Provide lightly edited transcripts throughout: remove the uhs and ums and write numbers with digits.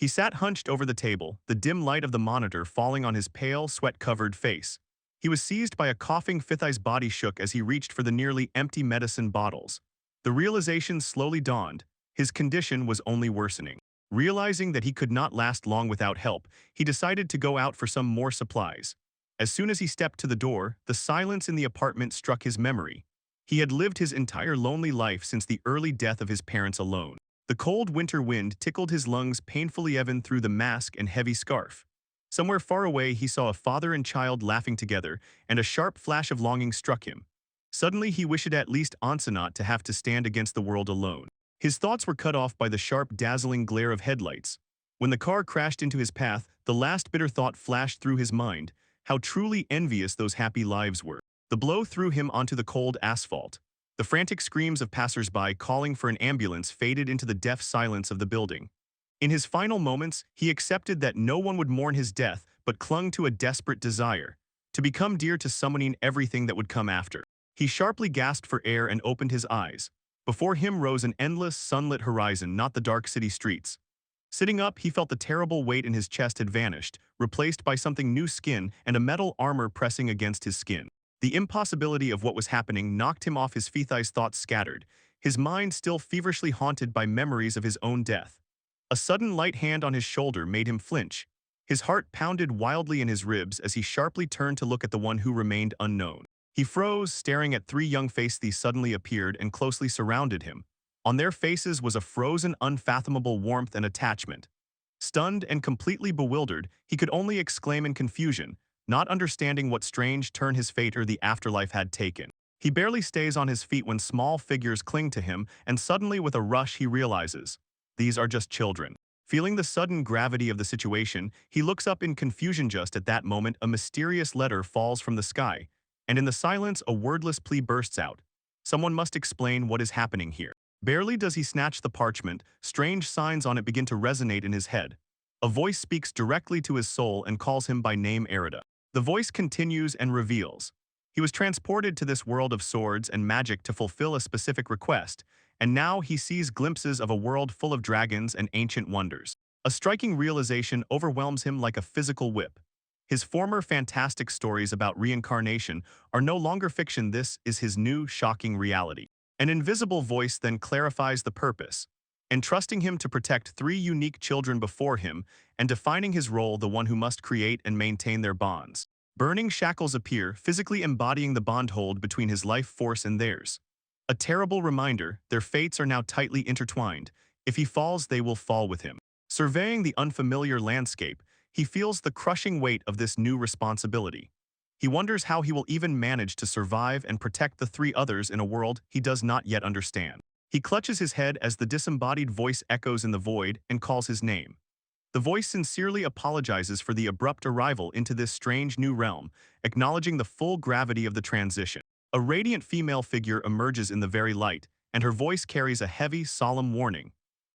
He sat hunched over the table, the dim light of the monitor falling on his pale, sweat-covered face. He was seized by a coughing fit. His body shook as he reached for the nearly empty medicine bottles. The realization slowly dawned. His condition was only worsening. Realizing that he could not last long without help, he decided to go out for some more supplies. As soon as he stepped to the door, the silence in the apartment struck his memory. He had lived his entire lonely life since the early death of his parents alone. The cold winter wind tickled his lungs painfully even through the mask and heavy scarf. Somewhere far away he saw a father and child laughing together, and a sharp flash of longing struck him. Suddenly he wished at least once not to have to stand against the world alone. His thoughts were cut off by the sharp, dazzling glare of headlights. When the car crashed into his path, the last bitter thought flashed through his mind: how truly envious those happy lives were. The blow threw him onto the cold asphalt. The frantic screams of passers-by calling for an ambulance faded into the deaf silence of the building. In his final moments, he accepted that no one would mourn his death, but clung to a desperate desire to become dear to summoning everything that would come after. He sharply gasped for air and opened his eyes. Before him rose an endless, sunlit horizon, not the dark city streets. Sitting up, he felt the terrible weight in his chest had vanished, replaced by something new: skin and a metal armor pressing against his skin. The impossibility of what was happening knocked him off his feet. His thoughts scattered, his mind still feverishly haunted by memories of his own death. A sudden light hand on his shoulder made him flinch. His heart pounded wildly in his ribs as he sharply turned to look at the one who remained unknown. He froze, staring at three young faces. These suddenly appeared and closely surrounded him. On their faces was a frozen, unfathomable warmth and attachment. Stunned and completely bewildered, he could only exclaim in confusion, not understanding what strange turn his fate or the afterlife had taken. He barely stays on his feet when small figures cling to him, and suddenly with a rush he realizes, these are just children. Feeling the sudden gravity of the situation, he looks up in confusion. Just at that moment, a mysterious letter falls from the sky, and in the silence a wordless plea bursts out. Someone must explain what is happening here. Barely does he snatch the parchment, strange signs on it begin to resonate in his head. A voice speaks directly to his soul and calls him by name: Arida. The voice continues and reveals. He was transported to this world of swords and magic to fulfill a specific request, and now he sees glimpses of a world full of dragons and ancient wonders. A striking realization overwhelms him like a physical whip. His former fantastic stories about reincarnation are no longer fiction. This is his new, shocking reality. An invisible voice then clarifies the purpose, entrusting him to protect three unique children before him and defining his role: the one who must create and maintain their bonds. Burning shackles appear, physically embodying the bond-hold between his life force and theirs. A terrible reminder: their fates are now tightly intertwined. If he falls, they will fall with him. Surveying the unfamiliar landscape, he feels the crushing weight of this new responsibility. He wonders how he will even manage to survive and protect the three others in a world he does not yet understand. He clutches his head as the disembodied voice echoes in the void and calls his name. The voice sincerely apologizes for the abrupt arrival into this strange new realm, acknowledging the full gravity of the transition. A radiant female figure emerges in the very light, and her voice carries a heavy, solemn warning.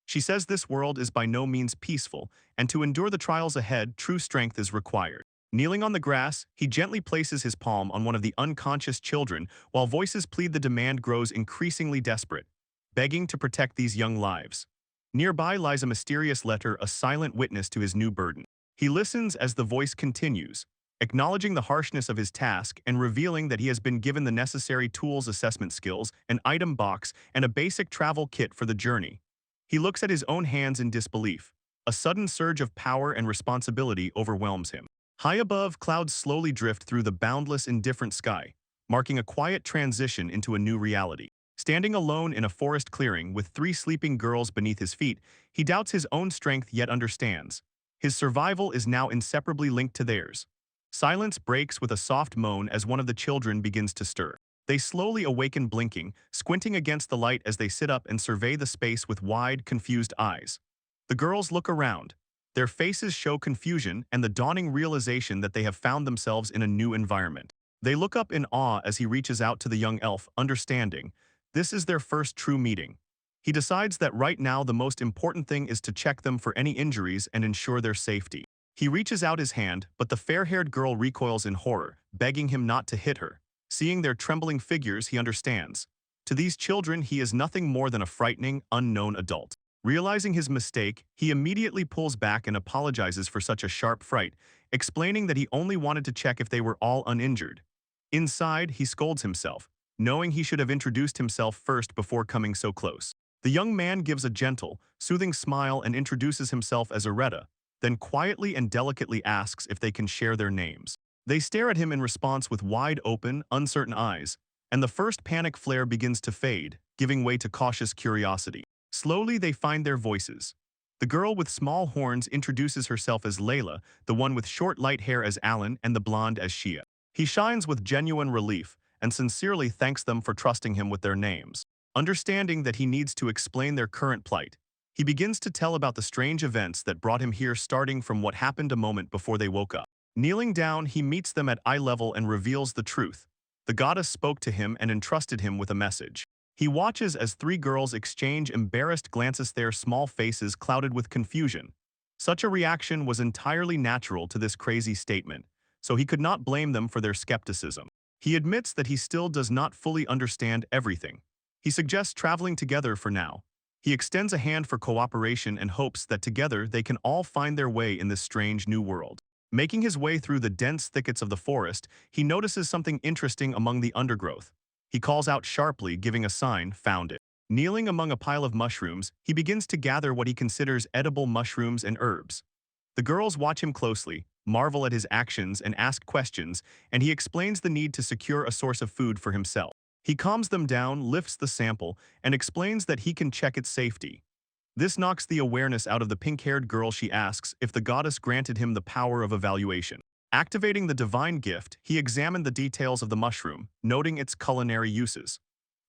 She says this world is by no means peaceful, and to endure the trials ahead, true strength is required. Kneeling on the grass, he gently places his palm on one of the unconscious children, while voices plead. The demand grows increasingly desperate, begging to protect these young lives. Nearby lies a mysterious letter, a silent witness to his new burden. He listens as the voice continues, acknowledging the harshness of his task and revealing that he has been given the necessary tools, assessment skills, an item box, and a basic travel kit for the journey. He looks at his own hands in disbelief. A sudden surge of power and responsibility overwhelms him. High above, clouds slowly drift through the boundless, indifferent sky, marking a quiet transition into a new reality. Standing alone in a forest clearing with three sleeping girls beneath his feet, he doubts his own strength yet understands. His survival is now inseparably linked to theirs. Silence breaks with a soft moan as one of the children begins to stir. They slowly awaken, blinking, squinting against the light as they sit up and survey the space with wide, confused eyes. The girls look around. Their faces show confusion and the dawning realization that they have found themselves in a new environment. They look up in awe as he reaches out to the young elf, understanding. This is their first true meeting. He decides that right now the most important thing is to check them for any injuries and ensure their safety. He reaches out his hand, but the fair-haired girl recoils in horror, begging him not to hit her. Seeing their trembling figures, he understands. To these children, he is nothing more than a frightening, unknown adult. Realizing his mistake, he immediately pulls back and apologizes for such a sharp fright, explaining that he only wanted to check if they were all uninjured. Inside, he scolds himself, knowing he should have introduced himself first before coming so close. The young man gives a gentle, soothing smile and introduces himself as Areta, then quietly and delicately asks if they can share their names. They stare at him in response with wide-open, uncertain eyes, and the first panic flare begins to fade, giving way to cautious curiosity. Slowly, they find their voices. The girl with small horns introduces herself as Layla, the one with short light hair as Alan, and the blonde as Shia. He shines with genuine relief and sincerely thanks them for trusting him with their names. Understanding that he needs to explain their current plight, he begins to tell about the strange events that brought him here, starting from what happened a moment before they woke up. Kneeling down, he meets them at eye level and reveals the truth. The goddess spoke to him and entrusted him with a message. He watches as three girls exchange embarrassed glances, their small faces clouded with confusion. Such a reaction was entirely natural to this crazy statement, so he could not blame them for their skepticism. He admits that he still does not fully understand everything. He suggests traveling together for now. He extends a hand for cooperation and hopes that together they can all find their way in this strange new world. Making his way through the dense thickets of the forest, he notices something interesting among the undergrowth. He calls out sharply, giving a sign, "Found it." Kneeling among a pile of mushrooms, he begins to gather what he considers edible mushrooms and herbs. The girls watch him closely, marvel at his actions and ask questions, and he explains the need to secure a source of food for himself. He calms them down, lifts the sample, and explains that he can check its safety. This knocks the awareness out of the pink-haired girl. She asks if the goddess granted him the power of evaluation. Activating the divine gift, he examined the details of the mushroom, noting its culinary uses.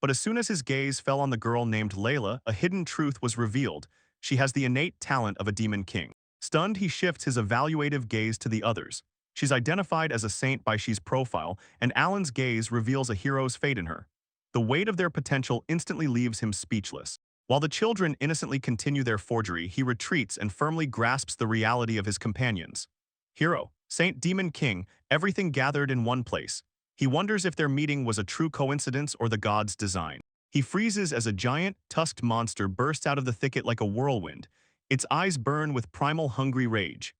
But as soon as his gaze fell on the girl named Layla, a hidden truth was revealed. She has the innate talent of a demon king. Stunned, he shifts his evaluative gaze to the others. She's identified as a saint by Shi's profile, and Alan's gaze reveals a hero's fate in her. The weight of their potential instantly leaves him speechless. While the children innocently continue their forgery, he retreats and firmly grasps the reality of his companions. Hero, Saint Demon King, everything gathered in one place. He wonders if their meeting was a true coincidence or the god's design. He freezes as a giant, tusked monster bursts out of the thicket like a whirlwind. Its eyes burn with primal hungry rage.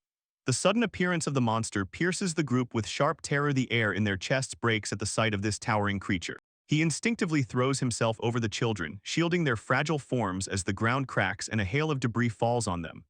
The sudden appearance of the monster pierces the group with sharp terror. The air in their chests breaks at the sight of this towering creature. He instinctively throws himself over the children, shielding their fragile forms as the ground cracks and a hail of debris falls on them.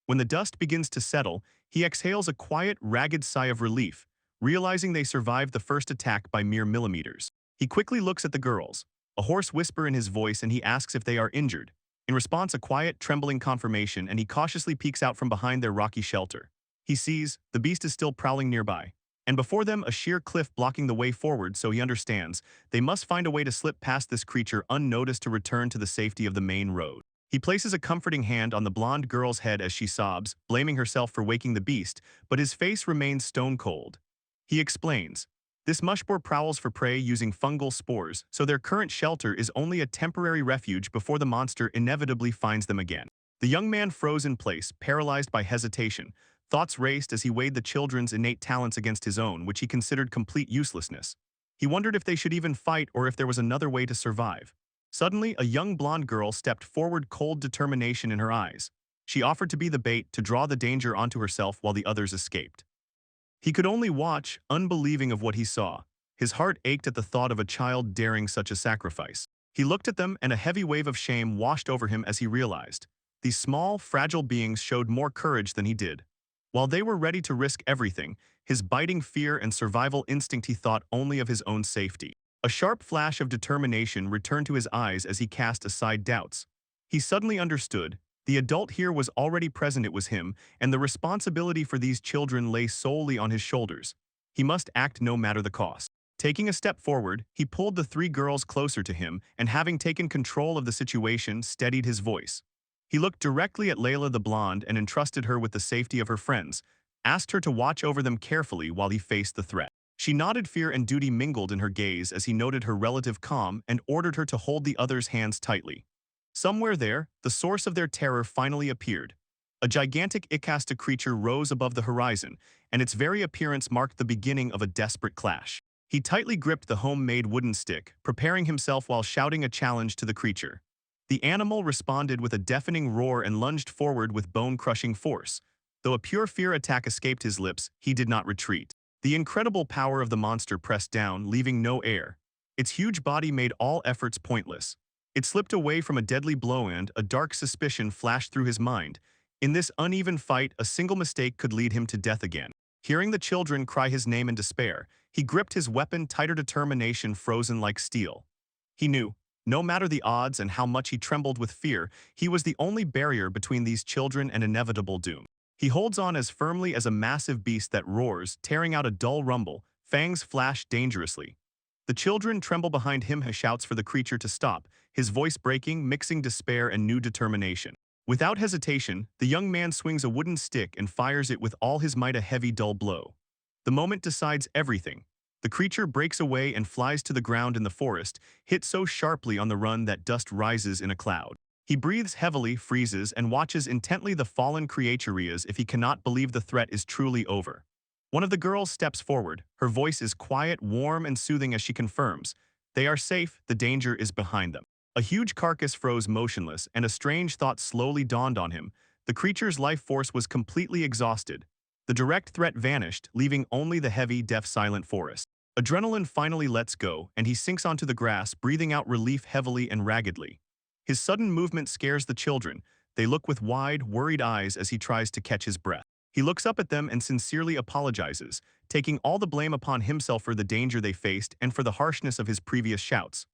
When the dust begins to settle, he exhales a quiet, ragged sigh of relief, realizing they survived the first attack by mere millimeters. He quickly looks at the girls, a hoarse whisper in his voice, and he asks if they are injured. In response, a quiet, trembling confirmation, and he cautiously peeks out from behind their rocky shelter. He sees the beast is still prowling nearby, and before them a sheer cliff blocking the way forward, so he understands they must find a way to slip past this creature unnoticed to return to the safety of the main road. He places a comforting hand on the blonde girl's head as she sobs, blaming herself for waking the beast, but his face remains stone cold. He explains, this mushboar prowls for prey using fungal spores, so their current shelter is only a temporary refuge before the monster inevitably finds them again. The young man froze in place, paralyzed by hesitation. Thoughts raced as he weighed the children's innate talents against his own, which he considered complete uselessness. He wondered if they should even fight or if there was another way to survive. Suddenly, a young blonde girl stepped forward, cold determination in her eyes. She offered to be the bait, to draw the danger onto herself while the others escaped. He could only watch, unbelieving of what he saw. His heart ached at the thought of a child daring such a sacrifice. He looked at them, and a heavy wave of shame washed over him as he realized. These small, fragile beings showed more courage than he did. While they were ready to risk everything, his biting fear and survival instinct, he thought only of his own safety. A sharp flash of determination returned to his eyes as he cast aside doubts. He suddenly understood. The adult here was already present, it was him, and the responsibility for these children lay solely on his shoulders. He must act no matter the cost. Taking a step forward, he pulled the three girls closer to him, and having taken control of the situation, steadied his voice. He looked directly at Layla the blonde and entrusted her with the safety of her friends, asked her to watch over them carefully while he faced the threat. She nodded, fear and duty mingled in her gaze as he noted her relative calm and ordered her to hold the others' hands tightly. Somewhere there, the source of their terror finally appeared. A gigantic Ikasta creature rose above the horizon, and its very appearance marked the beginning of a desperate clash. He tightly gripped the homemade wooden stick, preparing himself while shouting a challenge to the creature. The animal responded with a deafening roar and lunged forward with bone-crushing force. Though a pure fear attack escaped his lips, he did not retreat. The incredible power of the monster pressed down, leaving no air. Its huge body made all efforts pointless. It slipped away from a deadly blow and a dark suspicion flashed through his mind. In this uneven fight, a single mistake could lead him to death again. Hearing the children cry his name in despair, he gripped his weapon tighter, determination frozen like steel. He knew, no matter the odds and how much he trembled with fear, he was the only barrier between these children and inevitable doom. He holds on as firmly as a massive beast that roars, tearing out a dull rumble, fangs flash dangerously. The children tremble behind him. He shouts for the creature to stop, his voice breaking, mixing despair and new determination. Without hesitation, the young man swings a wooden stick and fires it with all his might, a heavy, dull blow. The moment decides everything. The creature breaks away and flies to the ground in the forest, hit so sharply on the run that dust rises in a cloud. He breathes heavily, freezes, and watches intently the fallen creature as if he cannot believe the threat is truly over. One of the girls steps forward. Her voice is quiet, warm, and soothing as she confirms, "They are safe, the danger is behind them." A huge carcass froze motionless, and a strange thought slowly dawned on him. The creature's life force was completely exhausted. The direct threat vanished, leaving only the heavy, deaf, silent forest. Adrenaline finally lets go, and he sinks onto the grass, breathing out relief heavily and raggedly. His sudden movement scares the children. They look with wide, worried eyes as he tries to catch his breath. He looks up at them and sincerely apologizes, taking all the blame upon himself for the danger they faced and for the harshness of his previous shouts.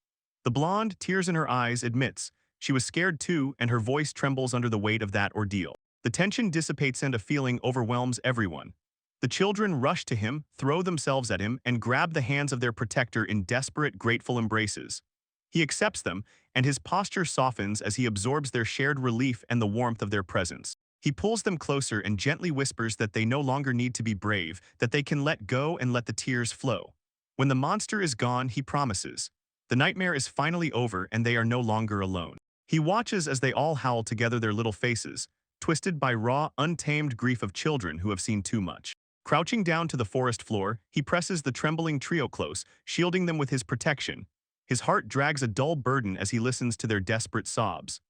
The blonde, tears in her eyes, admits she was scared too, and her voice trembles under the weight of that ordeal. The tension dissipates and a feeling overwhelms everyone. The children rush to him, throw themselves at him, and grab the hands of their protector in desperate, grateful embraces. He accepts them, and his posture softens as he absorbs their shared relief and the warmth of their presence. He pulls them closer and gently whispers that they no longer need to be brave, that they can let go and let the tears flow. When the monster is gone, he promises, the nightmare is finally over and they are no longer alone. He watches as they all howl together, their little faces, twisted by raw, untamed grief of children who have seen too much. Crouching down to the forest floor, he presses the trembling trio close, shielding them with his protection. His heart drags a dull burden as he listens to their desperate sobs.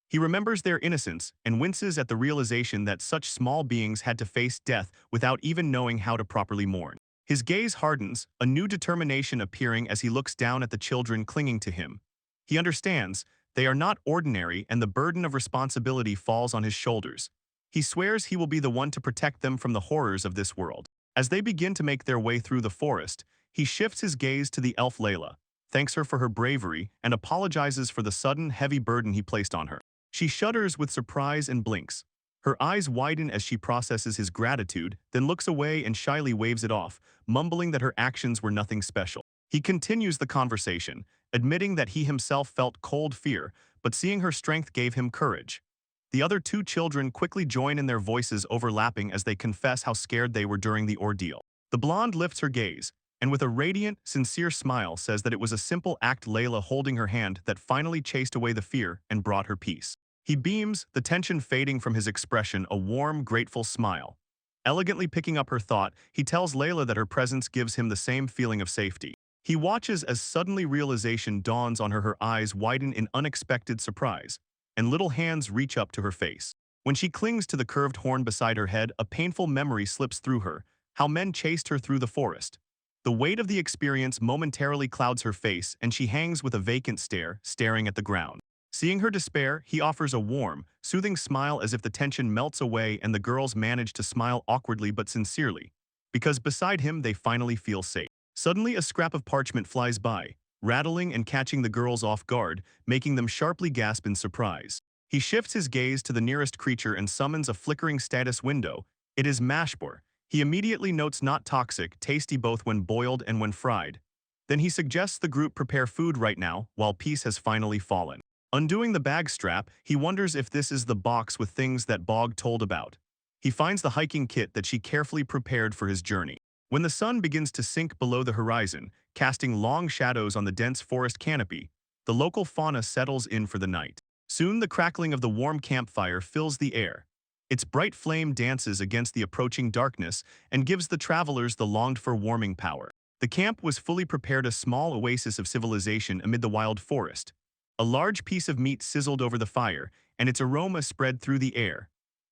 He remembers their innocence and winces at the realization that such small beings had to face death without even knowing how to properly mourn. His gaze hardens, a new determination appearing as he looks down at the children clinging to him. He understands they are not ordinary, and the burden of responsibility falls on his shoulders. He swears he will be the one to protect them from the horrors of this world. As they begin to make their way through the forest, he shifts his gaze to the elf Layla, thanks her for her bravery, and apologizes for the sudden, heavy burden he placed on her. She shudders with surprise and blinks. Her eyes widen as she processes his gratitude, then looks away and shyly waves it off, mumbling that her actions were nothing special. He continues the conversation, admitting that he himself felt cold fear, but seeing her strength gave him courage. The other two children quickly join in, their voices overlapping as they confess how scared they were during the ordeal. The blonde lifts her gaze, and with a radiant, sincere smile says that it was a simple act, Layla holding her hand, that finally chased away the fear and brought her peace. He beams, the tension fading from his expression, a warm, grateful smile. Elegantly picking up her thought, he tells Layla that her presence gives him the same feeling of safety. He watches as suddenly realization dawns on her, her eyes widen in unexpected surprise, and little hands reach up to her face. When she clings to the curved horn beside her head, a painful memory slips through her, how men chased her through the forest. The weight of the experience momentarily clouds her face, and she hangs with a vacant stare, staring at the ground. Seeing her despair, he offers a warm, soothing smile as if the tension melts away and the girls manage to smile awkwardly but sincerely, because beside him they finally feel safe. Suddenly a scrap of parchment flies by, rattling and catching the girls off guard, making them sharply gasp in surprise. He shifts his gaze to the nearest creature and summons a flickering status window. It is mashboar. He immediately notes not toxic, tasty both when boiled and when fried. Then he suggests the group prepare food right now, while peace has finally fallen. Undoing the bag strap, he wonders if this is the box with things that Bog told about. He finds the hiking kit that she carefully prepared for his journey. When the sun begins to sink below the horizon, casting long shadows on the dense forest canopy, the local fauna settles in for the night. Soon the crackling of the warm campfire fills the air. Its bright flame dances against the approaching darkness and gives the travelers the longed-for warming power. The camp was fully prepared, a small oasis of civilization amid the wild forest. A large piece of meat sizzled over the fire, and its aroma spread through the air.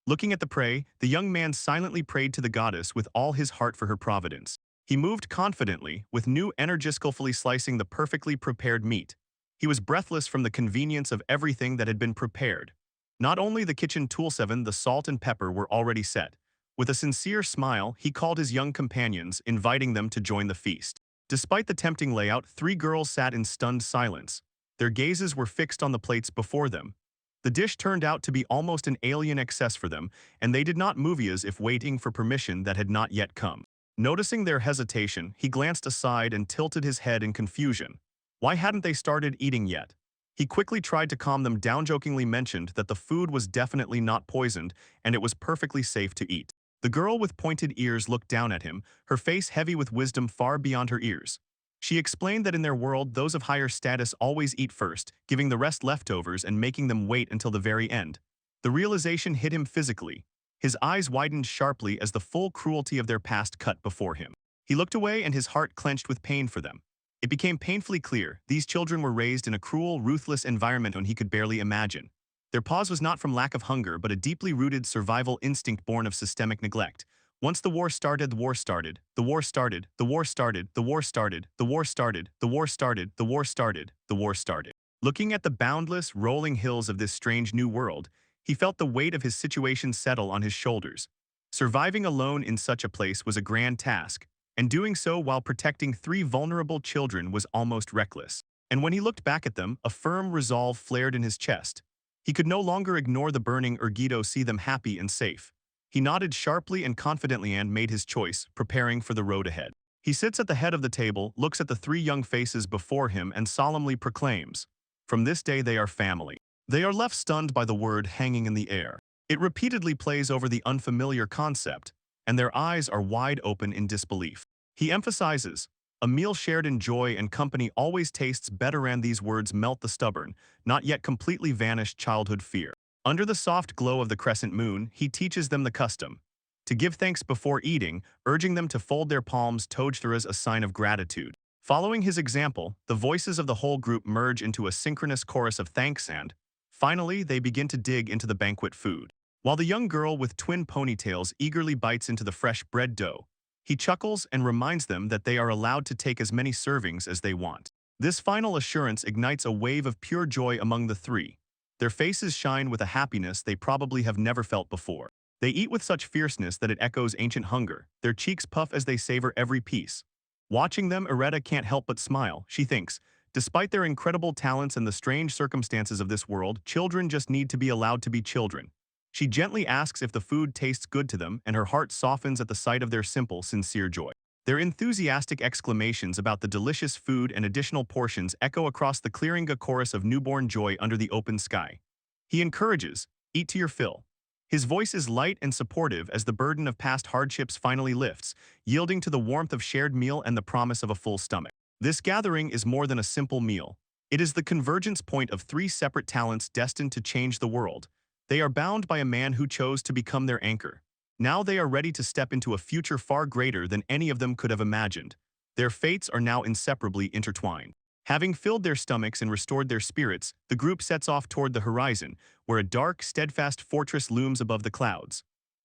Looking at the prey, the young man silently prayed to the goddess with all his heart for her providence. He moved confidently, with new energy skillfully slicing the perfectly prepared meat. He was breathless from the convenience of everything that had been prepared. Not only the kitchen tool 7, the salt and pepper were already set. With a sincere smile, he called his young companions, inviting them to join the feast. Despite the tempting layout, 3 girls sat in stunned silence. Their gazes were fixed on the plates before them. The dish turned out to be almost an alien excess for them, and they did not move as if waiting for permission that had not yet come. Noticing their hesitation, he glanced aside and tilted his head in confusion. Why hadn't they started eating yet? He quickly tried to calm them down, jokingly mentioned that the food was definitely not poisoned and it was perfectly safe to eat. The girl with pointed ears looked down at him, her face heavy with wisdom far beyond her ears. She explained that in their world, those of higher status always eat first, giving the rest leftovers and making them wait until the very end. The realization hit him physically. His eyes widened sharply as the full cruelty of their past cut before him. He looked away and his heart clenched with pain for them. It became painfully clear these children were raised in a cruel, ruthless environment one he could barely imagine. Their pause was not from lack of hunger but a deeply rooted survival instinct born of systemic neglect. Once the war started, the war started, the war started, the war started, the war started, the war started, the war started, the war started, the war started. Looking at the boundless, rolling hills of this strange new world, he felt the weight of his situation settle on his shoulders. Surviving alone in such a place was a grand task, and doing so while protecting 3 vulnerable children was almost reckless. And when he looked back at them, a firm resolve flared in his chest. He could no longer ignore the burning Ergido, see them happy and safe. He nodded sharply and confidently and made his choice, preparing for the road ahead. He sits at the head of the table, looks at the 3 young faces before him and solemnly proclaims, "From this day they are family." They are left stunned by the word hanging in the air. It repeatedly plays over the unfamiliar concept, and their eyes are wide open in disbelief. He emphasizes, "A meal shared in joy and company always tastes better," and these words melt the stubborn, not yet completely vanished childhood fear. Under the soft glow of the crescent moon, he teaches them the custom to give thanks before eating, urging them to fold their palms together as a sign of gratitude. Following his example, the voices of the whole group merge into a synchronous chorus of thanks and, finally, they begin to dig into the banquet food. While the young girl with twin ponytails eagerly bites into the fresh bread dough, he chuckles and reminds them that they are allowed to take as many servings as they want. This final assurance ignites a wave of pure joy among the 3. Their faces shine with a happiness they probably have never felt before. They eat with such fierceness that it echoes ancient hunger. Their cheeks puff as they savor every piece. Watching them, Ireta can't help but smile. She thinks, despite their incredible talents and the strange circumstances of this world, children just need to be allowed to be children. She gently asks if the food tastes good to them, and her heart softens at the sight of their simple, sincere joy. Their enthusiastic exclamations about the delicious food and additional portions echo across the clearing, a chorus of newborn joy under the open sky. He encourages, "Eat to your fill." His voice is light and supportive as the burden of past hardships finally lifts, yielding to the warmth of shared meal and the promise of a full stomach. This gathering is more than a simple meal. It is the convergence point of 3 separate talents destined to change the world. They are bound by a man who chose to become their anchor. Now they are ready to step into a future far greater than any of them could have imagined. Their fates are now inseparably intertwined. Having filled their stomachs and restored their spirits, the group sets off toward the horizon, where a dark, steadfast fortress looms above the clouds.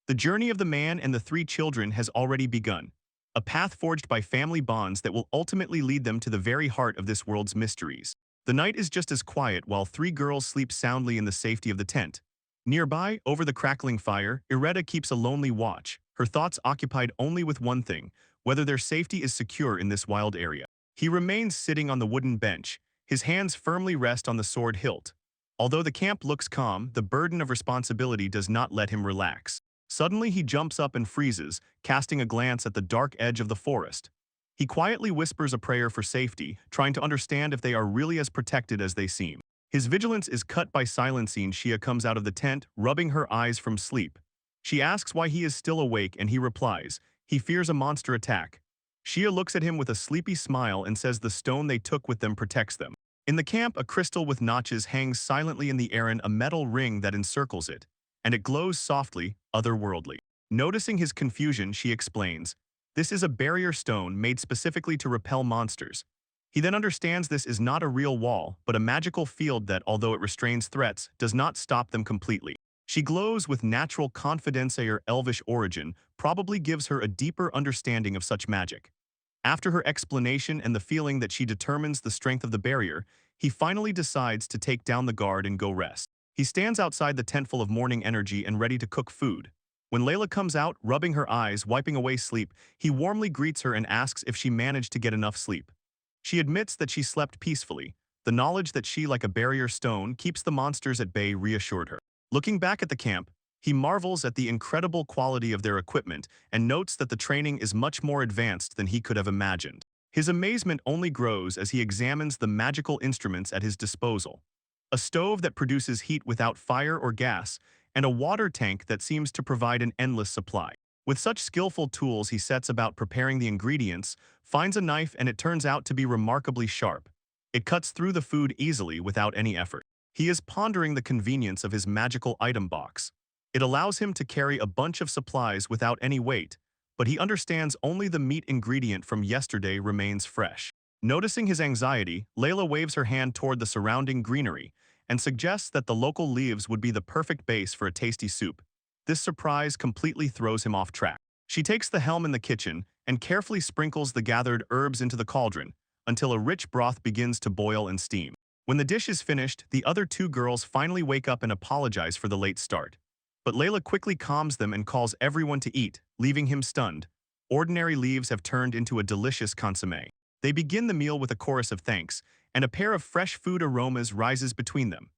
The journey of the man and the 3 children has already begun, a path forged by family bonds that will ultimately lead them to the very heart of this world's mysteries. The night is just as quiet while 3 girls sleep soundly in the safety of the tent. Nearby, over the crackling fire, Ireta keeps a lonely watch, her thoughts occupied only with one thing, whether their safety is secure in this wild area. He remains sitting on the wooden bench, his hands firmly rest on the sword hilt. Although the camp looks calm, the burden of responsibility does not let him relax. Suddenly he jumps up and freezes, casting a glance at the dark edge of the forest. He quietly whispers a prayer for safety, trying to understand if they are really as protected as they seem. His vigilance is cut by silencing. Shia comes out of the tent, rubbing her eyes from sleep. She asks why he is still awake and he replies, he fears a monster attack. Shia looks at him with a sleepy smile and says the stone they took with them protects them. In the camp, a crystal with notches hangs silently in the air, and a metal ring that encircles it, and it glows softly, otherworldly. Noticing his confusion, she explains, this is a barrier stone made specifically to repel monsters. He then understands this is not a real wall, but a magical field that, although it restrains threats, does not stop them completely. She glows with natural confidence her elvish origin, probably gives her a deeper understanding of such magic. After her explanation and the feeling that she determines the strength of the barrier, he finally decides to take down the guard and go rest. He stands outside the tent full of morning energy and ready to cook food. When Layla comes out, rubbing her eyes, wiping away sleep, he warmly greets her and asks if she managed to get enough sleep. She admits that she slept peacefully. The knowledge that she, like a barrier stone, keeps the monsters at bay reassured her. Looking back at the camp, he marvels at the incredible quality of their equipment and notes that the training is much more advanced than he could have imagined. His amazement only grows as he examines the magical instruments at his disposal. A stove that produces heat without fire or gas, and a water tank that seems to provide an endless supply. With such skillful tools, he sets about preparing the ingredients, finds a knife, and it turns out to be remarkably sharp. It cuts through the food easily without any effort. He is pondering the convenience of his magical item box. It allows him to carry a bunch of supplies without any weight, but he understands only the meat ingredient from yesterday remains fresh. Noticing his anxiety, Layla waves her hand toward the surrounding greenery and suggests that the local leaves would be the perfect base for a tasty soup. This surprise completely throws him off track. She takes the helm in the kitchen and carefully sprinkles the gathered herbs into the cauldron until a rich broth begins to boil and steam. When the dish is finished, the other two girls finally wake up and apologize for the late start. But Layla quickly calms them and calls everyone to eat, leaving him stunned. Ordinary leaves have turned into a delicious consommé. They begin the meal with a chorus of thanks, and a pair of fresh food aromas rises between them.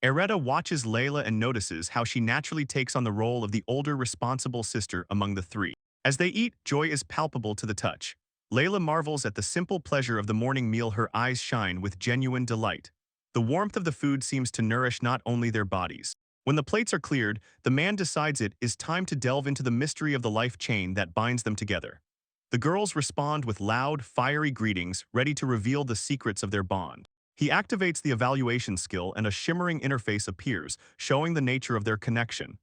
Eretta watches Layla and notices how she naturally takes on the role of the older responsible sister among the three. As they eat, joy is palpable to the touch. Layla marvels at the simple pleasure of the morning meal. Her eyes shine with genuine delight. The warmth of the food seems to nourish not only their bodies. When the plates are cleared, the man decides it is time to delve into the mystery of the life chain that binds them together. The girls respond with loud, fiery greetings, ready to reveal the secrets of their bond. He activates the evaluation skill and a shimmering interface appears, showing the nature of their connection.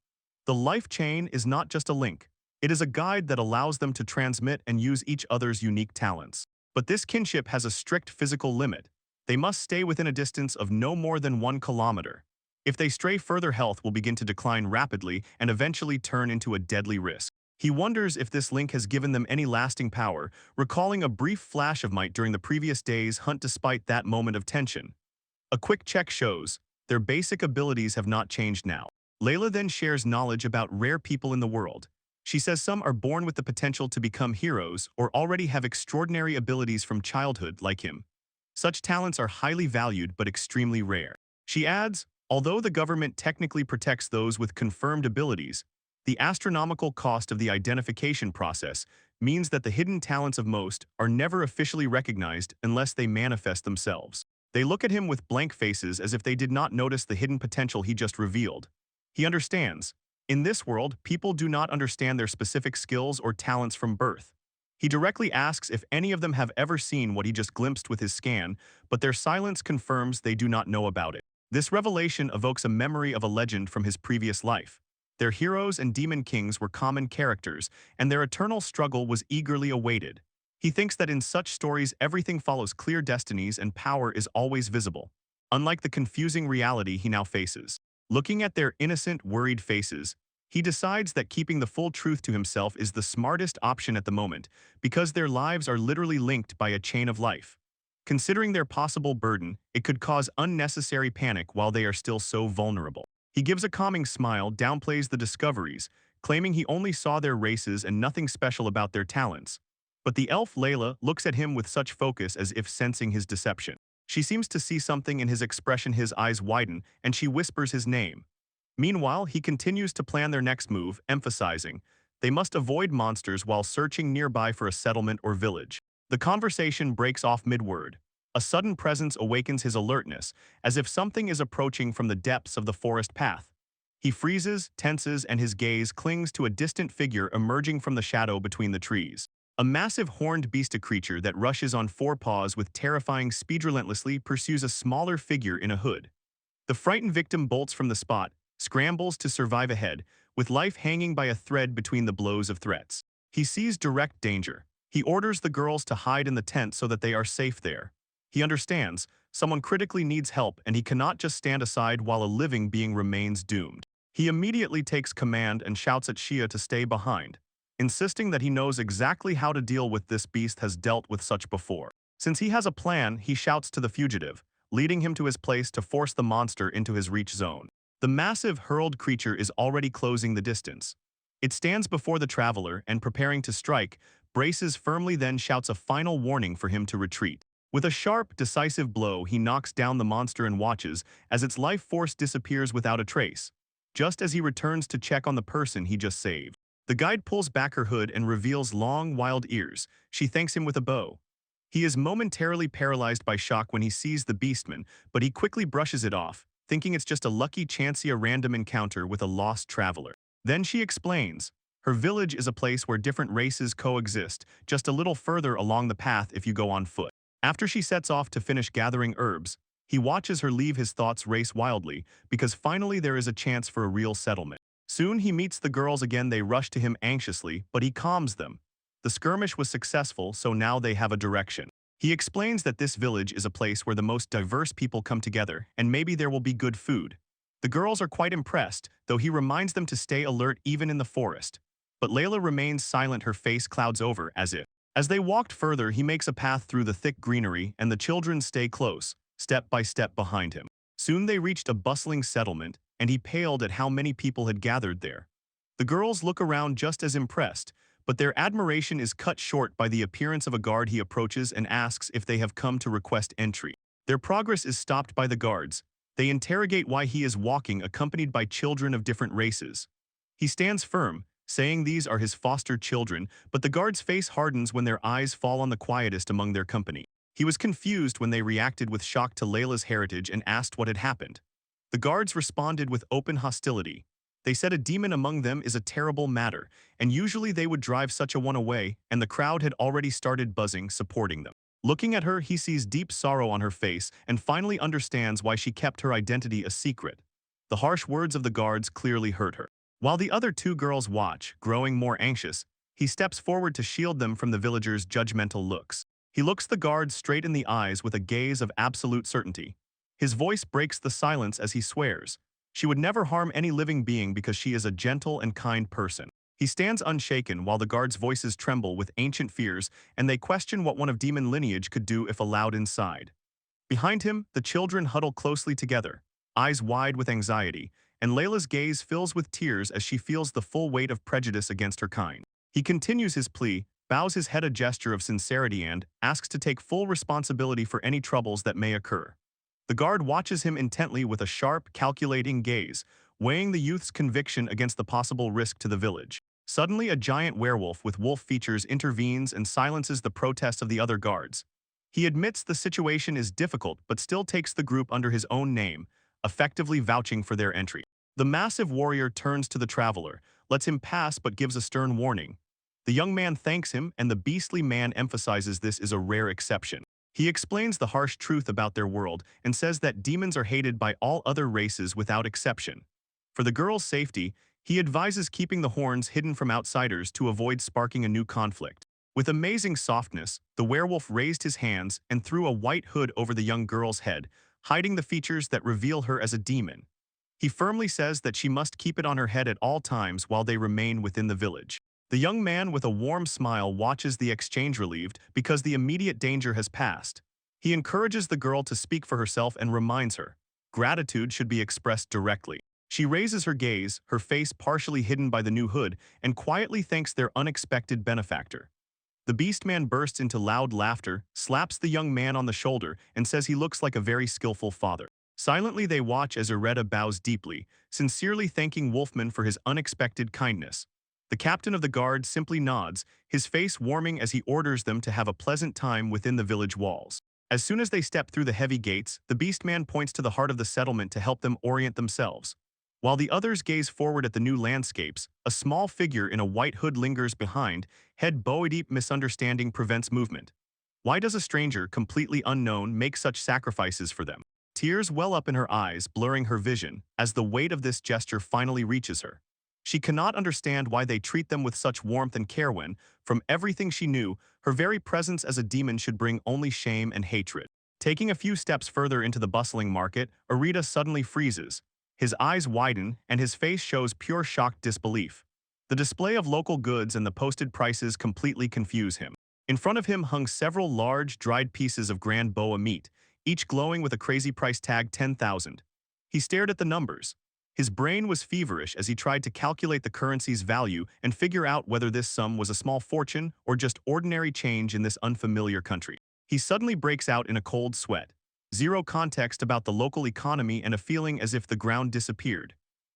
The life chain is not just a link. It is a guide that allows them to transmit and use each other's unique talents. But this kinship has a strict physical limit. They must stay within a distance of no more than 1 kilometer. If they stray further, health will begin to decline rapidly and eventually turn into a deadly risk. He wonders if this link has given them any lasting power, recalling a brief flash of might during the previous day's hunt. Despite that moment of tension, a quick check shows their basic abilities have not changed now. Layla then shares knowledge about rare people in the world. She says some are born with the potential to become heroes or already have extraordinary abilities from childhood like him. Such talents are highly valued but extremely rare. She adds, although the government technically protects those with confirmed abilities, the astronomical cost of the identification process means that the hidden talents of most are never officially recognized unless they manifest themselves. They look at him with blank faces as if they did not notice the hidden potential he just revealed. He understands. In this world, people do not understand their specific skills or talents from birth. He directly asks if any of them have ever seen what he just glimpsed with his scan, but their silence confirms they do not know about it. This revelation evokes a memory of a legend from his previous life. Their heroes and demon kings were common characters, and their eternal struggle was eagerly awaited. He thinks that in such stories everything follows clear destinies and power is always visible, unlike the confusing reality he now faces. Looking at their innocent, worried faces, he decides that keeping the full truth to himself is the smartest option at the moment, because their lives are literally linked by a chain of life. Considering their possible burden, it could cause unnecessary panic while they are still so vulnerable. He gives a calming smile, downplays the discoveries, claiming he only saw their races and nothing special about their talents. But the elf Layla looks at him with such focus as if sensing his deception. She seems to see something in his expression. His eyes widen, and she whispers his name. Meanwhile, he continues to plan their next move, emphasizing they must avoid monsters while searching nearby for a settlement or village. The conversation breaks off mid-word. A sudden presence awakens his alertness, as if something is approaching from the depths of the forest path. He freezes, tenses, and his gaze clings to a distant figure emerging from the shadow between the trees. A massive horned beast, a creature that rushes on 4 paws with terrifying speed, relentlessly pursues a smaller figure in a hood. The frightened victim bolts from the spot, scrambles to survive ahead, with life hanging by a thread between the blows of threats. He sees direct danger. He orders the girls to hide in the tent so that they are safe there. He understands, someone critically needs help and he cannot just stand aside while a living being remains doomed. He immediately takes command and shouts at Shia to stay behind, insisting that he knows exactly how to deal with this beast has dealt with such before. Since he has a plan, he shouts to the fugitive, leading him to his place to force the monster into his reach zone. The massive hurled creature is already closing the distance. It stands before the traveler and preparing to strike, braces firmly then shouts a final warning for him to retreat. With a sharp, decisive blow, he knocks down the monster and watches as its life force disappears without a trace, just as he returns to check on the person he just saved. The guide pulls back her hood and reveals long, wild ears. She thanks him with a bow. He is momentarily paralyzed by shock when he sees the beastman, but he quickly brushes it off, thinking it's just a lucky chancey random encounter with a lost traveler. Then she explains, her village is a place where different races coexist, just a little further along the path if you go on foot. After she sets off to finish gathering herbs, he watches her leave. His thoughts race wildly, because finally there is a chance for a real settlement. Soon he meets the girls again. They rush to him anxiously, but he calms them. The skirmish was successful, so now they have a direction. He explains that this village is a place where the most diverse people come together, and maybe there will be good food. The girls are quite impressed, though he reminds them to stay alert even in the forest. But Layla remains silent, her face clouds over as if. As they walked further, he makes a path through the thick greenery, and the children stay close, step by step behind him. Soon they reached a bustling settlement, and he paled at how many people had gathered there. The girls look around just as impressed, but their admiration is cut short by the appearance of a guard. He approaches and asks if they have come to request entry. Their progress is stopped by the guards. They interrogate why he is walking accompanied by children of different races. He stands firm, saying these are his foster children, but the guard's face hardens when their eyes fall on the quietest among their company. He was confused when they reacted with shock to Layla's heritage and asked what had happened. The guards responded with open hostility. They said a demon among them is a terrible matter, and usually they would drive such a one away, and the crowd had already started buzzing, supporting them. Looking at her, he sees deep sorrow on her face and finally understands why she kept her identity a secret. The harsh words of the guards clearly hurt her. While the other two girls watch, growing more anxious, he steps forward to shield them from the villagers' judgmental looks. He looks the guards straight in the eyes with a gaze of absolute certainty. His voice breaks the silence as he swears. She would never harm any living being because she is a gentle and kind person. He stands unshaken while the guards' voices tremble with ancient fears, and they question what one of demon lineage could do if allowed inside. Behind him, the children huddle closely together, eyes wide with anxiety, and Layla's gaze fills with tears as she feels the full weight of prejudice against her kind. He continues his plea, bows his head a gesture of sincerity and asks to take full responsibility for any troubles that may occur. The guard watches him intently with a sharp, calculating gaze, weighing the youth's conviction against the possible risk to the village. Suddenly, a giant werewolf with wolf features intervenes and silences the protests of the other guards. He admits the situation is difficult but still takes the group under his own name, effectively vouching for their entry. The massive warrior turns to the traveler, lets him pass but gives a stern warning. The young man thanks him, and the beastly man emphasizes this is a rare exception. He explains the harsh truth about their world and says that demons are hated by all other races without exception. For the girl's safety, he advises keeping the horns hidden from outsiders to avoid sparking a new conflict. With amazing softness, the werewolf raised his hands and threw a white hood over the young girl's head, hiding the features that reveal her as a demon. He firmly says that she must keep it on her head at all times while they remain within the village. The young man with a warm smile watches the exchange, relieved because the immediate danger has passed. He encourages the girl to speak for herself and reminds her, gratitude should be expressed directly. She raises her gaze, her face partially hidden by the new hood, and quietly thanks their unexpected benefactor. The beastman bursts into loud laughter, slaps the young man on the shoulder, and says he looks like a very skillful father. Silently they watch as Ireta bows deeply, sincerely thanking Wolfman for his unexpected kindness. The captain of the guard simply nods, his face warming as he orders them to have a pleasant time within the village walls. As soon as they step through the heavy gates, the beastman points to the heart of the settlement to help them orient themselves. While the others gaze forward at the new landscapes, a small figure in a white hood lingers behind. Head Bouei. Deep misunderstanding prevents movement. Why does a stranger, completely unknown, make such sacrifices for them? Tears well up in her eyes, blurring her vision, as the weight of this gesture finally reaches her. She cannot understand why they treat them with such warmth and care when, from everything she knew, her very presence as a demon should bring only shame and hatred. Taking a few steps further into the bustling market, Arita suddenly freezes. His eyes widen, and his face shows pure shocked disbelief. The display of local goods and the posted prices completely confuse him. In front of him hung several large, dried pieces of grand boa meat, each glowing with a crazy price tag 10,000. He stared at the numbers. His brain was feverish as he tried to calculate the currency's value and figure out whether this sum was a small fortune or just ordinary change in this unfamiliar country. He suddenly breaks out in a cold sweat. Zero context about the local economy and a feeling as if the ground disappeared.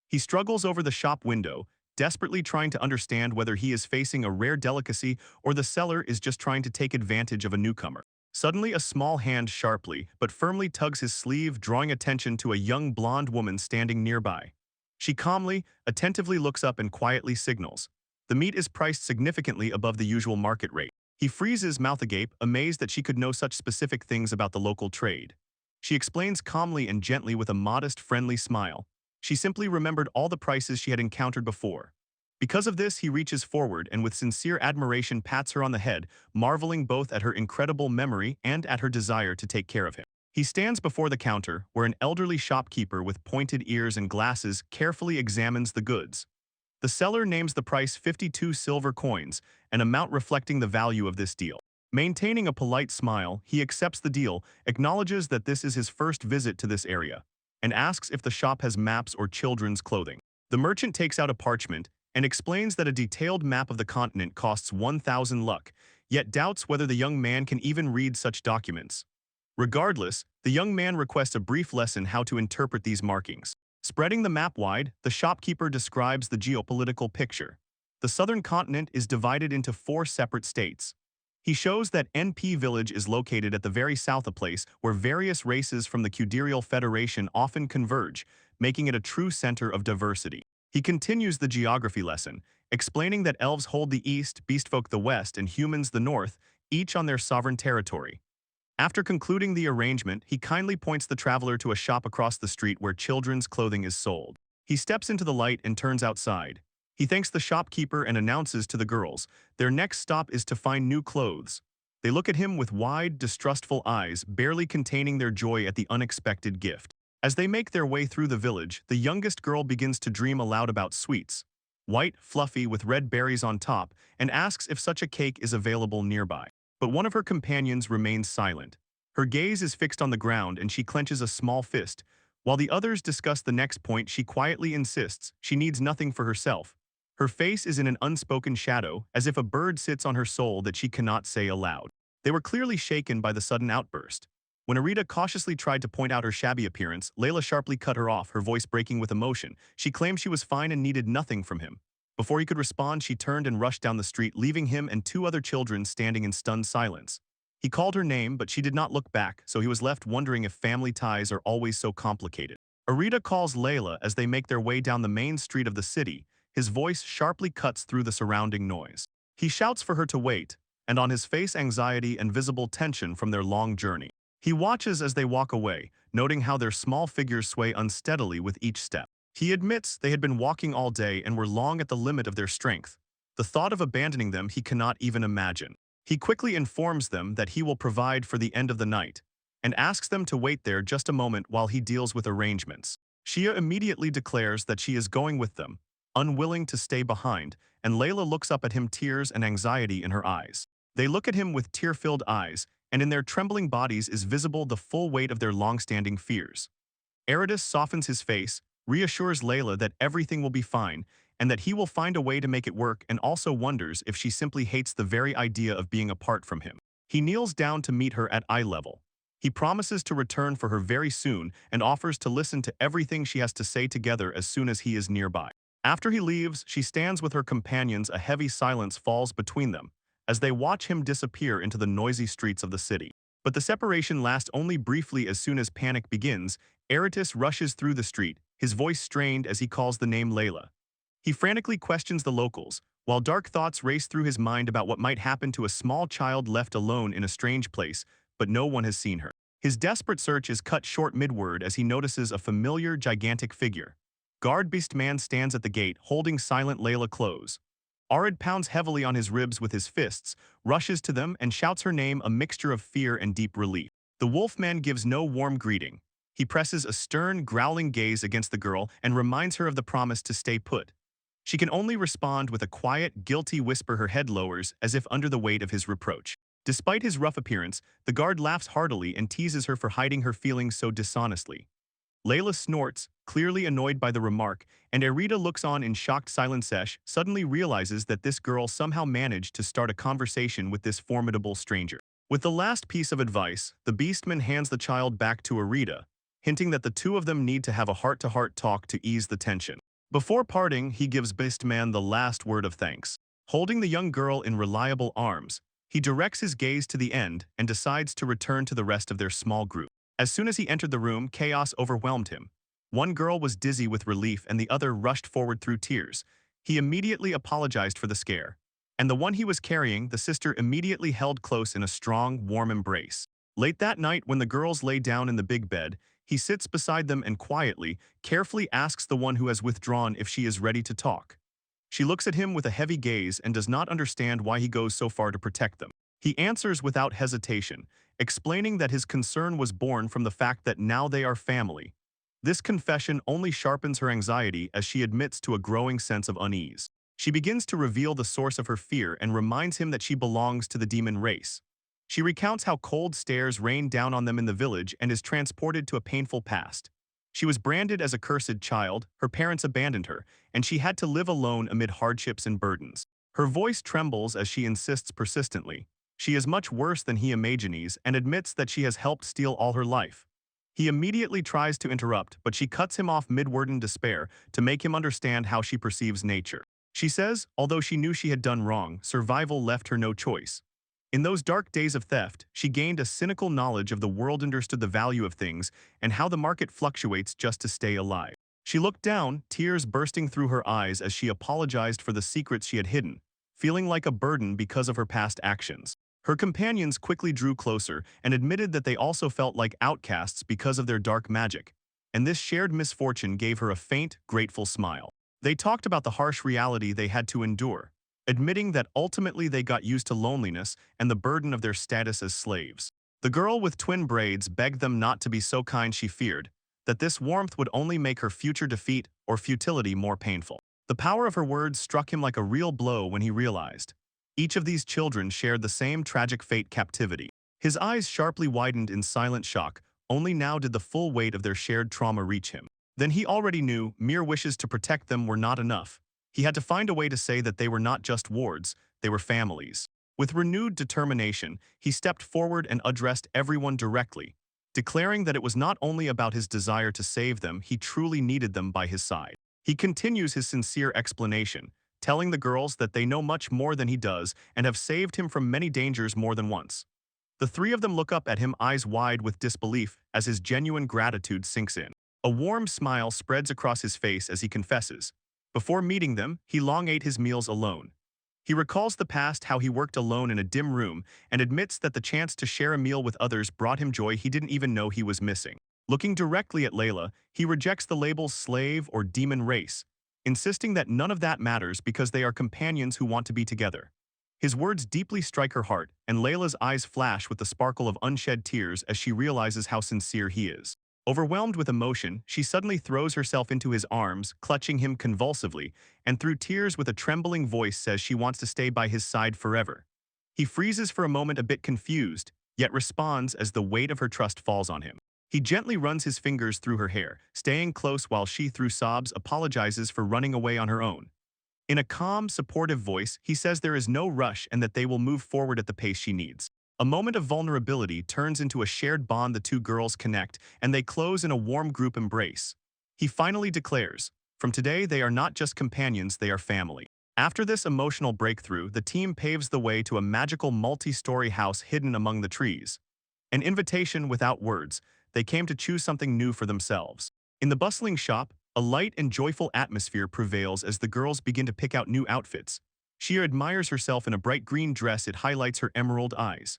He struggles over the shop window, desperately trying to understand whether he is facing a rare delicacy or the seller is just trying to take advantage of a newcomer. Suddenly, a small hand sharply but firmly tugs his sleeve, drawing attention to a young blonde woman standing nearby. She calmly, attentively looks up and quietly signals. The meat is priced significantly above the usual market rate. He freezes, mouth agape, amazed that she could know such specific things about the local trade. She explains calmly and gently with a modest, friendly smile. She simply remembered all the prices she had encountered before. Because of this, he reaches forward and with sincere admiration pats her on the head, marveling both at her incredible memory and at her desire to take care of him. He stands before the counter, where an elderly shopkeeper with pointed ears and glasses carefully examines the goods. The seller names the price 52 silver coins, an amount reflecting the value of this deal. Maintaining a polite smile, he accepts the deal, acknowledges that this is his first visit to this area, and asks if the shop has maps or children's clothing. The merchant takes out a parchment and explains that a detailed map of the continent costs 1,000 luck, yet doubts whether the young man can even read such documents. Regardless, the young man requests a brief lesson how to interpret these markings. Spreading the map wide, the shopkeeper describes the geopolitical picture. The southern continent is divided into 4 separate states. He shows that NP Village is located at the very south, a place where various races from the Kudirial Federation often converge, making it a true center of diversity. He continues the geography lesson, explaining that elves hold the east, beastfolk the west, and humans the north, each on their sovereign territory. After concluding the arrangement, he kindly points the traveler to a shop across the street where children's clothing is sold. He steps into the light and turns outside. He thanks the shopkeeper and announces to the girls, their next stop is to find new clothes. They look at him with wide, distrustful eyes, barely containing their joy at the unexpected gift. As they make their way through the village, the youngest girl begins to dream aloud about sweets. White, fluffy, with red berries on top, and asks if such a cake is available nearby. But one of her companions remains silent. Her gaze is fixed on the ground and she clenches a small fist. While the others discuss the next point, she quietly insists she needs nothing for herself. Her face is in an unspoken shadow, as if a bird sits on her soul that she cannot say aloud. They were clearly shaken by the sudden outburst. When Arita cautiously tried to point out her shabby appearance, Layla sharply cut her off, her voice breaking with emotion. She claimed she was fine and needed nothing from him. Before he could respond, she turned and rushed down the street, leaving him and 2 other children standing in stunned silence. He called her name, but she did not look back, so he was left wondering if family ties are always so complicated. Arita calls Layla as they make their way down the main street of the city. His voice sharply cuts through the surrounding noise. He shouts for her to wait, and on his face anxiety and visible tension from their long journey. He watches as they walk away, noting how their small figures sway unsteadily with each step. He admits they had been walking all day and were long at the limit of their strength. The thought of abandoning them he cannot even imagine. He quickly informs them that he will provide for the end of the night, and asks them to wait there just a moment while he deals with arrangements. Shia immediately declares that she is going with them, unwilling to stay behind, and Layla looks up at him, tears and anxiety in her eyes. They look at him with tear-filled eyes, and in their trembling bodies is visible the full weight of their long-standing fears. Eridas softens his face, reassures Layla that everything will be fine, and that he will find a way to make it work, and also wonders if she simply hates the very idea of being apart from him. He kneels down to meet her at eye level. He promises to return for her very soon and offers to listen to everything she has to say together as soon as he is nearby. After he leaves, she stands with her companions. A heavy silence falls between them as they watch him disappear into the noisy streets of the city. But the separation lasts only briefly. As soon as panic begins, Eritis rushes through the street, his voice strained as he calls the name Layla. He frantically questions the locals, while dark thoughts race through his mind about what might happen to a small child left alone in a strange place, but no one has seen her. His desperate search is cut short mid-word as he notices a familiar, gigantic figure. Guard-beast man stands at the gate, holding silent Layla close. Arid pounds heavily on his ribs with his fists, rushes to them and shouts her name, a mixture of fear and deep relief. The wolfman gives no warm greeting. He presses a stern, growling gaze against the girl and reminds her of the promise to stay put. She can only respond with a quiet, guilty whisper, her head lowers as if under the weight of his reproach. Despite his rough appearance, the guard laughs heartily and teases her for hiding her feelings so dishonestly. Layla snorts, clearly annoyed by the remark, and Erita looks on in shocked silence. Sesh suddenly realizes that this girl somehow managed to start a conversation with this formidable stranger. With the last piece of advice, the beastman hands the child back to Erita, hinting that the two of them need to have a heart-to-heart talk to ease the tension. Before parting, he gives Beastman the last word of thanks. Holding the young girl in reliable arms, he directs his gaze to the end and decides to return to the rest of their small group. As soon as he entered the room, chaos overwhelmed him. One girl was dizzy with relief and the other rushed forward through tears. He immediately apologized for the scare. And the one he was carrying, the sister immediately held close in a strong, warm embrace. Late that night, when the girls lay down in the big bed, he sits beside them and quietly, carefully asks the one who has withdrawn if she is ready to talk. She looks at him with a heavy gaze and does not understand why he goes so far to protect them. He answers without hesitation, explaining that his concern was born from the fact that now they are family. This confession only sharpens her anxiety as she admits to a growing sense of unease. She begins to reveal the source of her fear and reminds him that she belongs to the demon race. She recounts how cold stares rained down on them in the village and is transported to a painful past. She was branded as a cursed child, her parents abandoned her, and she had to live alone amid hardships and burdens. Her voice trembles as she insists persistently. She is much worse than he imagines and admits that she has helped steal all her life. He immediately tries to interrupt, but she cuts him off mid-word in despair to make him understand how she perceives nature. She says, although she knew she had done wrong, survival left her no choice. In those dark days of theft, she gained a cynical knowledge of the world, understood the value of things, and how the market fluctuates just to stay alive. She looked down, tears bursting through her eyes as she apologized for the secrets she had hidden, feeling like a burden because of her past actions. Her companions quickly drew closer and admitted that they also felt like outcasts because of their dark magic, and this shared misfortune gave her a faint, grateful smile. They talked about the harsh reality they had to endure, admitting that ultimately they got used to loneliness and the burden of their status as slaves. The girl with twin braids begged them not to be so kind. She feared that this warmth would only make her future defeat or futility more painful. The power of her words struck him like a real blow when he realized each of these children shared the same tragic fate, captivity. His eyes sharply widened in silent shock. Only now did the full weight of their shared trauma reach him. Then he already knew mere wishes to protect them were not enough. He had to find a way to say that they were not just wards, they were families. With renewed determination, he stepped forward and addressed everyone directly, declaring that it was not only about his desire to save them, he truly needed them by his side. He continues his sincere explanation, telling the girls that they know much more than he does and have saved him from many dangers more than once. The three of them look up at him, eyes wide with disbelief, as his genuine gratitude sinks in. A warm smile spreads across his face as he confesses. Before meeting them, he long ate his meals alone. He recalls the past, how he worked alone in a dim room, and admits that the chance to share a meal with others brought him joy he didn't even know he was missing. Looking directly at Layla, he rejects the labels slave or demon race, insisting that none of that matters because they are companions who want to be together. His words deeply strike her heart, and Layla's eyes flash with the sparkle of unshed tears as she realizes how sincere he is. Overwhelmed with emotion, she suddenly throws herself into his arms, clutching him convulsively, and through tears with a trembling voice says she wants to stay by his side forever. He freezes for a moment, a bit confused, yet responds as the weight of her trust falls on him. He gently runs his fingers through her hair, staying close while she, through sobs, apologizes for running away on her own. In a calm, supportive voice, he says there is no rush and that they will move forward at the pace she needs. A moment of vulnerability turns into a shared bond. The two girls connect, and they close in a warm group embrace. He finally declares, from today they are not just companions, they are family. After this emotional breakthrough, the team paves the way to a magical multi-story house hidden among the trees. An invitation without words, they came to choose something new for themselves. In the bustling shop, a light and joyful atmosphere prevails as the girls begin to pick out new outfits. She admires herself in a bright green dress. It highlights her emerald eyes.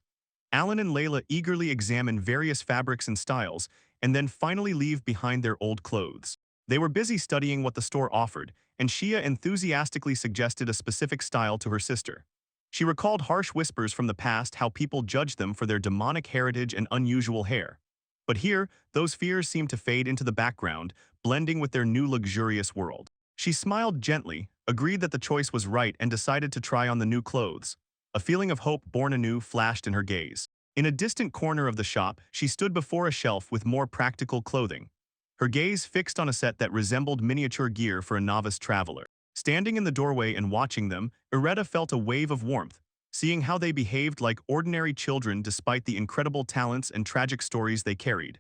Alan and Layla eagerly examine various fabrics and styles, and then finally leave behind their old clothes. They were busy studying what the store offered, and Shia enthusiastically suggested a specific style to her sister. She recalled harsh whispers from the past how people judged them for their demonic heritage and unusual hair. But here, those fears seemed to fade into the background, blending with their new luxurious world. She smiled gently, agreed that the choice was right and decided to try on the new clothes. A feeling of hope born anew flashed in her gaze. In a distant corner of the shop, she stood before a shelf with more practical clothing. Her gaze fixed on a set that resembled miniature gear for a novice traveler. Standing in the doorway and watching them, Ireta felt a wave of warmth, seeing how they behaved like ordinary children despite the incredible talents and tragic stories they carried.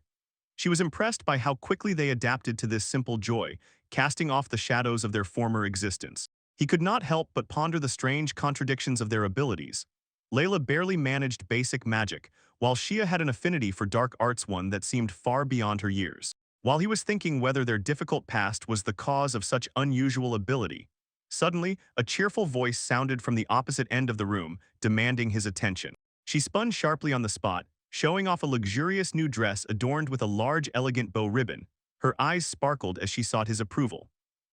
She was impressed by how quickly they adapted to this simple joy, casting off the shadows of their former existence. He could not help but ponder the strange contradictions of their abilities. Layla barely managed basic magic, while Shia had an affinity for dark arts, one that seemed far beyond her years. While he was thinking whether their difficult past was the cause of such unusual ability, suddenly, a cheerful voice sounded from the opposite end of the room, demanding his attention. She spun sharply on the spot, showing off a luxurious new dress adorned with a large, elegant bow ribbon. Her eyes sparkled as she sought his approval.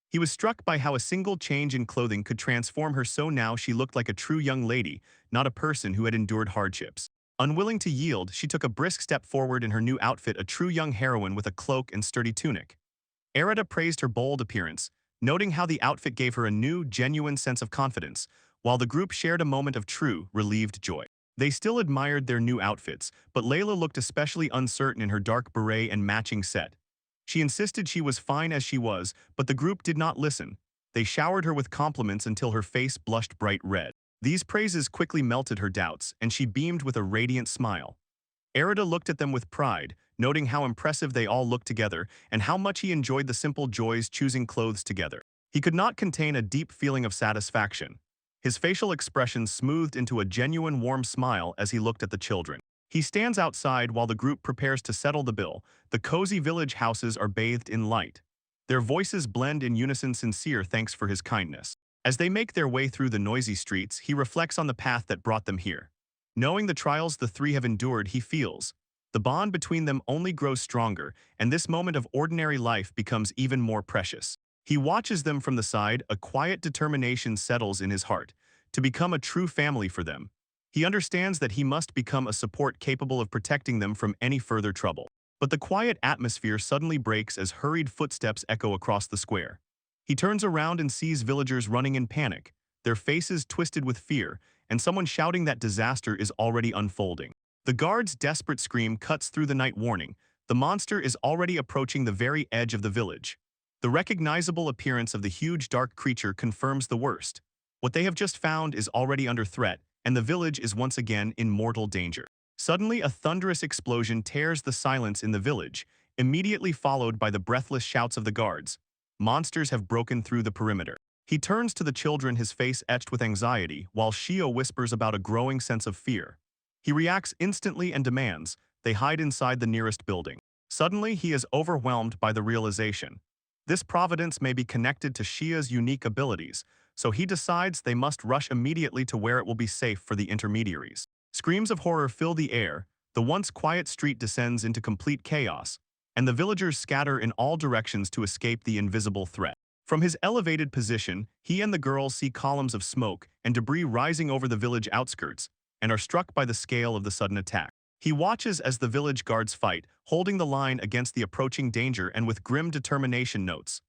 He was struck by how a single change in clothing could transform her, so now she looked like a true young lady, not a person who had endured hardships. Unwilling to yield, she took a brisk step forward in her new outfit, a true young heroine with a cloak and sturdy tunic. Erida praised her bold appearance, noting how the outfit gave her a new, genuine sense of confidence, while the group shared a moment of true, relieved joy. They still admired their new outfits, but Layla looked especially uncertain in her dark beret and matching set. She insisted she was fine as she was, but the group did not listen. They showered her with compliments until her face blushed bright red. These praises quickly melted her doubts, and she beamed with a radiant smile. Erida looked at them with pride, noting how impressive they all looked together and how much he enjoyed the simple joys choosing clothes together. He could not contain a deep feeling of satisfaction. His facial expression smoothed into a genuine warm smile as he looked at the children. He stands outside while the group prepares to settle the bill. The cozy village houses are bathed in light. Their voices blend in unison, sincere thanks for his kindness. As they make their way through the noisy streets, he reflects on the path that brought them here. Knowing the trials the three have endured, he feels the bond between them only grows stronger, and this moment of ordinary life becomes even more precious. He watches them from the side, a quiet determination settles in his heart to become a true family for them. He understands that he must become a support capable of protecting them from any further trouble. But the quiet atmosphere suddenly breaks as hurried footsteps echo across the square. He turns around and sees villagers running in panic, their faces twisted with fear, and someone shouting that disaster is already unfolding. The guard's desperate scream cuts through the night, warning. The monster is already approaching the very edge of the village. The recognizable appearance of the huge dark creature confirms the worst. What they have just found is already under threat, and the village is once again in mortal danger. Suddenly, a thunderous explosion tears the silence in the village, immediately followed by the breathless shouts of the guards. Monsters have broken through the perimeter. He turns to the children, his face etched with anxiety, while Shio whispers about a growing sense of fear. He reacts instantly and demands they hide inside the nearest building. Suddenly, he is overwhelmed by the realization. This providence may be connected to Shia's unique abilities, so he decides they must rush immediately to where it will be safe for the intermediaries. Screams of horror fill the air, the once quiet street descends into complete chaos, and the villagers scatter in all directions to escape the invisible threat. From his elevated position, he and the girls see columns of smoke and debris rising over the village outskirts, and are struck by the scale of the sudden attack. He watches as the village guards fight, holding the line against the approaching danger and with grim determination notes.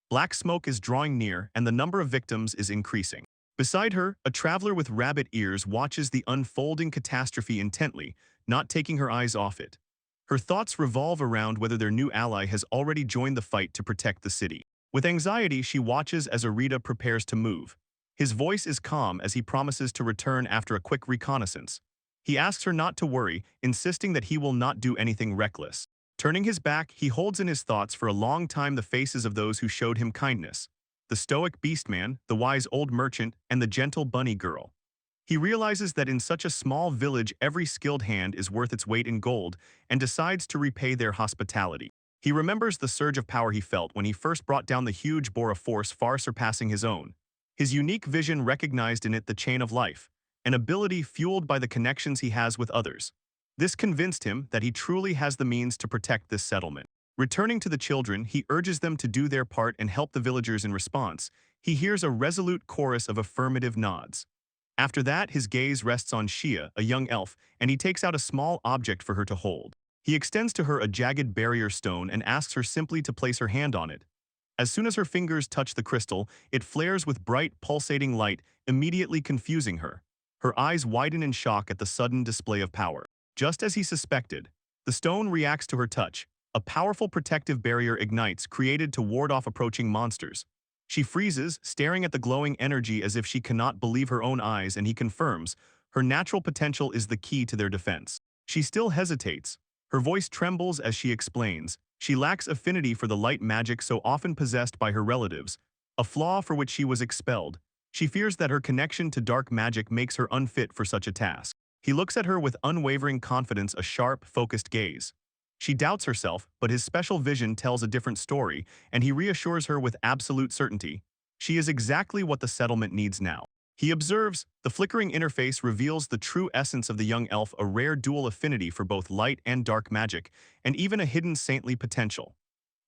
Black smoke is drawing near and the number of victims is increasing. Beside her, a traveler with rabbit ears watches the unfolding catastrophe intently, not taking her eyes off it. Her thoughts revolve around whether their new ally has already joined the fight to protect the city. With anxiety, she watches as Arita prepares to move. His voice is calm as he promises to return after a quick reconnaissance. He asks her not to worry, insisting that he will not do anything reckless. Turning his back, he holds in his thoughts for a long time the faces of those who showed him kindness. The stoic beastman, the wise old merchant, and the gentle bunny girl. He realizes that in such a small village every skilled hand is worth its weight in gold and decides to repay their hospitality. He remembers the surge of power he felt when he first brought down the huge boar, a force far surpassing his own. His unique vision recognized in it the chain of life, an ability fueled by the connections he has with others. This convinced him that he truly has the means to protect this settlement. Returning to the children, he urges them to do their part and help the villagers. In response, he hears a resolute chorus of affirmative nods. After that, his gaze rests on Shia, a young elf, and he takes out a small object for her to hold. He extends to her a jagged barrier stone and asks her simply to place her hand on it. As soon as her fingers touch the crystal, it flares with bright, pulsating light, immediately confusing her. Her eyes widen in shock at the sudden display of power. Just as he suspected, the stone reacts to her touch. A powerful protective barrier ignites, created to ward off approaching monsters. She freezes, staring at the glowing energy as if she cannot believe her own eyes, and he confirms, her natural potential is the key to their defense. She still hesitates. Her voice trembles as she explains. She lacks affinity for the light magic so often possessed by her relatives, a flaw for which she was expelled. She fears that her connection to dark magic makes her unfit for such a task. He looks at her with unwavering confidence, a sharp, focused gaze. She doubts herself, but his special vision tells a different story, and he reassures her with absolute certainty. She is exactly what the settlement needs now. He observes, the flickering interface reveals the true essence of the young elf, a rare dual affinity for both light and dark magic, and even a hidden saintly potential.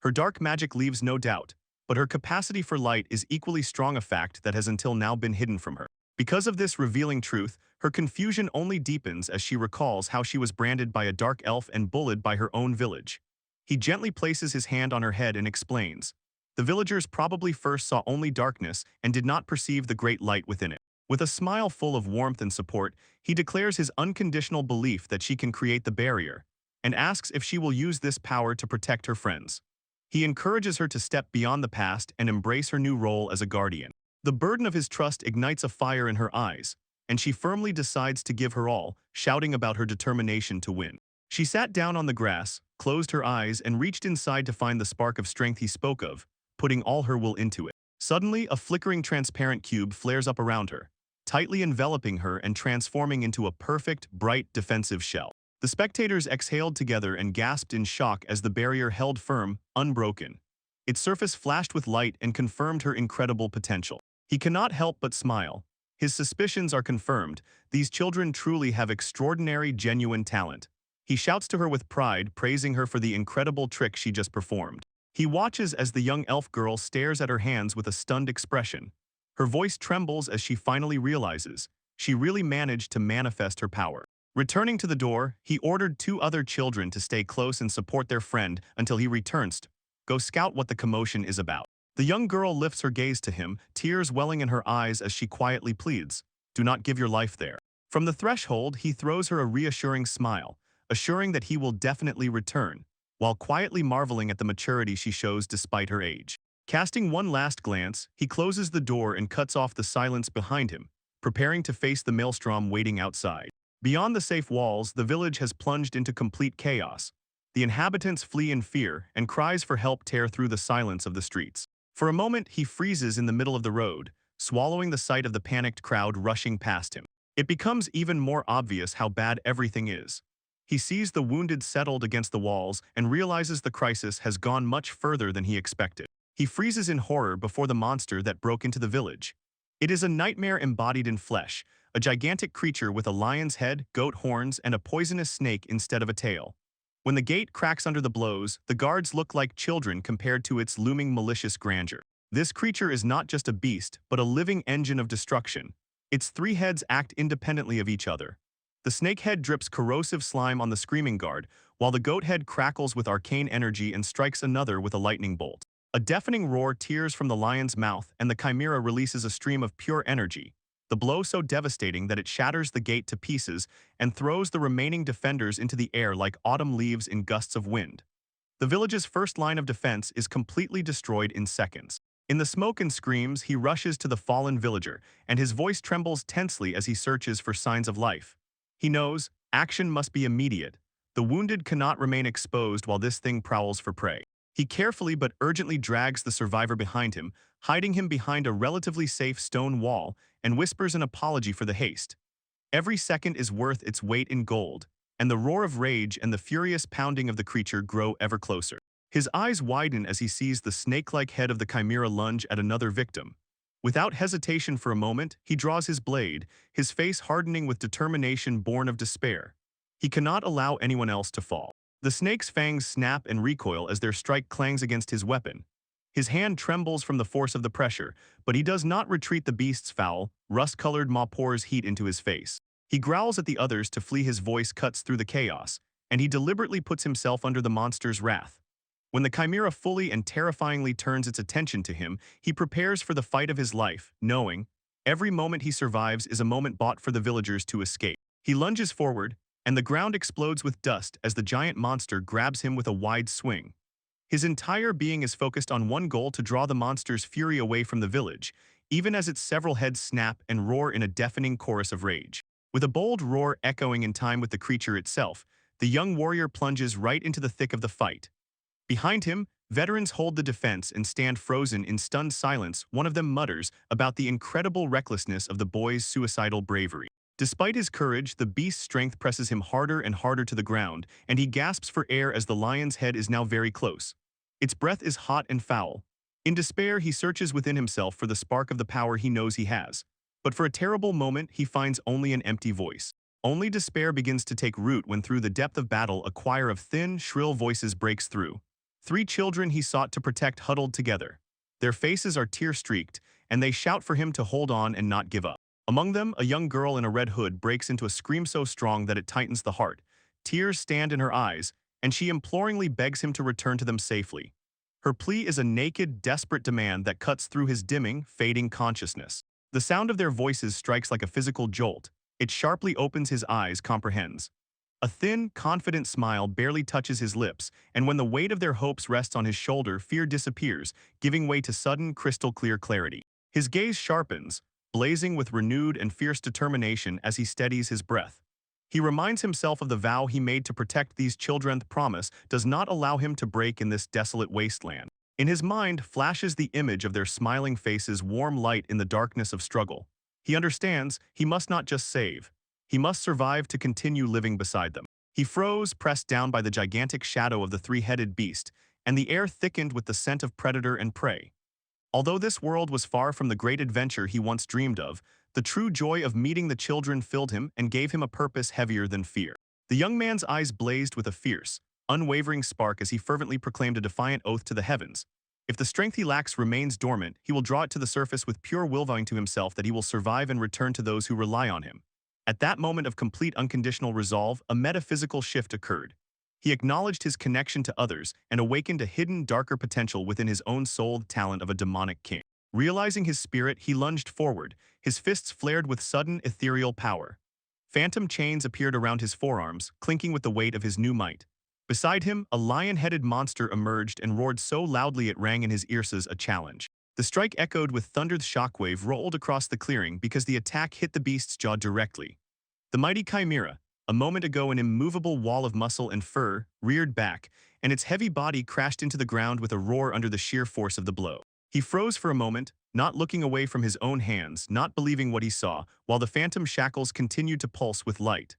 Her dark magic leaves no doubt, but her capacity for light is equally strong, a fact that has until now been hidden from her. Because of this revealing truth, her confusion only deepens as she recalls how she was branded by a dark elf and bullied by her own village. He gently places his hand on her head and explains. The villagers probably first saw only darkness and did not perceive the great light within it. With a smile full of warmth and support, he declares his unconditional belief that she can create the barrier, and asks if she will use this power to protect her friends. He encourages her to step beyond the past and embrace her new role as a guardian. The burden of his trust ignites a fire in her eyes, and she firmly decides to give her all, shouting about her determination to win. She sat down on the grass, closed her eyes, and reached inside to find the spark of strength he spoke of, putting all her will into it. Suddenly, a flickering transparent cube flares up around her, tightly enveloping her and transforming into a perfect, bright, defensive shell. The spectators exhaled together and gasped in shock as the barrier held firm, unbroken. Its surface flashed with light and confirmed her incredible potential. He cannot help but smile. His suspicions are confirmed. These children truly have extraordinary, genuine talent. He shouts to her with pride, praising her for the incredible trick she just performed. He watches as the young elf girl stares at her hands with a stunned expression. Her voice trembles as she finally realizes she really managed to manifest her power. Returning to the door, he ordered 2 other children to stay close and support their friend until he returns. Go scout what the commotion is about. The young girl lifts her gaze to him, tears welling in her eyes as she quietly pleads, do not give your life there. From the threshold, he throws her a reassuring smile, assuring that he will definitely return, while quietly marveling at the maturity she shows despite her age. Casting one last glance, he closes the door and cuts off the silence behind him, preparing to face the maelstrom waiting outside. Beyond the safe walls, the village has plunged into complete chaos. The inhabitants flee in fear, and cries for help tear through the silence of the streets. For a moment, he freezes in the middle of the road, swallowing the sight of the panicked crowd rushing past him. It becomes even more obvious how bad everything is. He sees the wounded settled against the walls and realizes the crisis has gone much further than he expected. He freezes in horror before the monster that broke into the village. It is a nightmare embodied in flesh, a gigantic creature with a lion's head, goat horns, and a poisonous snake instead of a tail. When the gate cracks under the blows, the guards look like children compared to its looming malicious grandeur. This creature is not just a beast, but a living engine of destruction. Its 3 heads act independently of each other. The snake head drips corrosive slime on the screaming guard, while the goat head crackles with arcane energy and strikes another with a lightning bolt. A deafening roar tears from the lion's mouth, and the chimera releases a stream of pure energy, the blow so devastating that it shatters the gate to pieces and throws the remaining defenders into the air like autumn leaves in gusts of wind. The village's first line of defense is completely destroyed in seconds. In the smoke and screams, he rushes to the fallen villager, and his voice trembles tensely as he searches for signs of life. He knows, action must be immediate. The wounded cannot remain exposed while this thing prowls for prey. He carefully but urgently drags the survivor behind him, hiding him behind a relatively safe stone wall, and whispers an apology for the haste. Every second is worth its weight in gold, and the roar of rage and the furious pounding of the creature grow ever closer. His eyes widen as he sees the snake-like head of the chimera lunge at another victim. Without hesitation for a moment, he draws his blade, his face hardening with determination born of despair. He cannot allow anyone else to fall. The snake's fangs snap and recoil as their strike clangs against his weapon. His hand trembles from the force of the pressure, but he does not retreat. The beast's foul, rust-colored maw pours heat into his face. He growls at the others to flee. His voice cuts through the chaos, and he deliberately puts himself under the monster's wrath. When the chimera fully and terrifyingly turns its attention to him, he prepares for the fight of his life, knowing every moment he survives is a moment bought for the villagers to escape. He lunges forward, and the ground explodes with dust as the giant monster grabs him with a wide swing. His entire being is focused on one goal: to draw the monster's fury away from the village, even as its several heads snap and roar in a deafening chorus of rage. With a bold roar echoing in time with the creature itself, the young warrior plunges right into the thick of the fight. Behind him, veterans hold the defense and stand frozen in stunned silence. One of them mutters about the incredible recklessness of the boy's suicidal bravery. Despite his courage, the beast's strength presses him harder and harder to the ground, and he gasps for air as the lion's head is now very close. Its breath is hot and foul. In despair, he searches within himself for the spark of the power he knows he has. But for a terrible moment, he finds only an empty voice. Only despair begins to take root when through the depth of battle a choir of thin, shrill voices breaks through. 3 children he sought to protect huddled together. Their faces are tear-streaked, and they shout for him to hold on and not give up. Among them, a young girl in a red hood breaks into a scream so strong that it tightens the heart. Tears stand in her eyes, and she imploringly begs him to return to them safely. Her plea is a naked, desperate demand that cuts through his dimming, fading consciousness. The sound of their voices strikes like a physical jolt. It sharply opens his eyes, comprehends. A thin, confident smile barely touches his lips, and when the weight of their hopes rests on his shoulder, fear disappears, giving way to sudden, crystal-clear clarity. His gaze sharpens, blazing with renewed and fierce determination as he steadies his breath. He reminds himself of the vow he made to protect these children. The promise does not allow him to break in this desolate wasteland. In his mind flashes the image of their smiling faces, warm light in the darkness of struggle. He understands he must not just save. He must survive to continue living beside them. He froze, pressed down by the gigantic shadow of the 3-headed beast, and the air thickened with the scent of predator and prey. Although this world was far from the great adventure he once dreamed of, the true joy of meeting the children filled him and gave him a purpose heavier than fear. The young man's eyes blazed with a fierce, unwavering spark as he fervently proclaimed a defiant oath to the heavens. If the strength he lacks remains dormant, he will draw it to the surface with pure will, vowing to himself that he will survive and return to those who rely on him. At that moment of complete unconditional resolve, a metaphysical shift occurred. He acknowledged his connection to others and awakened a hidden, darker potential within his own soul, the talent of a demonic king. Realizing his spirit, he lunged forward, his fists flared with sudden, ethereal power. Phantom chains appeared around his forearms, clinking with the weight of his new might. Beside him, a lion-headed monster emerged and roared so loudly it rang in his ears, a challenge. The strike echoed with thunder. The shockwave rolled across the clearing because the attack hit the beast's jaw directly. The mighty chimera, a moment ago an immovable wall of muscle and fur, reared back, and its heavy body crashed into the ground with a roar under the sheer force of the blow. He froze for a moment, not looking away from his own hands, not believing what he saw, while the phantom shackles continued to pulse with light.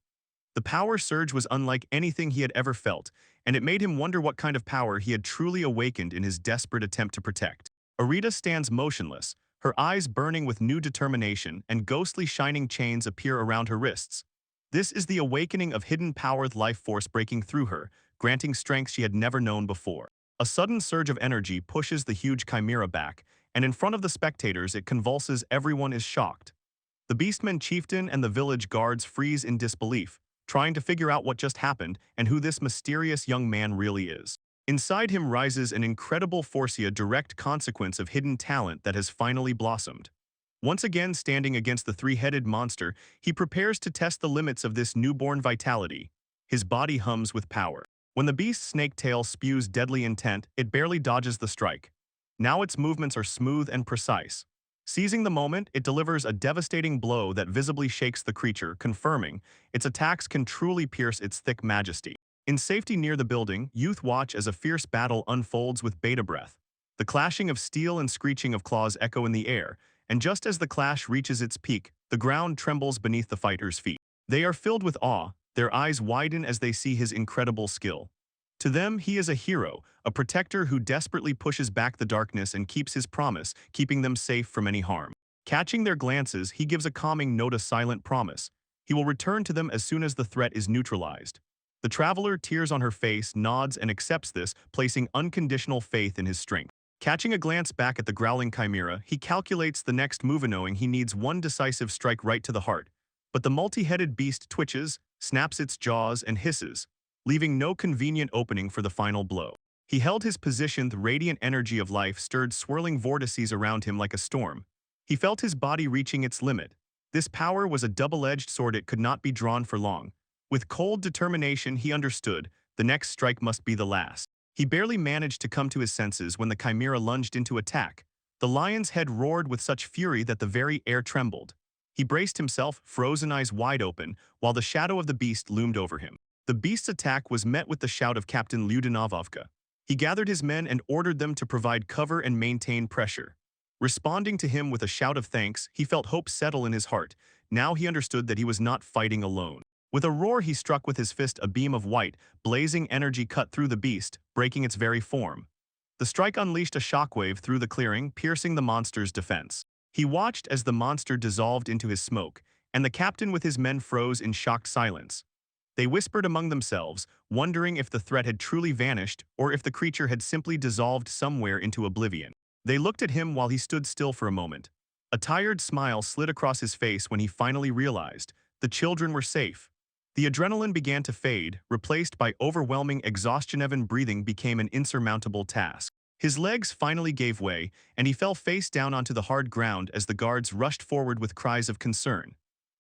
The power surge was unlike anything he had ever felt, and it made him wonder what kind of power he had truly awakened in his desperate attempt to protect. Arita stands motionless, her eyes burning with new determination, and ghostly shining chains appear around her wrists. This is the awakening of hidden power, the life force breaking through her, granting strength she had never known before. A sudden surge of energy pushes the huge chimera back, and in front of the spectators it convulses. Everyone is shocked. The Beastman chieftain and the village guards freeze in disbelief, trying to figure out what just happened and who this mysterious young man really is. Inside him rises an incredible force, a direct consequence of hidden talent that has finally blossomed. Once again standing against the 3-headed monster, he prepares to test the limits of this newborn vitality. His body hums with power. When the beast's snake tail spews deadly intent, it barely dodges the strike. Now its movements are smooth and precise. Seizing the moment, it delivers a devastating blow that visibly shakes the creature, confirming its attacks can truly pierce its thick majesty. In safety near the building, youth watch as a fierce battle unfolds with bated breath. The clashing of steel and screeching of claws echo in the air, and just as the clash reaches its peak, the ground trembles beneath the fighters' feet. They are filled with awe, their eyes widen as they see his incredible skill. To them, he is a hero, a protector who desperately pushes back the darkness and keeps his promise, keeping them safe from any harm. Catching their glances, he gives a calming note, a silent promise. He will return to them as soon as the threat is neutralized. The traveler, tears on her face, nods and accepts this, placing unconditional faith in his strength. Catching a glance back at the growling chimera, he calculates the next move knowing he needs one decisive strike right to the heart. But the multi-headed beast twitches, snaps its jaws, and hisses, leaving no convenient opening for the final blow. He held his position, the radiant energy of life stirred swirling vortices around him like a storm. He felt his body reaching its limit. This power was a double-edged sword, it could not be drawn for long. With cold determination he understood, the next strike must be the last. He barely managed to come to his senses when the chimera lunged into attack. The lion's head roared with such fury that the very air trembled. He braced himself, frozen eyes wide open, while the shadow of the beast loomed over him. The beast's attack was met with the shout of Captain Lyudinovovka. He gathered his men and ordered them to provide cover and maintain pressure. Responding to him with a shout of thanks, he felt hope settle in his heart. Now he understood that he was not fighting alone. With a roar he struck with his fist, a beam of white, blazing energy cut through the beast, breaking its very form. The strike unleashed a shockwave through the clearing, piercing the monster's defense. He watched as the monster dissolved into his smoke, and the captain with his men froze in shocked silence. They whispered among themselves, wondering if the threat had truly vanished or if the creature had simply dissolved somewhere into oblivion. They looked at him while he stood still for a moment. A tired smile slid across his face when he finally realized the children were safe. The adrenaline began to fade, replaced by overwhelming exhaustion. Even breathing became an insurmountable task. His legs finally gave way, and he fell face down onto the hard ground as the guards rushed forward with cries of concern.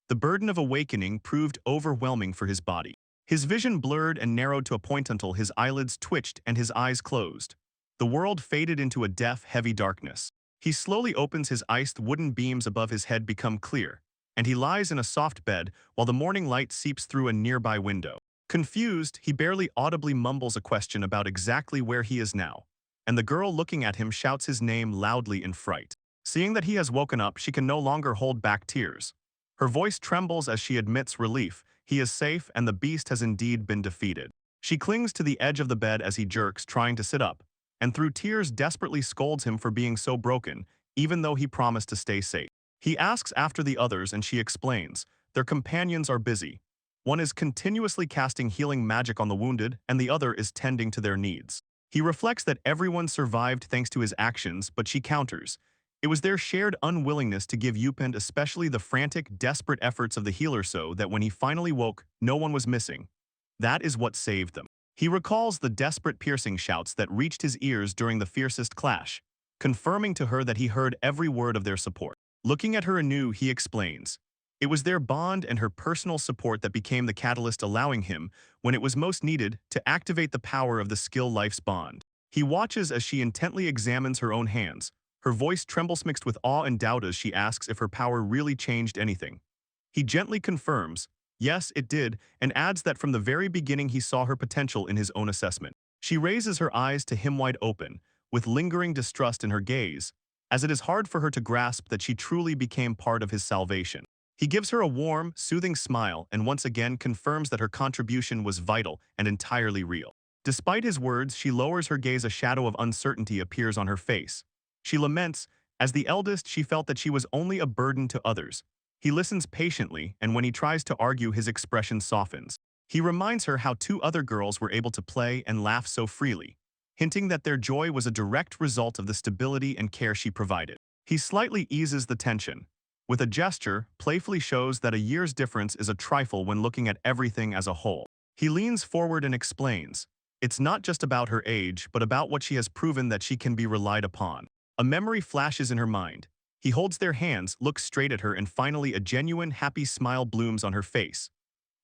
The burden of awakening proved overwhelming for his body. His vision blurred and narrowed to a point until his eyelids twitched and his eyes closed. The world faded into a deaf, heavy darkness. He slowly opens his iced wooden beams above his head become clear, and he lies in a soft bed while the morning light seeps through a nearby window. Confused, he barely audibly mumbles a question about exactly where he is now, and the girl looking at him shouts his name loudly in fright. Seeing that he has woken up, she can no longer hold back tears. Her voice trembles as she admits relief. He is safe and the beast has indeed been defeated. She clings to the edge of the bed as he jerks, trying to sit up, and through tears desperately scolds him for being so broken, even though he promised to stay safe. He asks after the others and she explains. Their companions are busy. One is continuously casting healing magic on the wounded and the other is tending to their needs. He reflects that everyone survived thanks to his actions, but she counters. It was their shared unwillingness to give up and especially the frantic, desperate efforts of the healer so that when he finally woke, no one was missing. That is what saved them. He recalls the desperate piercing shouts that reached his ears during the fiercest clash, confirming to her that he heard every word of their support. Looking at her anew, he explains. It was their bond and her personal support that became the catalyst allowing him, when it was most needed, to activate the power of the skill life's bond. He watches as she intently examines her own hands. Her voice trembles mixed with awe and doubt as she asks if her power really changed anything. He gently confirms, yes, it did, and adds that from the very beginning he saw her potential in his own assessment. She raises her eyes to him wide open, with lingering distrust in her gaze, as it is hard for her to grasp that she truly became part of his salvation. He gives her a warm, soothing smile and once again confirms that her contribution was vital and entirely real. Despite his words, she lowers her gaze. A shadow of uncertainty appears on her face. She laments, as the eldest, she felt that she was only a burden to others. He listens patiently, and when he tries to argue, his expression softens. He reminds her how two other girls were able to play and laugh so freely, hinting that their joy was a direct result of the stability and care she provided. He slightly eases the tension. With a gesture, playfully shows that a year's difference is a trifle when looking at everything as a whole. He leans forward and explains, it's not just about her age, but about what she has proven that she can be relied upon. A memory flashes in her mind. He holds their hands, looks straight at her, and finally a genuine, happy smile blooms on her face.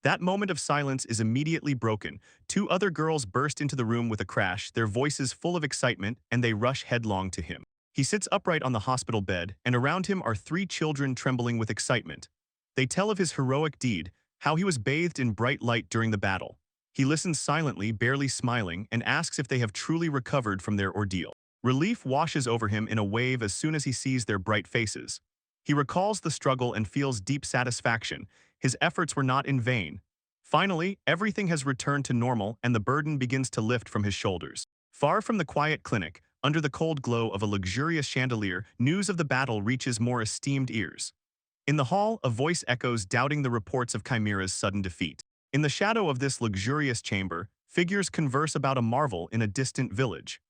That moment of silence is immediately broken. Two other girls burst into the room with a crash, their voices full of excitement, and they rush headlong to him. He sits upright on the hospital bed, and around him are three children trembling with excitement. They tell of his heroic deed, how he was bathed in bright light during the battle. He listens silently, barely smiling, and asks if they have truly recovered from their ordeal. Relief washes over him in a wave as soon as he sees their bright faces. He recalls the struggle and feels deep satisfaction. His efforts were not in vain. Finally, everything has returned to normal and the burden begins to lift from his shoulders. Far from the quiet clinic, under the cold glow of a luxurious chandelier, news of the battle reaches more esteemed ears. In the hall, a voice echoes doubting the reports of Chimera's sudden defeat. In the shadow of this luxurious chamber, figures converse about a marvel in a distant village.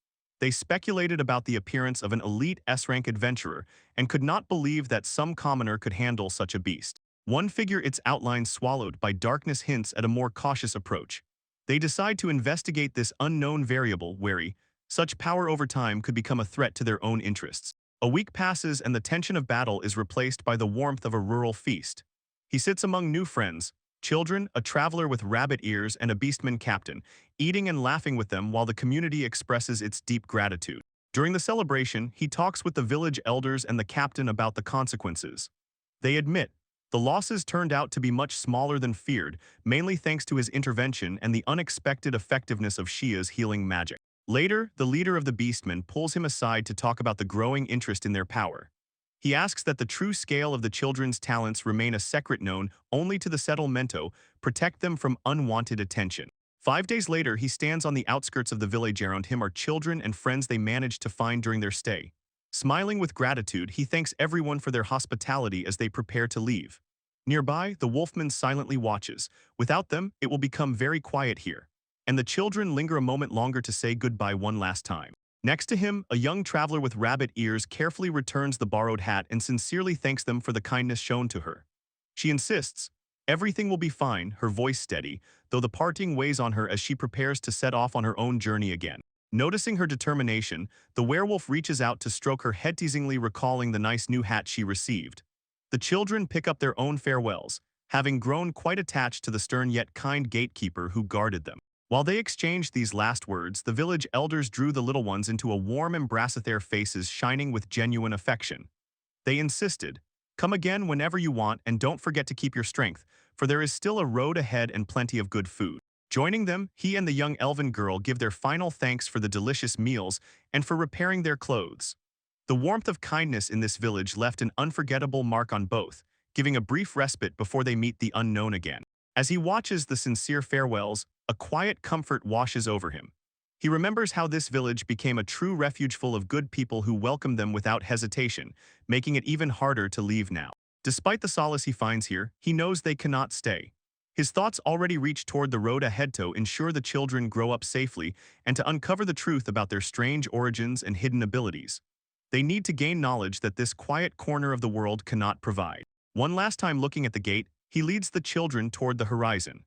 They speculated about the appearance of an elite S-rank adventurer and could not believe that some commoner could handle such a beast. One figure its outline swallowed by darkness hints at a more cautious approach. They decide to investigate this unknown variable, wary. Such power over time could become a threat to their own interests. A week passes and the tension of battle is replaced by the warmth of a rural feast. He sits among new friends, children, a traveler with rabbit ears, and a beastman captain, eating and laughing with them while the community expresses its deep gratitude. During the celebration, he talks with the village elders and the captain about the consequences. They admit, the losses turned out to be much smaller than feared, mainly thanks to his intervention and the unexpected effectiveness of Shia's healing magic. Later, the leader of the Beastmen pulls him aside to talk about the growing interest in their power. He asks that the true scale of the children's talents remain a secret known only to the settlemento, protect them from unwanted attention. 5 days later, he stands on the outskirts of the village. Around him are children and friends they managed to find during their stay. Smiling with gratitude, he thanks everyone for their hospitality as they prepare to leave. Nearby, the wolfman silently watches. Without them, it will become very quiet here. And the children linger a moment longer to say goodbye one last time. Next to him, a young traveler with rabbit ears carefully returns the borrowed hat and sincerely thanks them for the kindness shown to her. She insists, everything will be fine, her voice steady, though the parting weighs on her as she prepares to set off on her own journey again. Noticing her determination, the werewolf reaches out to stroke her head, teasingly recalling the nice new hat she received. The children pick up their own farewells, having grown quite attached to the stern yet kind gatekeeper who guarded them. While they exchanged these last words, the village elders drew the little ones into a warm embrace, their faces shining with genuine affection. They insisted, come again whenever you want and don't forget to keep your strength, for there is still a road ahead and plenty of good food. Joining them, he and the young elven girl give their final thanks for the delicious meals and for repairing their clothes. The warmth of kindness in this village left an unforgettable mark on both, giving a brief respite before they meet the unknown again. As he watches the sincere farewells, a quiet comfort washes over him. He remembers how this village became a true refuge full of good people who welcomed them without hesitation, making it even harder to leave now. Despite the solace he finds here, he knows they cannot stay. His thoughts already reach toward the road ahead to ensure the children grow up safely and to uncover the truth about their strange origins and hidden abilities. They need to gain knowledge that this quiet corner of the world cannot provide. One last time looking at the gate, he leads the children toward the horizon.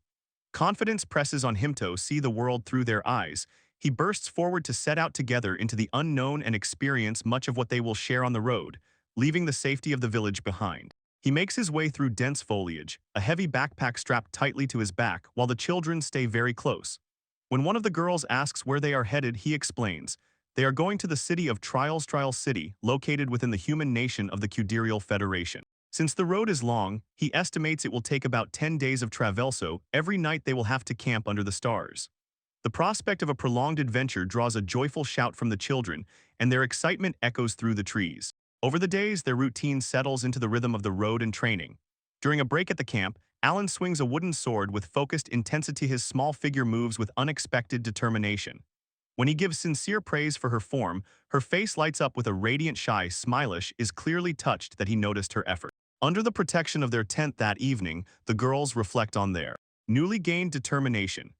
Confidence presses on him to see the world through their eyes. He bursts forward to set out together into the unknown and experience much of what they will share on the road, leaving the safety of the village behind. He makes his way through dense foliage, a heavy backpack strapped tightly to his back, while the children stay very close. When one of the girls asks where they are headed, he explains, they are going to the city of Trial City, located within the human nation of the Cuderial Federation. Since the road is long, he estimates it will take about 10 days of travel, so every night they will have to camp under the stars. The prospect of a prolonged adventure draws a joyful shout from the children, and their excitement echoes through the trees. Over the days, their routine settles into the rhythm of the road and training. During a break at the camp, Alan swings a wooden sword with focused intensity. His small figure moves with unexpected determination. When he gives sincere praise for her form, her face lights up with a radiant shy smilish is clearly touched that he noticed her effort. Under the protection of their tent that evening, the girls reflect on their newly gained determination.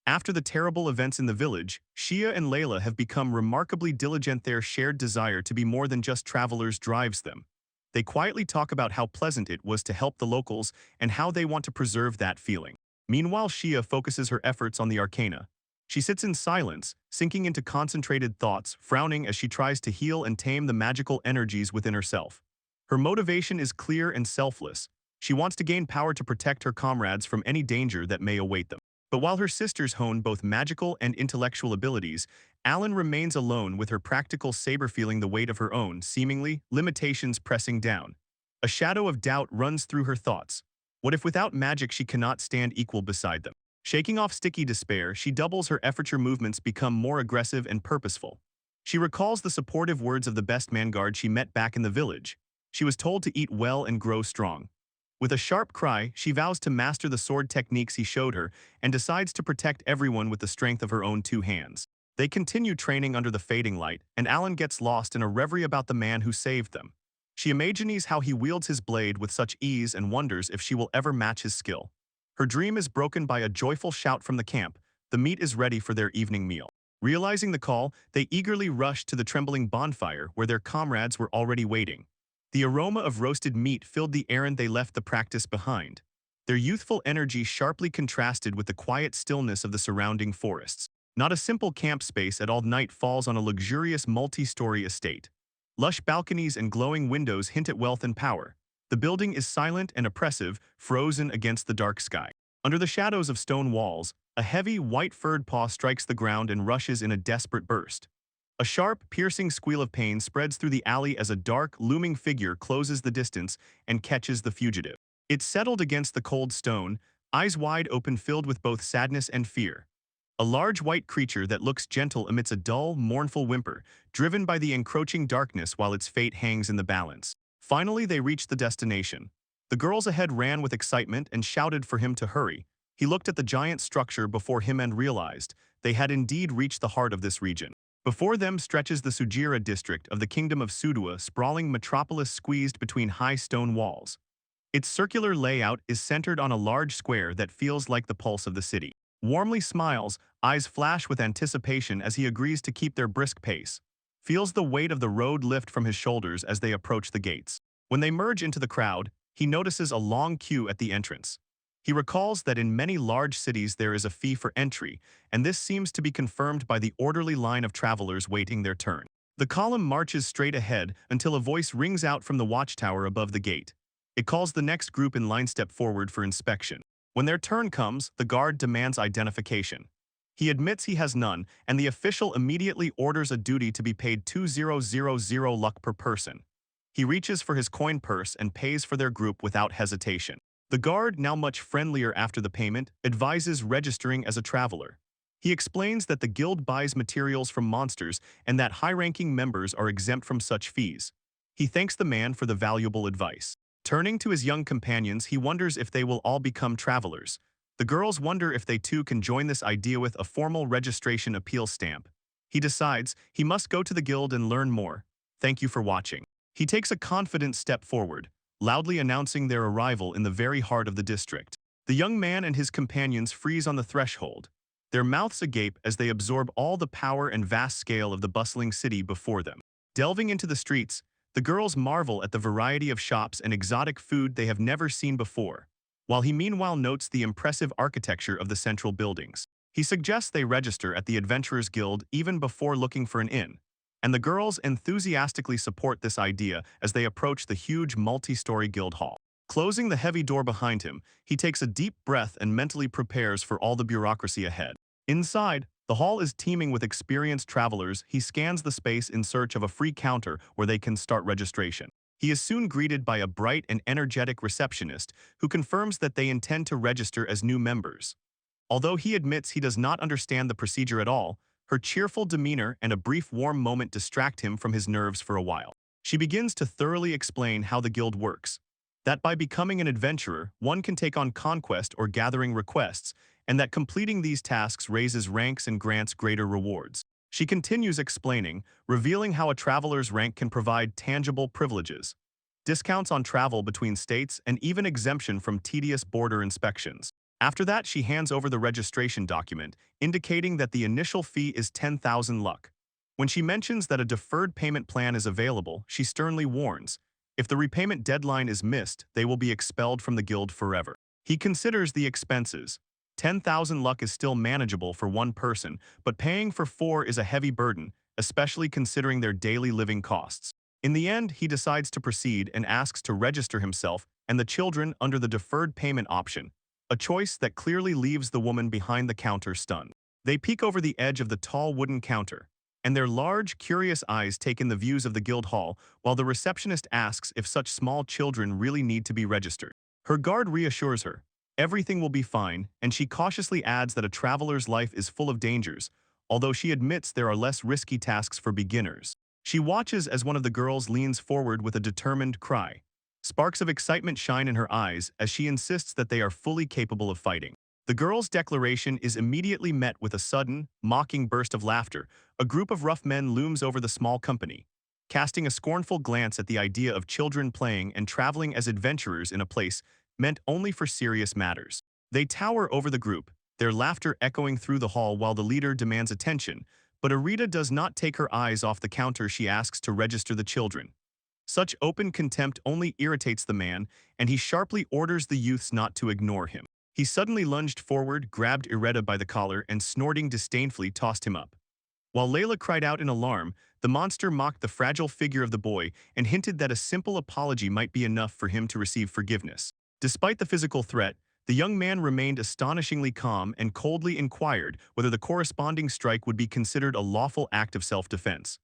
After the terrible events in the village, Shia and Layla have become remarkably diligent. Their shared desire to be more than just travelers drives them. They quietly talk about how pleasant it was to help the locals and how they want to preserve that feeling. Meanwhile, Shia focuses her efforts on the arcana. She sits in silence, sinking into concentrated thoughts, frowning as she tries to heal and tame the magical energies within herself. Her motivation is clear and selfless. She wants to gain power to protect her comrades from any danger that may await them. But while her sisters hone both magical and intellectual abilities, Alan remains alone with her practical saber feeling the weight of her own, seemingly, limitations pressing down. A shadow of doubt runs through her thoughts. What if without magic she cannot stand equal beside them? Shaking off sticky despair, she doubles her efforts. Her movements become more aggressive and purposeful. She recalls the supportive words of the best man guard she met back in the village. She was told to eat well and grow strong. With a sharp cry, she vows to master the sword techniques he showed her and decides to protect everyone with the strength of her own two hands. They continue training under the fading light, and Alan gets lost in a reverie about the man who saved them. She imagines how he wields his blade with such ease and wonders if she will ever match his skill. Her dream is broken by a joyful shout from the camp. The meat is ready for their evening meal. Realizing the call, they eagerly rushed to the trembling bonfire where their comrades were already waiting. The aroma of roasted meat filled the air and they left the practice behind. Their youthful energy sharply contrasted with the quiet stillness of the surrounding forests. Not a simple camp space at all, night falls on a luxurious multi-story estate. Lush balconies and glowing windows hint at wealth and power. The building is silent and oppressive, frozen against the dark sky. Under the shadows of stone walls, a heavy, white-furred paw strikes the ground and rushes in a desperate burst. A sharp, piercing squeal of pain spreads through the alley as a dark, looming figure closes the distance and catches the fugitive. It settled against the cold stone, eyes wide open, filled with both sadness and fear. A large white creature that looks gentle emits a dull, mournful whimper, driven by the encroaching darkness while its fate hangs in the balance. Finally, they reached the destination. The girls ahead ran with excitement and shouted for him to hurry. He looked at the giant structure before him and realized they had indeed reached the heart of this region. Before them stretches the Sujira district of the kingdom of Sudua, sprawling metropolis squeezed between high stone walls. Its circular layout is centered on a large square that feels like the pulse of the city. Warmly smiles, eyes flash with anticipation as he agrees to keep their brisk pace. Feels the weight of the road lift from his shoulders as they approach the gates. When they merge into the crowd, he notices a long queue at the entrance. He recalls that in many large cities there is a fee for entry, and this seems to be confirmed by the orderly line of travelers waiting their turn. The column marches straight ahead until a voice rings out from the watchtower above the gate. It calls the next group in line step forward for inspection. When their turn comes, the guard demands identification. He admits he has none, and the official immediately orders a duty to be paid 2000 luck per person. He reaches for his coin purse and pays for their group without hesitation. The guard, now much friendlier after the payment, advises registering as a traveler. He explains that the guild buys materials from monsters and that high-ranking members are exempt from such fees. He thanks the man for the valuable advice. Turning to his young companions, he wonders if they will all become travelers. The girls wonder if they too can join this idea with a formal registration appeal stamp. He decides he must go to the guild and learn more. Thank you for watching. He takes a confident step forward, loudly announcing their arrival in the very heart of the district. The young man and his companions freeze on the threshold, their mouths agape as they absorb all the power and vast scale of the bustling city before them. Delving into the streets, the girls marvel at the variety of shops and exotic food they have never seen before, while he meanwhile notes the impressive architecture of the central buildings. He suggests they register at the Adventurers Guild even before looking for an inn, and the girls enthusiastically support this idea as they approach the huge multi-story guild hall. Closing the heavy door behind him, he takes a deep breath and mentally prepares for all the bureaucracy ahead. Inside, the hall is teeming with experienced travelers. He scans the space in search of a free counter where they can start registration. He is soon greeted by a bright and energetic receptionist who confirms that they intend to register as new members. Although he admits he does not understand the procedure at all, her cheerful demeanor and a brief warm moment distract him from his nerves for a while. She begins to thoroughly explain how the guild works, that by becoming an adventurer, one can take on conquest or gathering requests, and that completing these tasks raises ranks and grants greater rewards. She continues explaining, revealing how a traveler's rank can provide tangible privileges, discounts on travel between states, and even exemption from tedious border inspections. After that, she hands over the registration document, indicating that the initial fee is 10,000 luck. When she mentions that a deferred payment plan is available, she sternly warns, if the repayment deadline is missed, they will be expelled from the guild forever. He considers the expenses. 10,000 luck is still manageable for one person, but paying for 4 is a heavy burden, especially considering their daily living costs. In the end, he decides to proceed and asks to register himself and the children under the deferred payment option, a choice that clearly leaves the woman behind the counter stunned. They peek over the edge of the tall wooden counter, and their large, curious eyes take in the views of the guild hall while the receptionist asks if such small children really need to be registered. Her guard reassures her, everything will be fine, and she cautiously adds that a traveler's life is full of dangers, although she admits there are less risky tasks for beginners. She watches as one of the girls leans forward with a determined cry. Sparks of excitement shine in her eyes as she insists that they are fully capable of fighting. The girl's declaration is immediately met with a sudden, mocking burst of laughter. A group of rough men looms over the small company, casting a scornful glance at the idea of children playing and traveling as adventurers in a place meant only for serious matters. They tower over the group, their laughter echoing through the hall while the leader demands attention, But Arita does not take her eyes off the counter. She asks to register the children. Such open contempt only irritates the man, and he sharply orders the youths not to ignore him. He suddenly lunged forward, grabbed Ireta by the collar, and snorting disdainfully tossed him up. While Layla cried out in alarm, the monster mocked the fragile figure of the boy and hinted that a simple apology might be enough for him to receive forgiveness. Despite the physical threat, the young man remained astonishingly calm and coldly inquired whether the corresponding strike would be considered a lawful act of self-defense.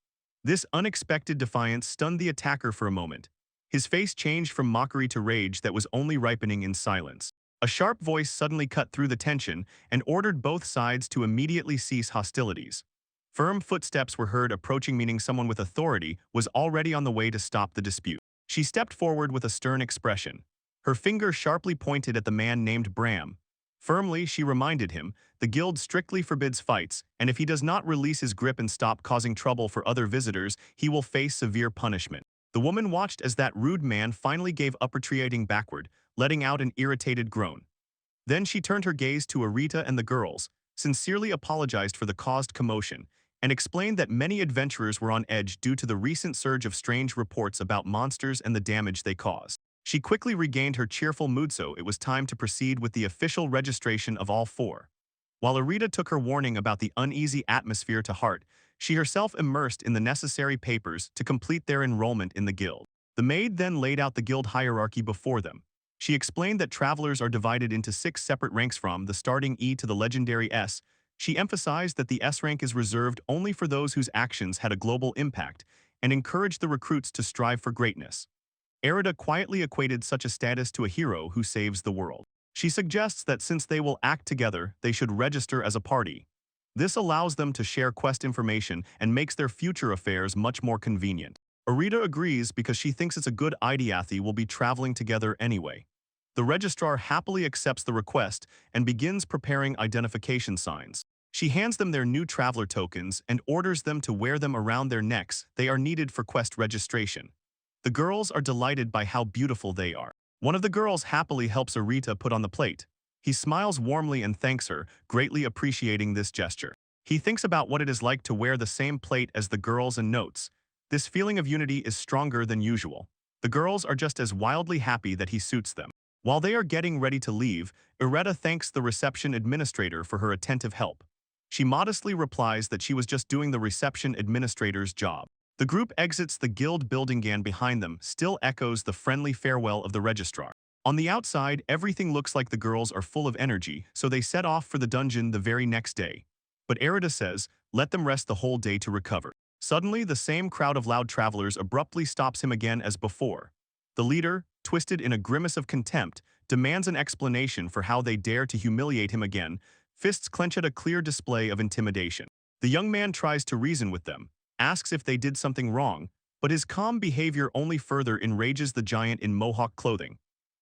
This unexpected defiance stunned the attacker for a moment. His face changed from mockery to rage that was only ripening in silence. A sharp voice suddenly cut through the tension and ordered both sides to immediately cease hostilities. Firm footsteps were heard approaching, meaning someone with authority was already on the way to stop the dispute. She stepped forward with a stern expression. Her finger sharply pointed at the man named Bram. Firmly, she reminded him, the guild strictly forbids fights, and if he does not release his grip and stop causing trouble for other visitors, he will face severe punishment. The woman watched as that rude man finally gave up, retreating backward, letting out an irritated groan. Then she turned her gaze to Arita and the girls, sincerely apologized for the caused commotion, and explained that many adventurers were on edge due to the recent surge of strange reports about monsters and the damage they caused. She quickly regained her cheerful mood, so it was time to proceed with the official registration of all four. While Arita took her warning about the uneasy atmosphere to heart, she herself immersed in the necessary papers to complete their enrollment in the guild. The maid then laid out the guild hierarchy before them. She explained that travelers are divided into 6 separate ranks from the starting E to the legendary S. She emphasized that the S rank is reserved only for those whose actions had a global impact and encouraged the recruits to strive for greatness. Arita quietly equated such a status to a hero who saves the world. She suggests that since they will act together, they should register as a party. This allows them to share quest information and makes their future affairs much more convenient. Arita agrees because she thinks it's a good idea. They will be traveling together anyway. The registrar happily accepts the request and begins preparing identification signs. She hands them their new traveler tokens and orders them to wear them around their necks. They are needed for quest registration. The girls are delighted by how beautiful they are. One of the girls happily helps Arita put on the plate. He smiles warmly and thanks her, greatly appreciating this gesture. He thinks about what it is like to wear the same plate as the girls and notes. This feeling of unity is stronger than usual. The girls are just as wildly happy that he suits them. While they are getting ready to leave, Arita thanks the reception administrator for her attentive help. She modestly replies that she was just doing the reception administrator's job. The group exits the guild building, and behind them still echoes the friendly farewell of the registrar. On the outside, everything looks like the girls are full of energy, so they set off for the dungeon the very next day. But Arita says, let them rest the whole day to recover. Suddenly, the same crowd of loud travelers abruptly stops him again as before. The leader, twisted in a grimace of contempt, demands an explanation for how they dare to humiliate him again, fists clenched at a clear display of intimidation. The young man tries to reason with them, asks if they did something wrong, but his calm behavior only further enrages the giant in mohawk clothing.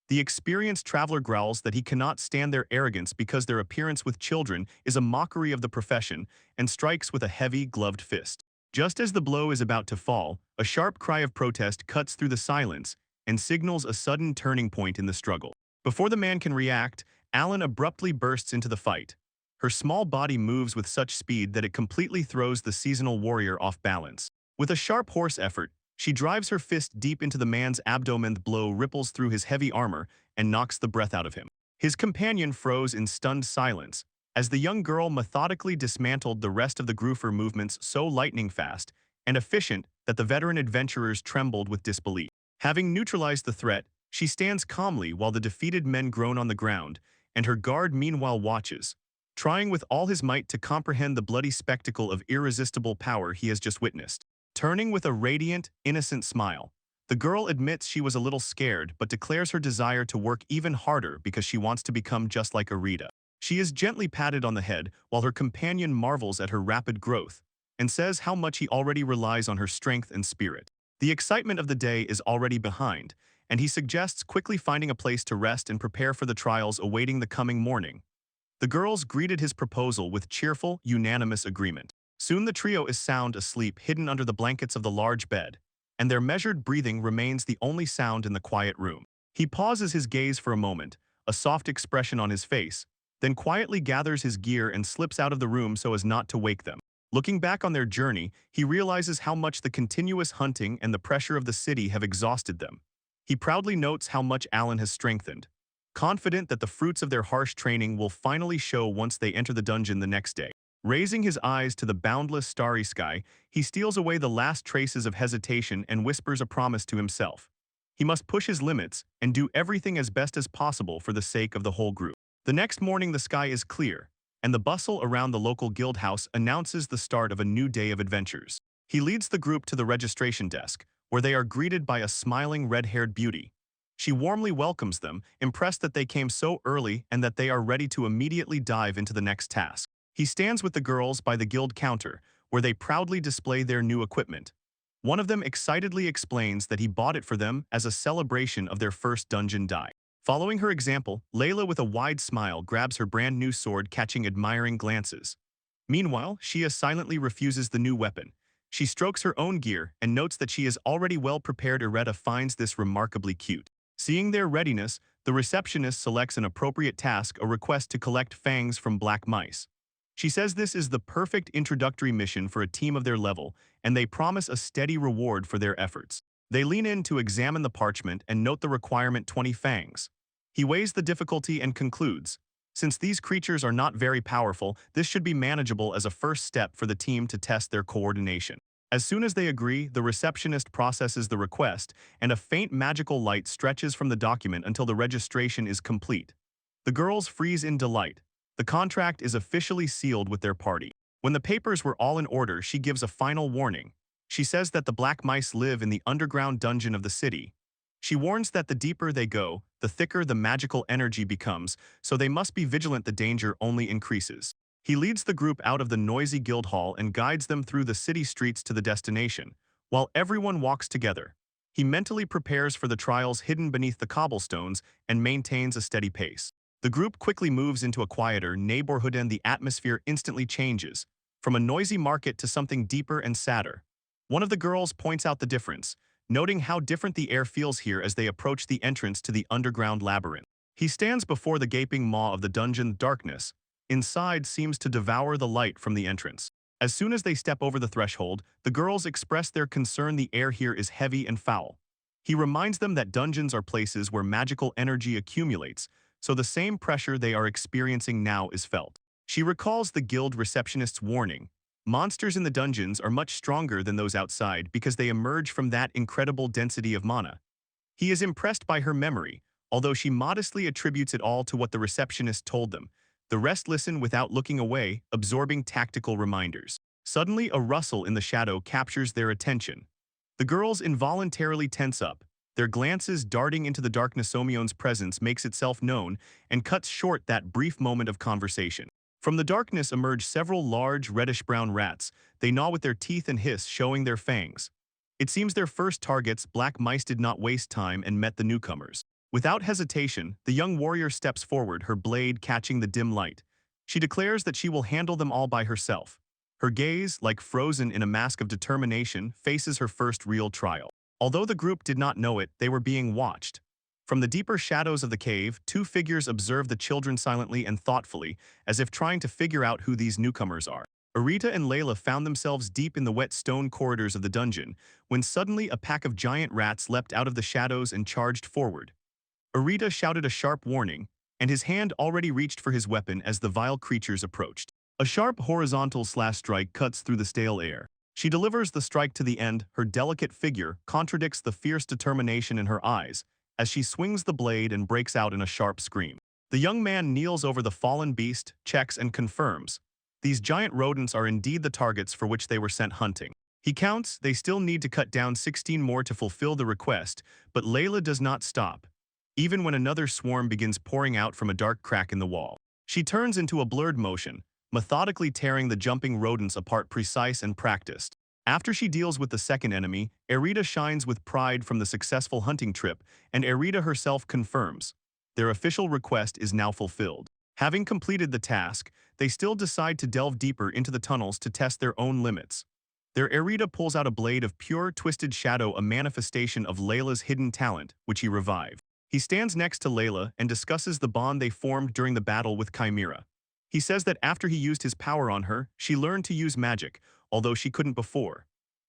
The experienced traveler growls that he cannot stand their arrogance because their appearance with children is a mockery of the profession and strikes with a heavy, gloved fist. Just as the blow is about to fall, a sharp cry of protest cuts through the silence and signals a sudden turning point in the struggle. Before the man can react, Alan abruptly bursts into the fight. Her small body moves with such speed that it completely throws the seasonal warrior off balance. With a sharp horse effort, she drives her fist deep into the man's abdomen. The blow ripples through his heavy armor and knocks the breath out of him. His companion froze in stunned silence, as the young girl methodically dismantled the rest of the groofer movements so lightning fast and efficient that the veteran adventurers trembled with disbelief. Having neutralized the threat, she stands calmly while the defeated men groan on the ground, and her guard meanwhile watches, trying with all his might to comprehend the bloody spectacle of irresistible power he has just witnessed. Turning with a radiant, innocent smile, the girl admits she was a little scared but declares her desire to work even harder because she wants to become just like Arita. She is gently patted on the head while her companion marvels at her rapid growth and says how much he already relies on her strength and spirit. The excitement of the day is already behind, and he suggests quickly finding a place to rest and prepare for the trials awaiting the coming morning. The girls greeted his proposal with cheerful, unanimous agreement. Soon the trio is sound asleep, hidden under the blankets of the large bed, and their measured breathing remains the only sound in the quiet room. He pauses his gaze for a moment, a soft expression on his face, then quietly gathers his gear and slips out of the room so as not to wake them. Looking back on their journey, he realizes how much the continuous hunting and the pressure of the city have exhausted them. He proudly notes how much Alan has strengthened, confident that the fruits of their harsh training will finally show once they enter the dungeon the next day. Raising his eyes to the boundless starry sky, he steals away the last traces of hesitation and whispers a promise to himself. He must push his limits and do everything as best as possible for the sake of the whole group. The next morning the sky is clear, and the bustle around the local guild house announces the start of a new day of adventures. He leads the group to the registration desk, where they are greeted by a smiling red-haired beauty. She warmly welcomes them, impressed that they came so early and that they are ready to immediately dive into the next task. He stands with the girls by the guild counter, where they proudly display their new equipment. One of them excitedly explains that he bought it for them as a celebration of their first dungeon die. Following her example, Layla with a wide smile grabs her brand new sword, catching admiring glances. Meanwhile, Shia silently refuses the new weapon. She strokes her own gear and notes that she is already well prepared. Ireta finds this remarkably cute. Seeing their readiness, the receptionist selects an appropriate task, a request to collect fangs from black mice. She says this is the perfect introductory mission for a team of their level, and they promise a steady reward for their efforts. They lean in to examine the parchment and note the requirement: 20 fangs. He weighs the difficulty and concludes, since these creatures are not very powerful, this should be manageable as a first step for the team to test their coordination. As soon as they agree, the receptionist processes the request, and a faint magical light stretches from the document until the registration is complete. The girls freeze in delight. The contract is officially sealed with their party. When the papers were all in order, she gives a final warning. She says that the black mice live in the underground dungeon of the city. She warns that the deeper they go, the thicker the magical energy becomes, so they must be vigilant. The danger only increases. He leads the group out of the noisy guild hall and guides them through the city streets to the destination. While everyone walks together, he mentally prepares for the trials hidden beneath the cobblestones and maintains a steady pace. The group quickly moves into a quieter neighborhood, and the atmosphere instantly changes, from a noisy market to something deeper and sadder. One of the girls points out the difference, noting how different the air feels here as they approach the entrance to the underground labyrinth. He stands before the gaping maw of the dungeon. Darkness inside seems to devour the light from the entrance. As soon as they step over the threshold, the girls express their concern. The air here is heavy and foul. He reminds them that dungeons are places where magical energy accumulates, so the same pressure they are experiencing now is felt. She recalls the guild receptionist's warning. Monsters in the dungeons are much stronger than those outside because they emerge from that incredible density of mana. He is impressed by her memory, although she modestly attributes it all to what the receptionist told them. The rest listen without looking away, absorbing tactical reminders. Suddenly, a rustle in the shadow captures their attention. The girls involuntarily tense up, their glances darting into the darkness. Somion's presence makes itself known and cuts short that brief moment of conversation. From the darkness emerge several large reddish-brown rats. They gnaw with their teeth and hiss, showing their fangs. It seems their first targets. Black mice did not waste time and met the newcomers. Without hesitation, the young warrior steps forward, her blade catching the dim light. She declares that she will handle them all by herself. Her gaze, like frozen in a mask of determination, faces her first real trial. Although the group did not know it, they were being watched. From the deeper shadows of the cave, two figures observe the children silently and thoughtfully, as if trying to figure out who these newcomers are. Arita and Layla found themselves deep in the wet stone corridors of the dungeon, when suddenly a pack of giant rats leapt out of the shadows and charged forward. Arita shouted a sharp warning, and his hand already reached for his weapon as the vile creatures approached. A sharp horizontal slash strike cuts through the stale air. She delivers the strike to the end. Her delicate figure contradicts the fierce determination in her eyes as she swings the blade and breaks out in a sharp scream. The young man kneels over the fallen beast, checks and confirms. These giant rodents are indeed the targets for which they were sent hunting. He counts. They still need to cut down 16 more to fulfill the request, but Layla does not stop, even when another swarm begins pouring out from a dark crack in the wall. She turns into a blurred motion, methodically tearing the jumping rodents apart, precise and practiced. After she deals with the second enemy, Arita shines with pride from the successful hunting trip, and Arita herself confirms their official request is now fulfilled. Having completed the task, they still decide to delve deeper into the tunnels to test their own limits. Their Arita pulls out a blade of pure twisted shadow, a manifestation of Layla's hidden talent, which he revived. He stands next to Layla and discusses the bond they formed during the battle with Chimera. He says that after he used his power on her, she learned to use magic, although she couldn't before.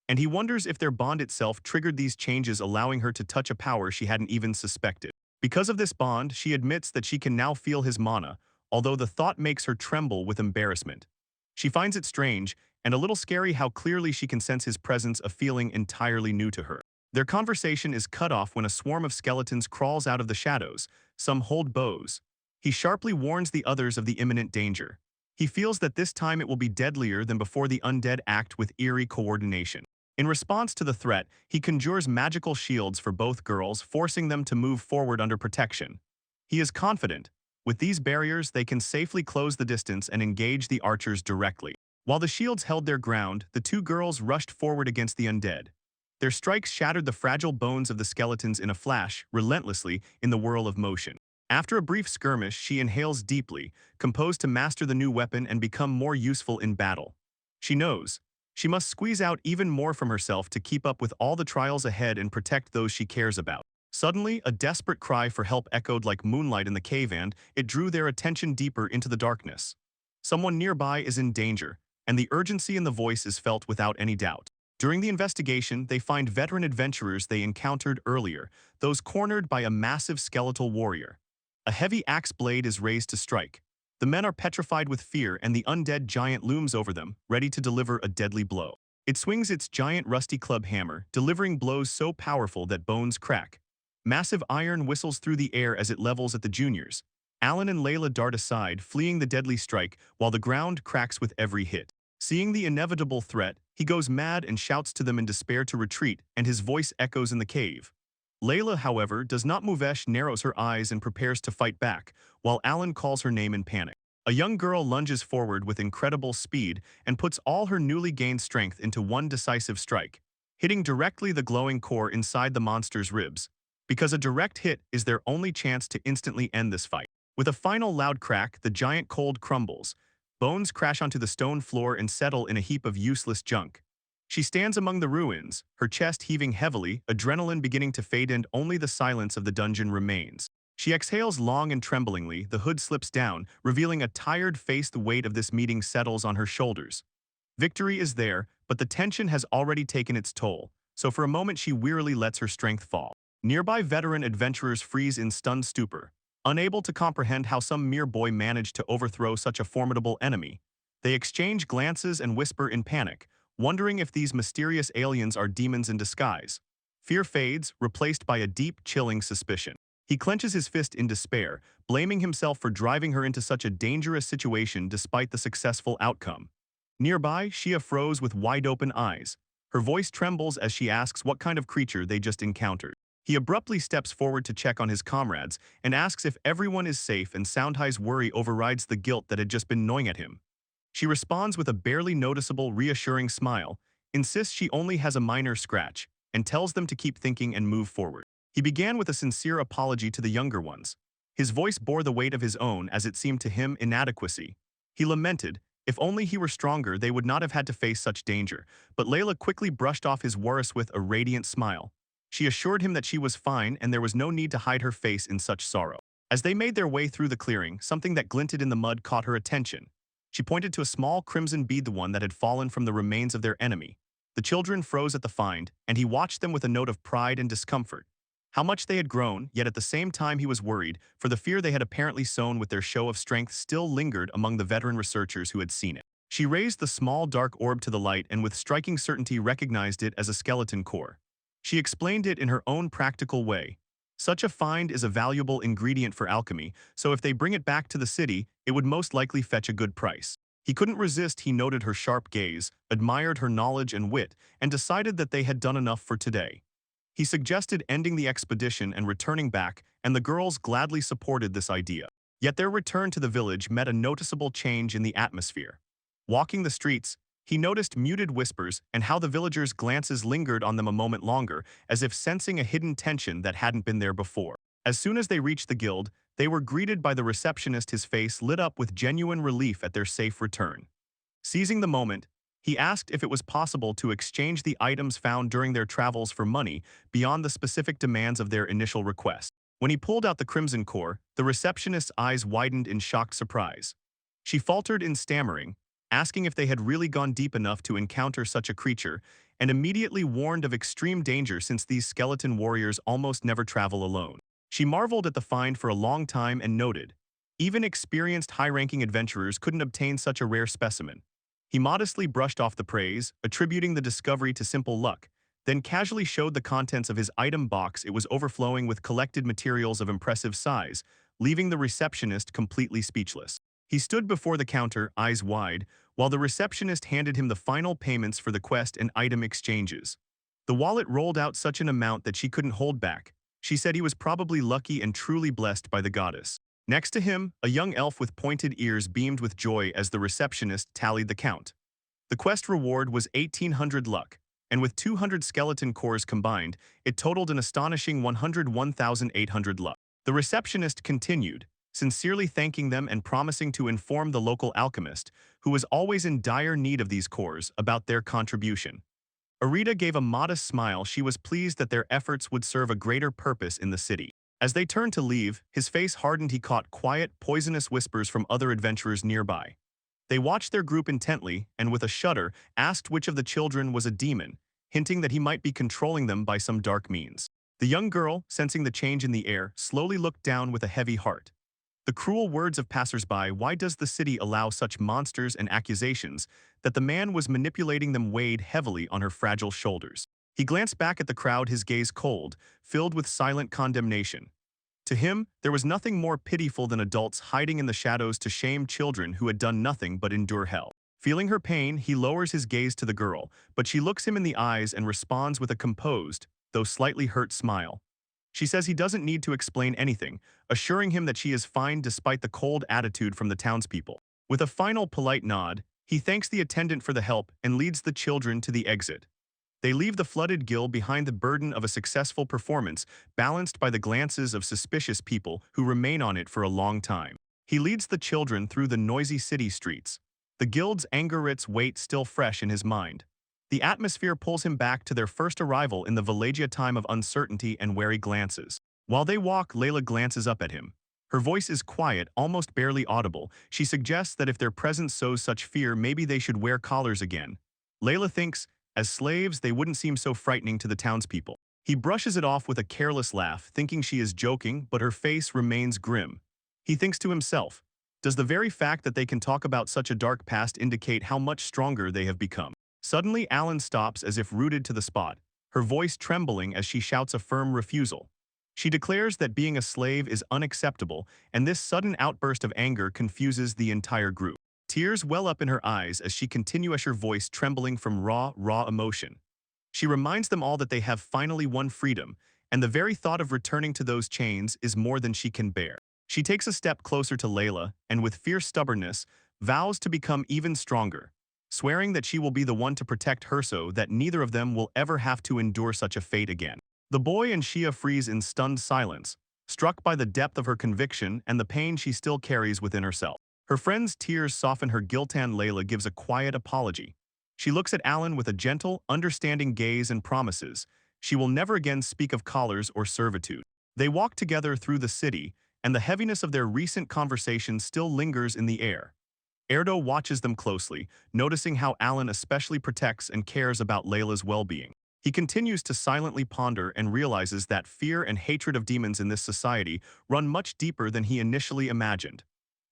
And he wonders if their bond itself triggered these changes, allowing her to touch a power she hadn't even suspected. Because of this bond, she admits that she can now feel his mana, although the thought makes her tremble with embarrassment. She finds it strange and a little scary how clearly she can sense his presence, a feeling entirely new to her. Their conversation is cut off when a swarm of skeletons crawls out of the shadows. Some hold bows. He sharply warns the others of the imminent danger. He feels that this time it will be deadlier than before. The undead act with eerie coordination. In response to the threat, he conjures magical shields for both girls, forcing them to move forward under protection. He is confident. With these barriers, they can safely close the distance and engage the archers directly. While the shields held their ground, the two girls rushed forward against the undead. Their strikes shattered the fragile bones of the skeletons in a flash, relentlessly, in the whirl of motion. After a brief skirmish, she inhales deeply, composed to master the new weapon and become more useful in battle. She knows she must squeeze out even more from herself to keep up with all the trials ahead and protect those she cares about. Suddenly, a desperate cry for help echoed like moonlight in the cave, and it drew their attention deeper into the darkness. Someone nearby is in danger, and the urgency in the voice is felt without any doubt. During the investigation, they find veteran adventurers they encountered earlier, those cornered by a massive skeletal warrior. A heavy axe blade is raised to strike. The men are petrified with fear, and the undead giant looms over them, ready to deliver a deadly blow. It swings its giant rusty club hammer, delivering blows so powerful that bones crack. Massive iron whistles through the air as it levels at the juniors. Alan and Layla dart aside, fleeing the deadly strike, while the ground cracks with every hit. Seeing the inevitable threat, he goes mad and shouts to them in despair to retreat, and his voice echoes in the cave. Layla, however, does not move. Narrows her eyes and prepares to fight back, while Alan calls her name in panic. A young girl lunges forward with incredible speed and puts all her newly gained strength into one decisive strike, hitting directly the glowing core inside the monster's ribs, because a direct hit is their only chance to instantly end this fight. With a final loud crack, the giant cold crumbles. Bones crash onto the stone floor and settle in a heap of useless junk. She stands among the ruins, her chest heaving heavily, adrenaline beginning to fade, and only the silence of the dungeon remains. She exhales long and tremblingly, the hood slips down, revealing a tired face. The weight of this meeting settles on her shoulders. Victory is there, but the tension has already taken its toll, so for a moment she wearily lets her strength fall. Nearby veteran adventurers freeze in stunned stupor. Unable to comprehend how some mere boy managed to overthrow such a formidable enemy, they exchange glances and whisper in panic, wondering if these mysterious aliens are demons in disguise. Fear fades, replaced by a deep, chilling suspicion. He clenches his fist in despair, blaming himself for driving her into such a dangerous situation despite the successful outcome. Nearby, Shia froze with wide-open eyes. Her voice trembles as she asks what kind of creature they just encountered. He abruptly steps forward to check on his comrades and asks if everyone is safe, and Soundhai's worry overrides the guilt that had just been gnawing at him. She responds with a barely noticeable, reassuring smile, insists she only has a minor scratch, and tells them to keep thinking and move forward. He began with a sincere apology to the younger ones. His voice bore the weight of his own, as it seemed to him inadequacy. He lamented, if only he were stronger they would not have had to face such danger, but Layla quickly brushed off his worries with a radiant smile. She assured him that she was fine and there was no need to hide her face in such sorrow. As they made their way through the clearing, something that glinted in the mud caught her attention. She pointed to a small crimson bead, the one that had fallen from the remains of their enemy. The children froze at the find, and he watched them with a note of pride and discomfort. How much they had grown, yet at the same time he was worried, for the fear they had apparently sown with their show of strength still lingered among the veteran researchers who had seen it. She raised the small dark orb to the light and with striking certainty recognized it as a skeleton core. She explained it in her own practical way. Such a find is a valuable ingredient for alchemy, so if they bring it back to the city, it would most likely fetch a good price. He couldn't resist. He noted her sharp gaze, admired her knowledge and wit, and decided that they had done enough for today. He suggested ending the expedition and returning back, and the girls gladly supported this idea. Yet their return to the village met a noticeable change in the atmosphere. Walking the streets, he noticed muted whispers and how the villagers' glances lingered on them a moment longer, as if sensing a hidden tension that hadn't been there before. As soon as they reached the guild, they were greeted by the receptionist, his face lit up with genuine relief at their safe return. Seizing the moment, he asked if it was possible to exchange the items found during their travels for money beyond the specific demands of their initial request. When he pulled out the crimson core, the receptionist's eyes widened in shocked surprise. She faltered in stammering, asking if they had really gone deep enough to encounter such a creature, and immediately warned of extreme danger since these skeleton warriors almost never travel alone. She marveled at the find for a long time and noted, even experienced high-ranking adventurers couldn't obtain such a rare specimen. He modestly brushed off the praise, attributing the discovery to simple luck, then casually showed the contents of his item box. It was overflowing with collected materials of impressive size, leaving the receptionist completely speechless. He stood before the counter, eyes wide, while the receptionist handed him the final payments for the quest and item exchanges. The wallet rolled out such an amount that she couldn't hold back. She said he was probably lucky and truly blessed by the goddess. Next to him, a young elf with pointed ears beamed with joy as the receptionist tallied the count. The quest reward was 1,800 luck, and with 200 skeleton cores combined, it totaled an astonishing 101,800 luck. The receptionist continued, sincerely thanking them and promising to inform the local alchemist, who was always in dire need of these cores, about their contribution. Arita gave a modest smile. She was pleased that their efforts would serve a greater purpose in the city. As they turned to leave, his face hardened. He caught quiet, poisonous whispers from other adventurers nearby. They watched their group intently and, with a shudder, asked which of the children was a demon, hinting that he might be controlling them by some dark means. The young girl, sensing the change in the air, slowly looked down with a heavy heart. The cruel words of passersby, "Why does the city allow such monsters?" and accusations that the man was manipulating them weighed heavily on her fragile shoulders. He glanced back at the crowd, his gaze cold, filled with silent condemnation. To him, there was nothing more pitiful than adults hiding in the shadows to shame children who had done nothing but endure hell. Feeling her pain, he lowers his gaze to the girl, but she looks him in the eyes and responds with a composed, though slightly hurt smile. She says he doesn't need to explain anything, assuring him that she is fine despite the cold attitude from the townspeople. With a final polite nod, he thanks the attendant for the help and leads the children to the exit. They leave the flooded guild behind, the burden of a successful performance, balanced by the glances of suspicious people who remain on it for a long time. He leads the children through the noisy city streets, the guild's Angerit's weight still fresh in his mind. The atmosphere pulls him back to their first arrival in the Villagia, time of uncertainty and wary glances. While they walk, Layla glances up at him. Her voice is quiet, almost barely audible. She suggests that if their presence sows such fear, maybe they should wear collars again. Layla thinks, as slaves, they wouldn't seem so frightening to the townspeople. He brushes it off with a careless laugh, thinking she is joking, but her face remains grim. He thinks to himself, does the very fact that they can talk about such a dark past indicate how much stronger they have become? Suddenly, Alan stops as if rooted to the spot, her voice trembling as she shouts a firm refusal. She declares that being a slave is unacceptable, and this sudden outburst of anger confuses the entire group. Tears well up in her eyes as she continues, her voice trembling from raw emotion. She reminds them all that they have finally won freedom, and the very thought of returning to those chains is more than she can bear. She takes a step closer to Layla, and with fierce stubbornness, vows to become even stronger, swearing that she will be the one to protect her so that neither of them will ever have to endure such a fate again. The boy and Shia freeze in stunned silence, struck by the depth of her conviction and the pain she still carries within herself. Her friend's tears soften her guilt, and Layla gives a quiet apology. She looks at Alan with a gentle, understanding gaze and promises she will never again speak of collars or servitude. They walk together through the city, and the heaviness of their recent conversation still lingers in the air. Erdo watches them closely, noticing how Alan especially protects and cares about Layla's well-being. He continues to silently ponder and realizes that fear and hatred of demons in this society run much deeper than he initially imagined.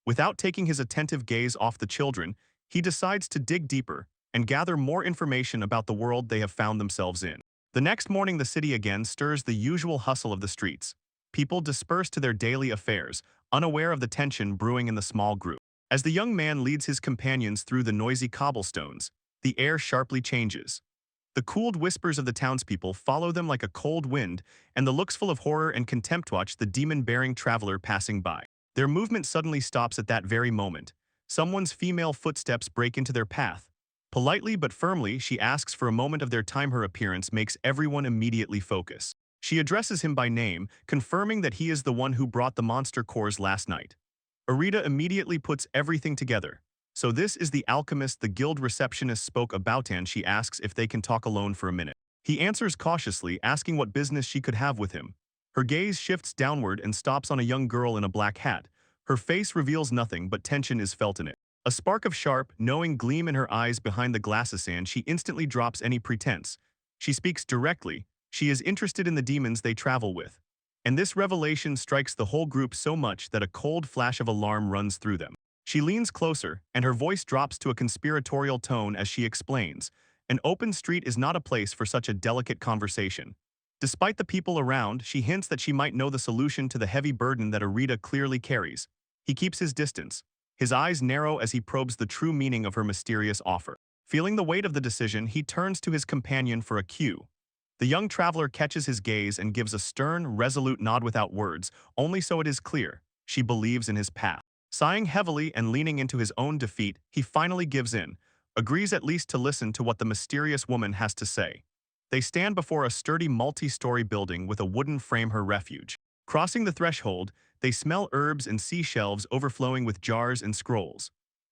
Without taking his attentive gaze off the children, he decides to dig deeper and gather more information about the world they have found themselves in. The next morning, the city again stirs the usual hustle of the streets. People disperse to their daily affairs, unaware of the tension brewing in the small group. As the young man leads his companions through the noisy cobblestones, the air sharply changes. The cooled whispers of the townspeople follow them like a cold wind, and the looks full of horror and contempt watch the demon-bearing traveler passing by. Their movement suddenly stops at that very moment. Someone's female footsteps break into their path. Politely but firmly, she asks for a moment of their time. Her appearance makes everyone immediately focus. She addresses him by name, confirming that he is the one who brought the monster cores last night. Arita immediately puts everything together. So this is the alchemist the guild receptionist spoke about, and she asks if they can talk alone for a minute. He answers cautiously, asking what business she could have with him. Her gaze shifts downward and stops on a young girl in a black hat, Her face reveals nothing, but tension is felt in it. A spark of sharp, knowing gleam in her eyes behind the glasses, and she instantly drops any pretense. She speaks directly. She is interested in the demons they travel with. And this revelation strikes the whole group so much that a cold flash of alarm runs through them. She leans closer, and her voice drops to a conspiratorial tone as she explains, "An open street is not a place for such a delicate conversation." Despite the people around, she hints that she might know the solution to the heavy burden that Arita clearly carries. He keeps his distance. His eyes narrow as he probes the true meaning of her mysterious offer. Feeling the weight of the decision, he turns to his companion for a cue. The young traveler catches his gaze and gives a stern, resolute nod without words, only so it is clear. She believes in his path. Sighing heavily and leaning into his own defeat, he finally gives in, agrees at least to listen to what the mysterious woman has to say. They stand before a sturdy multi-story building with a wooden frame, her refuge. Crossing the threshold, they smell herbs and see shelves overflowing with jars and scrolls.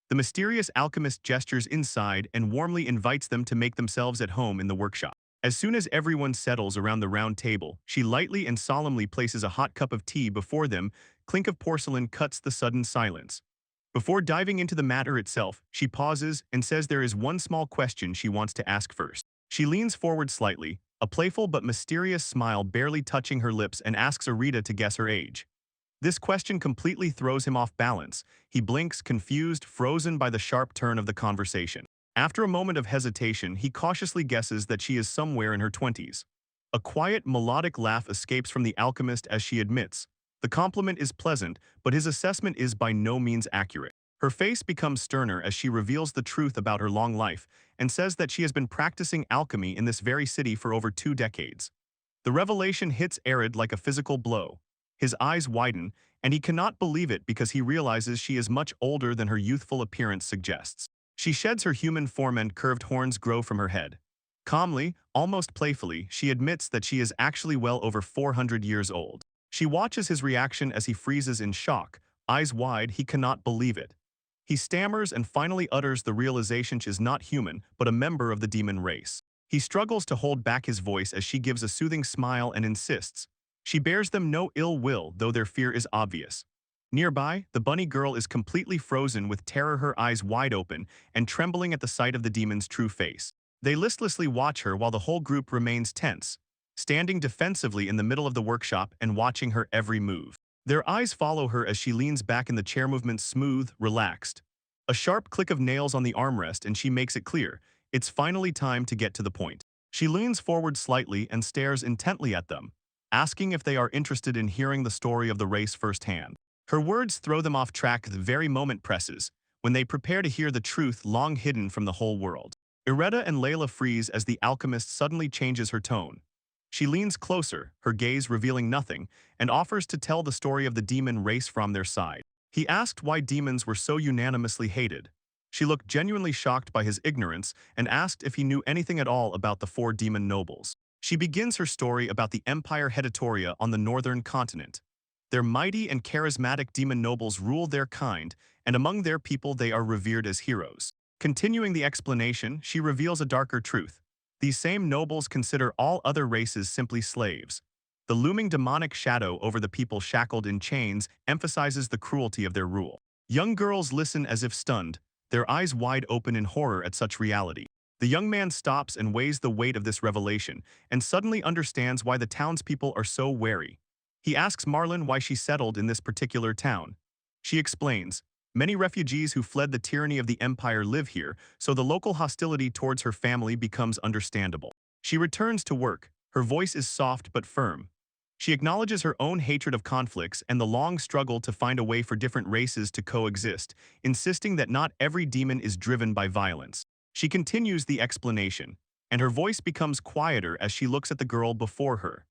The mysterious alchemist gestures inside and warmly invites them to make themselves at home in the workshop. As soon as everyone settles around the round table, she lightly and solemnly places a hot cup of tea before them. Clink of porcelain cuts the sudden silence. Before diving into the matter itself, she pauses and says there is one small question she wants to ask first. She leans forward slightly, a playful but mysterious smile barely touching her lips, and asks Arita to guess her age. This question completely throws him off balance. He blinks, confused, frozen by the sharp turn of the conversation. After a moment of hesitation, he cautiously guesses that she is somewhere in her 20s. A quiet, melodic laugh escapes from the alchemist as she admits, the compliment is pleasant, but his assessment is by no means accurate. Her face becomes sterner as she reveals the truth about her long life and says that she has been practicing alchemy in this very city for over 2 decades. The revelation hits Arid like a physical blow. His eyes widen, and he cannot believe it because he realizes she is much older than her youthful appearance suggests. She sheds her human form and curved horns grow from her head. Calmly, almost playfully, she admits that she is actually well over 400 years old. She watches his reaction as he freezes in shock, eyes wide. He cannot believe it. He stammers and finally utters the realization she is not human, but a member of the demon race. He struggles to hold back his voice as she gives a soothing smile and insists. She bears them no ill will, though their fear is obvious. Nearby, the bunny girl is completely frozen with terror, her eyes wide open and trembling at the sight of the demon's true face. They listlessly watch her while the whole group remains tense, standing defensively in the middle of the workshop and watching her every move. Their eyes follow her as she leans back in the chair, movement smooth, relaxed. A sharp click of nails on the armrest and she makes it clear, it's finally time to get to the point. She leans forward slightly and stares intently at them, asking if they are interested in hearing the story of the race firsthand. Her words throw them off track. The very moment presses, when they prepare to hear the truth long hidden from the whole world. Ireta and Layla freeze as the alchemist suddenly changes her tone. She leans closer, her gaze revealing nothing, and offers to tell the story of the demon race from their side. He asked why demons were so unanimously hated. She looked genuinely shocked by his ignorance and asked if he knew anything at all about the 4 demon nobles. She begins her story about the Empire Hedatoria on the northern continent. Their mighty and charismatic demon nobles rule their kind, and among their people they are revered as heroes. Continuing the explanation, she reveals a darker truth. These same nobles consider all other races simply slaves. The looming demonic shadow over the people shackled in chains emphasizes the cruelty of their rule. Young girls listen as if stunned, their eyes wide open in horror at such reality. The young man stops and weighs the weight of this revelation, and suddenly understands why the townspeople are so wary. He asks Marlon why she settled in this particular town. She explains, many refugees who fled the tyranny of the empire live here, so the local hostility towards her family becomes understandable. She returns to work. Her voice is soft but firm. She acknowledges her own hatred of conflicts and the long struggle to find a way for different races to coexist, insisting that not every demon is driven by violence. She continues the explanation, and her voice becomes quieter as she looks at the girl before her.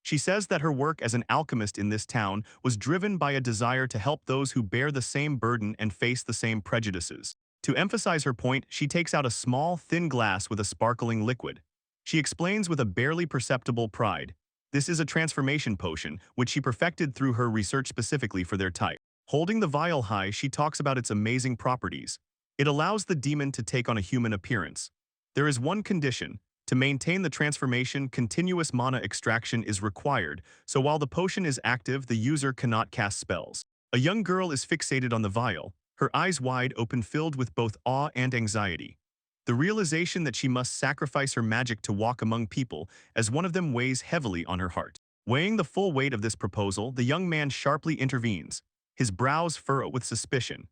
She says that her work as an alchemist in this town was driven by a desire to help those who bear the same burden and face the same prejudices. To emphasize her point, she takes out a small, thin glass with a sparkling liquid. She explains with a barely perceptible pride, this is a transformation potion, which she perfected through her research specifically for their type. Holding the vial high, she talks about its amazing properties. It allows the demon to take on a human appearance. There is one condition. To maintain the transformation, continuous mana extraction is required, so while the potion is active, the user cannot cast spells. A young girl is fixated on the vial, her eyes wide open filled with both awe and anxiety. The realization that she must sacrifice her magic to walk among people as one of them weighs heavily on her heart. Weighing the full weight of this proposal, the young man sharply intervenes, his brows furrow with suspicion.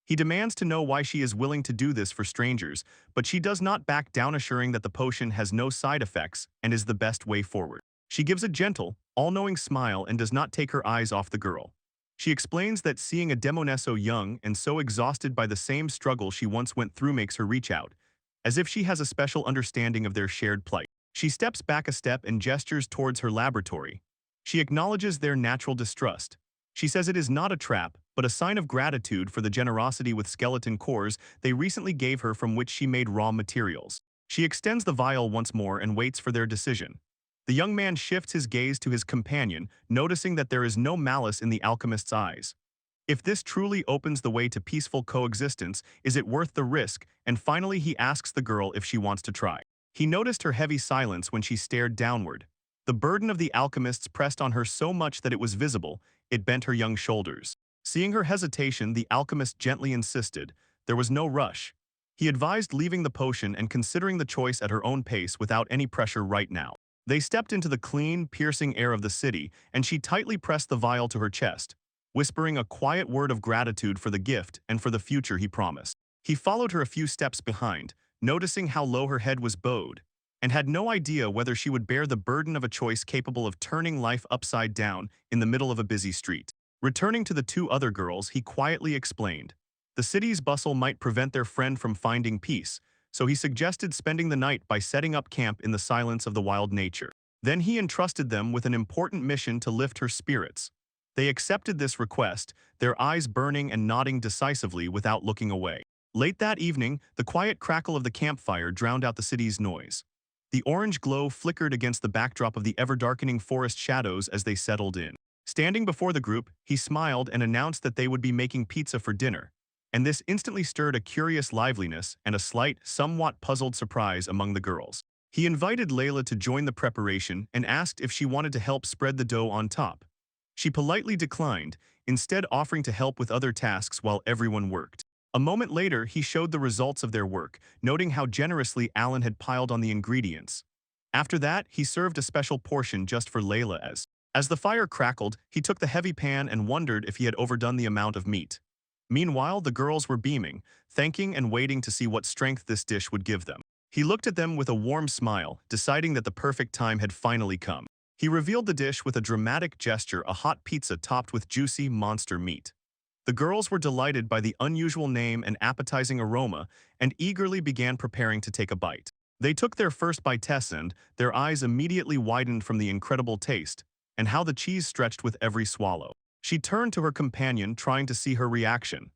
He demands to know why she is willing to do this for strangers, but she does not back down, assuring that the potion has no side effects and is the best way forward. She gives a gentle, all-knowing smile and does not take her eyes off the girl. She explains that seeing a demoness so young and so exhausted by the same struggle she once went through makes her reach out, as if she has a special understanding of their shared plight. She steps back a step and gestures towards her laboratory. She acknowledges their natural distrust. She says it is not a trap, but a sign of gratitude for the generosity with skeleton cores they recently gave her, from which she made raw materials. She extends the vial once more and waits for their decision. The young man shifts his gaze to his companion, noticing that there is no malice in the alchemist's eyes. If this truly opens the way to peaceful coexistence, is it worth the risk? And finally he asks the girl if she wants to try. He noticed her heavy silence when she stared downward. The burden of the alchemists pressed on her so much that it was visible, it bent her young shoulders. Seeing her hesitation, the alchemist gently insisted. There was no rush. He advised leaving the potion and considering the choice at her own pace without any pressure right now. They stepped into the clean, piercing air of the city, and she tightly pressed the vial to her chest, whispering a quiet word of gratitude for the gift and for the future he promised. He followed her a few steps behind, noticing how low her head was bowed, and had no idea whether she would bear the burden of a choice capable of turning life upside down in the middle of a busy street. Returning to the two other girls, he quietly explained. The city's bustle might prevent their friend from finding peace, so he suggested spending the night by setting up camp in the silence of the wild nature. Then he entrusted them with an important mission to lift her spirits. They accepted this request, their eyes burning and nodding decisively without looking away. Late that evening, the quiet crackle of the campfire drowned out the city's noise. The orange glow flickered against the backdrop of the ever-darkening forest shadows as they settled in. Standing before the group, he smiled and announced that they would be making pizza for dinner, and this instantly stirred a curious liveliness and a slight, somewhat puzzled surprise among the girls. He invited Layla to join the preparation and asked if she wanted to help spread the dough on top. She politely declined, instead offering to help with other tasks while everyone worked. A moment later, he showed the results of their work, noting how generously Alan had piled on the ingredients. After that, he served a special portion just for Layla as the fire crackled, he took the heavy pan and wondered if he had overdone the amount of meat. Meanwhile, the girls were beaming, thanking and waiting to see what strength this dish would give them. He looked at them with a warm smile, deciding that the perfect time had finally come. He revealed the dish with a dramatic gesture, a hot pizza topped with juicy monster meat. The girls were delighted by the unusual name and appetizing aroma and eagerly began preparing to take a bite. They took their first bite and their eyes immediately widened from the incredible taste and how the cheese stretched with every swallow. She turned to her companion, trying to see her reaction.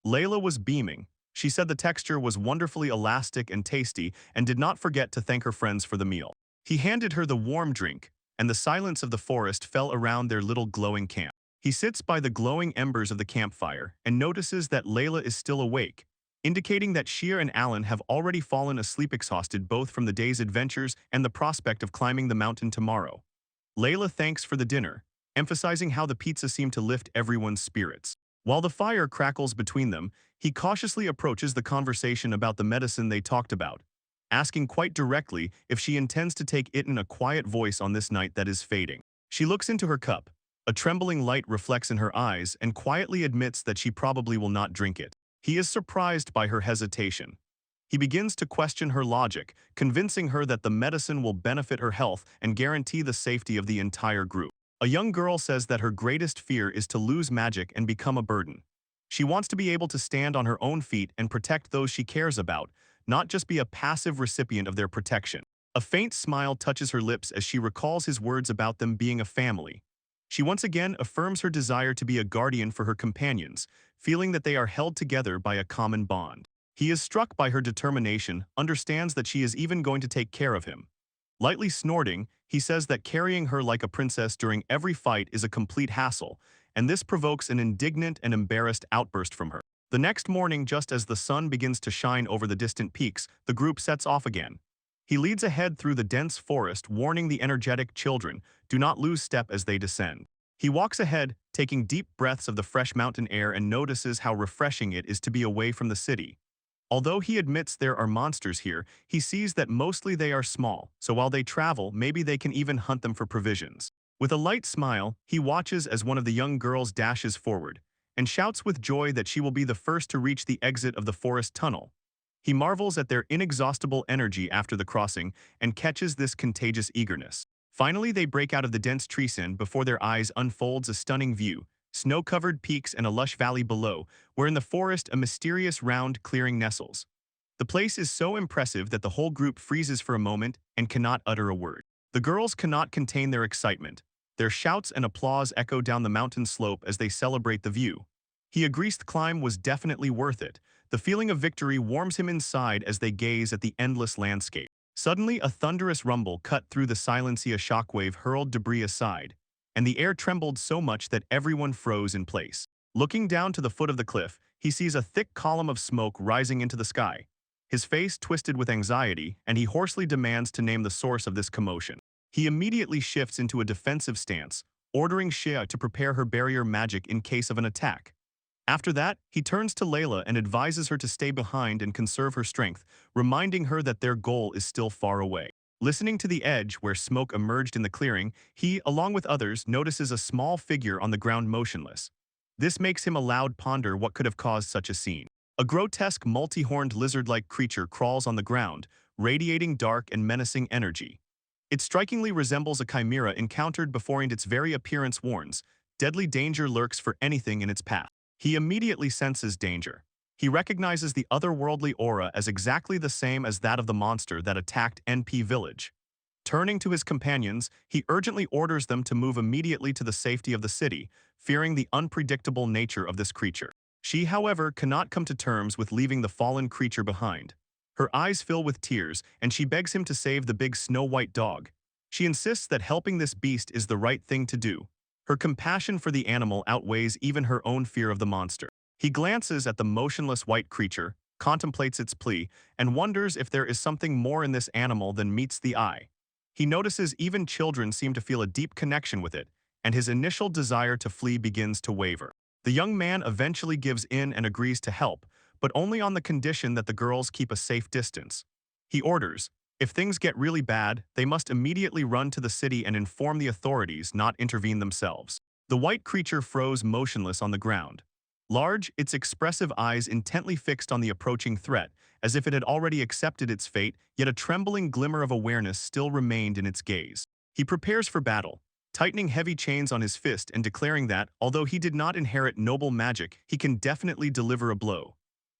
Layla was beaming. She said the texture was wonderfully elastic and tasty and did not forget to thank her friends for the meal. He handed her the warm drink, and the silence of the forest fell around their little glowing camp. He sits by the glowing embers of the campfire and notices that Layla is still awake, indicating that Sheer and Alan have already fallen asleep, exhausted both from the day's adventures and the prospect of climbing the mountain tomorrow. Layla thanks for the dinner, emphasizing how the pizza seemed to lift everyone's spirits. While the fire crackles between them, he cautiously approaches the conversation about the medicine they talked about, asking quite directly if she intends to take it in a quiet voice on this night that is fading. She looks into her cup. A trembling light reflects in her eyes and quietly admits that she probably will not drink it. He is surprised by her hesitation. He begins to question her logic, convincing her that the medicine will benefit her health and guarantee the safety of the entire group. A young girl says that her greatest fear is to lose magic and become a burden. She wants to be able to stand on her own feet and protect those she cares about, not just be a passive recipient of their protection. A faint smile touches her lips as she recalls his words about them being a family. She once again affirms her desire to be a guardian for her companions, feeling that they are held together by a common bond. He is struck by her determination, understands that she is even going to take care of him. Lightly snorting, he says that carrying her like a princess during every fight is a complete hassle, and this provokes an indignant and embarrassed outburst from her. The next morning, just as the sun begins to shine over the distant peaks, the group sets off again. He leads ahead through the dense forest, warning the energetic children, do not lose step as they descend. He walks ahead, taking deep breaths of the fresh mountain air and notices how refreshing it is to be away from the city. Although he admits there are monsters here, he sees that mostly they are small, so while they travel, maybe they can even hunt them for provisions. With a light smile, he watches as one of the young girls dashes forward, and shouts with joy that she will be the first to reach the exit of the forest tunnel. He marvels at their inexhaustible energy after the crossing and catches this contagious eagerness. Finally, they break out of the dense treesin before their eyes unfolds a stunning view, snow-covered peaks and a lush valley below, where in the forest a mysterious round clearing nestles. The place is so impressive that the whole group freezes for a moment and cannot utter a word. The girls cannot contain their excitement. Their shouts and applause echo down the mountain slope as they celebrate the view. He agrees the climb was definitely worth it. The feeling of victory warms him inside as they gaze at the endless landscape. Suddenly, a thunderous rumble cut through the silence. A shockwave hurled debris aside, and the air trembled so much that everyone froze in place. Looking down to the foot of the cliff, he sees a thick column of smoke rising into the sky. His face twisted with anxiety, and he hoarsely demands to name the source of this commotion. He immediately shifts into a defensive stance, ordering Shea to prepare her barrier magic in case of an attack. After that, he turns to Layla and advises her to stay behind and conserve her strength, reminding her that their goal is still far away. Listening to the edge where smoke emerged in the clearing, he, along with others, notices a small figure on the ground motionless. This makes him aloud ponder what could have caused such a scene. A grotesque multi-horned lizard-like creature crawls on the ground, radiating dark and menacing energy. It strikingly resembles a chimera encountered before, and its very appearance warns. Deadly danger lurks for anything in its path. He immediately senses danger. He recognizes the otherworldly aura as exactly the same as that of the monster that attacked NP Village. Turning to his companions, he urgently orders them to move immediately to the safety of the city, fearing the unpredictable nature of this creature. She, however, cannot come to terms with leaving the fallen creature behind. Her eyes fill with tears, and she begs him to save the big snow-white dog. She insists that helping this beast is the right thing to do. Her compassion for the animal outweighs even her own fear of the monster. He glances at the motionless white creature, contemplates its plea, and wonders if there is something more in this animal than meets the eye. He notices even children seem to feel a deep connection with it, and his initial desire to flee begins to waver. The young man eventually gives in and agrees to help, but only on the condition that the girls keep a safe distance. He orders, if things get really bad, they must immediately run to the city and inform the authorities, not intervene themselves. The white creature froze motionless on the ground. Large, its expressive eyes intently fixed on the approaching threat, as if it had already accepted its fate, yet a trembling glimmer of awareness still remained in its gaze. He prepares for battle, tightening heavy chains on his fist and declaring that, although he did not inherit noble magic, he can definitely deliver a blow.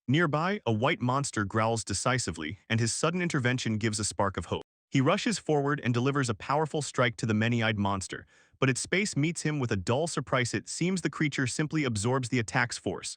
Nearby, a white monster growls decisively, and his sudden intervention gives a spark of hope. He rushes forward and delivers a powerful strike to the many-eyed monster, but its space meets him with a dull surprise. It seems the creature simply absorbs the attack's force.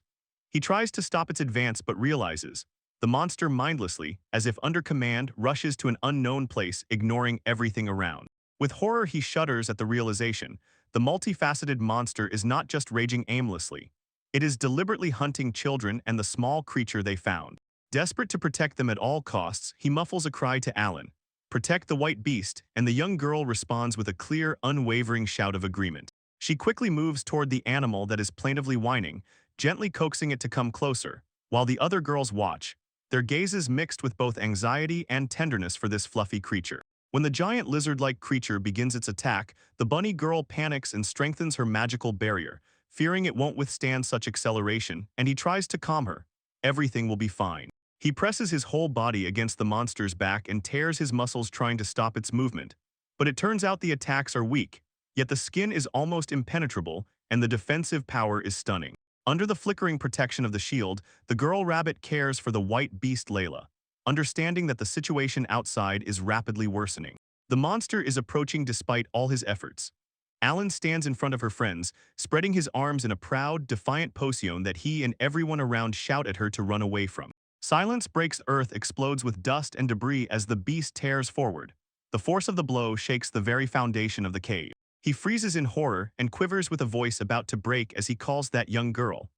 He tries to stop its advance but realizes the monster mindlessly, as if under command, rushes to an unknown place, ignoring everything around. With horror, he shudders at the realization. The multifaceted monster is not just raging aimlessly. It is deliberately hunting children and the small creature they found. Desperate to protect them at all costs, he muffles a cry to Alan, "Protect the white beast," and the young girl responds with a clear, unwavering shout of agreement. She quickly moves toward the animal that is plaintively whining, gently coaxing it to come closer, while the other girls watch, their gazes mixed with both anxiety and tenderness for this fluffy creature. When the giant lizard-like creature begins its attack, the bunny girl panics and strengthens her magical barrier, fearing it won't withstand such acceleration, and he tries to calm her. Everything will be fine. He presses his whole body against the monster's back and tears his muscles trying to stop its movement. But it turns out the attacks are weak, yet the skin is almost impenetrable, and the defensive power is stunning. Under the flickering protection of the shield, the girl rabbit cares for the white beast Layla, understanding that the situation outside is rapidly worsening. The monster is approaching despite all his efforts. Alan stands in front of her friends, spreading his arms in a proud, defiant position that he and everyone around shout at her to run away from. Silence breaks. Earth explodes with dust and debris as the beast tears forward. The force of the blow shakes the very foundation of the cave. He freezes in horror and quivers with a voice about to break as he calls that young girl.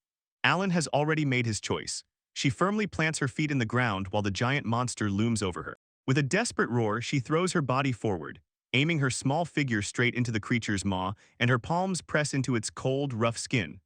Alan has already made his choice. She firmly plants her feet in the ground while the giant monster looms over her. With a desperate roar, she throws her body forward, aiming her small figure straight into the creature's maw, and her palms press into its cold, rough skin.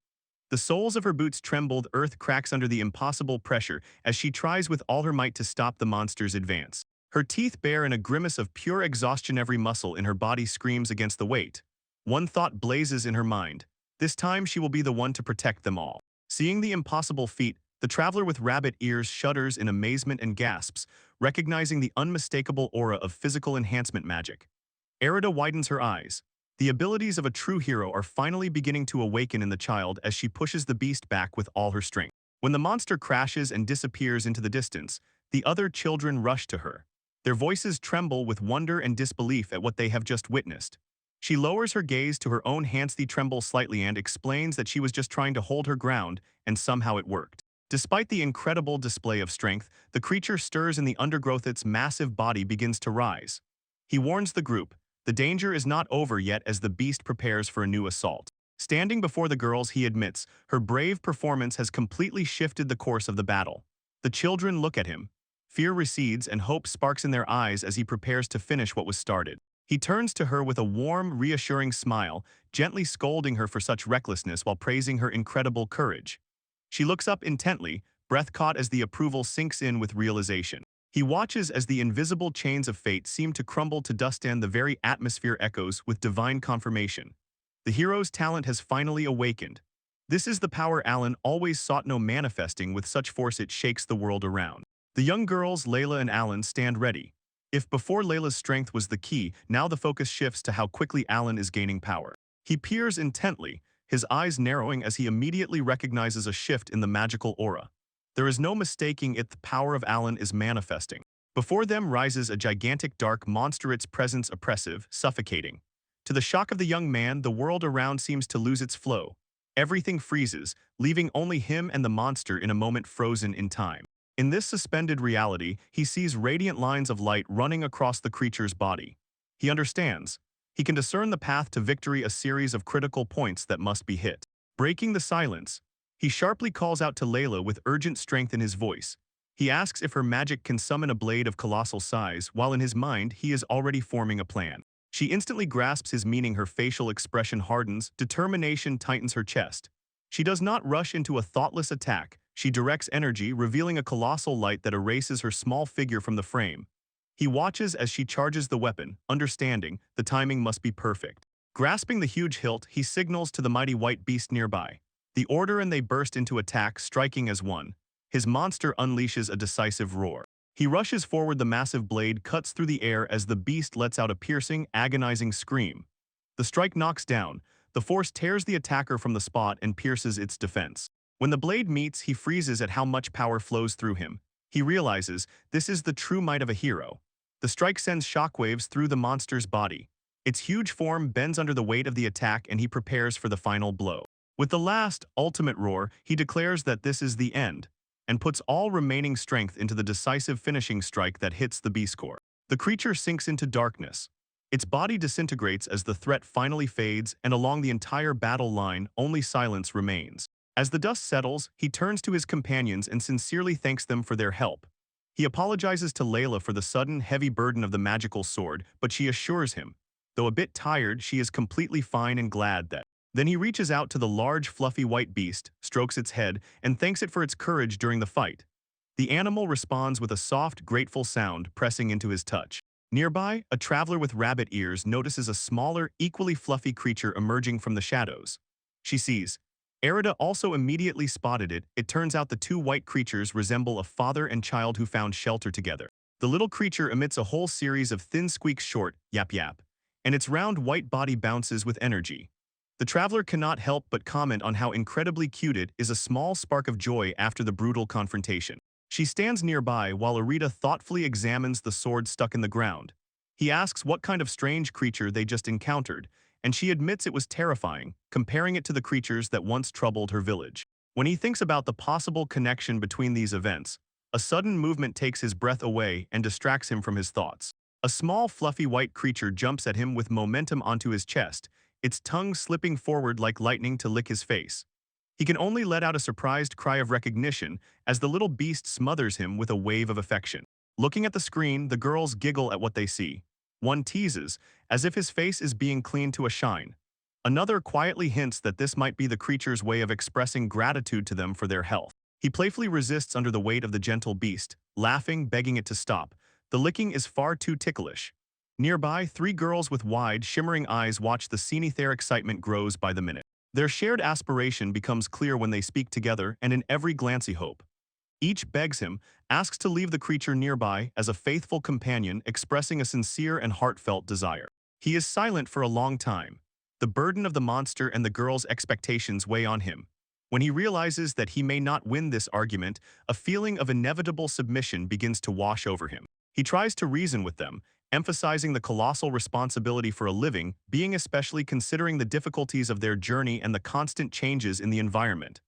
The soles of her boots trembled, earth cracks under the impossible pressure as she tries with all her might to stop the monster's advance. Her teeth bare in a grimace of pure exhaustion, every muscle in her body screams against the weight. One thought blazes in her mind. This time she will be the one to protect them all. Seeing the impossible feat, the traveler with rabbit ears shudders in amazement and gasps, recognizing the unmistakable aura of physical enhancement magic. Erida widens her eyes. The abilities of a true hero are finally beginning to awaken in the child as she pushes the beast back with all her strength. When the monster crashes and disappears into the distance, the other children rush to her. Their voices tremble with wonder and disbelief at what they have just witnessed. She lowers her gaze to her own hands. They tremble slightly and explains that she was just trying to hold her ground, and somehow it worked. Despite the incredible display of strength, the creature stirs in the undergrowth. Its massive body begins to rise. He warns the group. The danger is not over yet as the beast prepares for a new assault. Standing before the girls, he admits her brave performance has completely shifted the course of the battle. The children look at him. Fear recedes and hope sparks in their eyes as he prepares to finish what was started. He turns to her with a warm, reassuring smile, gently scolding her for such recklessness while praising her incredible courage. She looks up intently, breath caught as the approval sinks in with realization. He watches as the invisible chains of fate seem to crumble to dust and the very atmosphere echoes with divine confirmation. The hero's talent has finally awakened. This is the power Alan always sought, no manifesting with such force it shakes the world around. The young girls, Layla and Alan, stand ready. If before Layla's strength was the key, now the focus shifts to how quickly Alan is gaining power. He peers intently, his eyes narrowing as he immediately recognizes a shift in the magical aura. There is no mistaking it, the power of Alan is manifesting. Before them rises a gigantic dark monster, its presence oppressive, suffocating. To the shock of the young man, the world around seems to lose its flow. Everything freezes, leaving only him and the monster in a moment frozen in time. In this suspended reality, he sees radiant lines of light running across the creature's body. He understands. He can discern the path to victory, a series of critical points that must be hit. Breaking the silence, he sharply calls out to Layla with urgent strength in his voice. He asks if her magic can summon a blade of colossal size, while in his mind he is already forming a plan. She instantly grasps his meaning, her facial expression hardens, determination tightens her chest. She does not rush into a thoughtless attack, she directs energy, revealing a colossal light that erases her small figure from the frame. He watches as she charges the weapon, understanding the timing must be perfect. Grasping the huge hilt, he signals to the mighty white beast nearby. The order and they burst into attack, striking as one. His monster unleashes a decisive roar. He rushes forward, the massive blade cuts through the air as the beast lets out a piercing, agonizing scream. The strike knocks down. The force tears the attacker from the spot and pierces its defense. When the blade meets, he freezes at how much power flows through him. He realizes this is the true might of a hero. The strike sends shockwaves through the monster's body. Its huge form bends under the weight of the attack and he prepares for the final blow. With the last, ultimate roar, he declares that this is the end, and puts all remaining strength into the decisive finishing strike that hits the beast core. The creature sinks into darkness. Its body disintegrates as the threat finally fades, and along the entire battle line, only silence remains. As the dust settles, he turns to his companions and sincerely thanks them for their help. He apologizes to Layla for the sudden, heavy burden of the magical sword, but she assures him, though a bit tired, she is completely fine and glad that. Then he reaches out to the large, fluffy white beast, strokes its head, and thanks it for its courage during the fight. The animal responds with a soft, grateful sound, pressing into his touch. Nearby, a traveler with rabbit ears notices a smaller, equally fluffy creature emerging from the shadows. She sees. Erida also immediately spotted it. It turns out the two white creatures resemble a father and child who found shelter together. The little creature emits a whole series of thin squeaks, short, yap yap, and its round white body bounces with energy. The traveler cannot help but comment on how incredibly cute it is, a small spark of joy after the brutal confrontation. She stands nearby while Erida thoughtfully examines the sword stuck in the ground. He asks what kind of strange creature they just encountered, and she admits it was terrifying, comparing it to the creatures that once troubled her village. When he thinks about the possible connection between these events, a sudden movement takes his breath away and distracts him from his thoughts. A small, fluffy white creature jumps at him with momentum onto his chest, its tongue slipping forward like lightning to lick his face. He can only let out a surprised cry of recognition as the little beast smothers him with a wave of affection. Looking at the screen, the girls giggle at what they see. One teases, as if his face is being cleaned to a shine. Another quietly hints that this might be the creature's way of expressing gratitude to them for their health. He playfully resists under the weight of the gentle beast, laughing, begging it to stop. The licking is far too ticklish. Nearby, three girls with wide, shimmering eyes watch the scene. Their excitement grows by the minute. Their shared aspiration becomes clear when they speak together and in every glance hope. Each begs him, asks to leave the creature nearby as a faithful companion, expressing a sincere and heartfelt desire. He is silent for a long time. The burden of the monster and the girl's expectations weigh on him. When he realizes that he may not win this argument, a feeling of inevitable submission begins to wash over him. He tries to reason with them, emphasizing the colossal responsibility for a living being, especially considering the difficulties of their journey and the constant changes in the environment.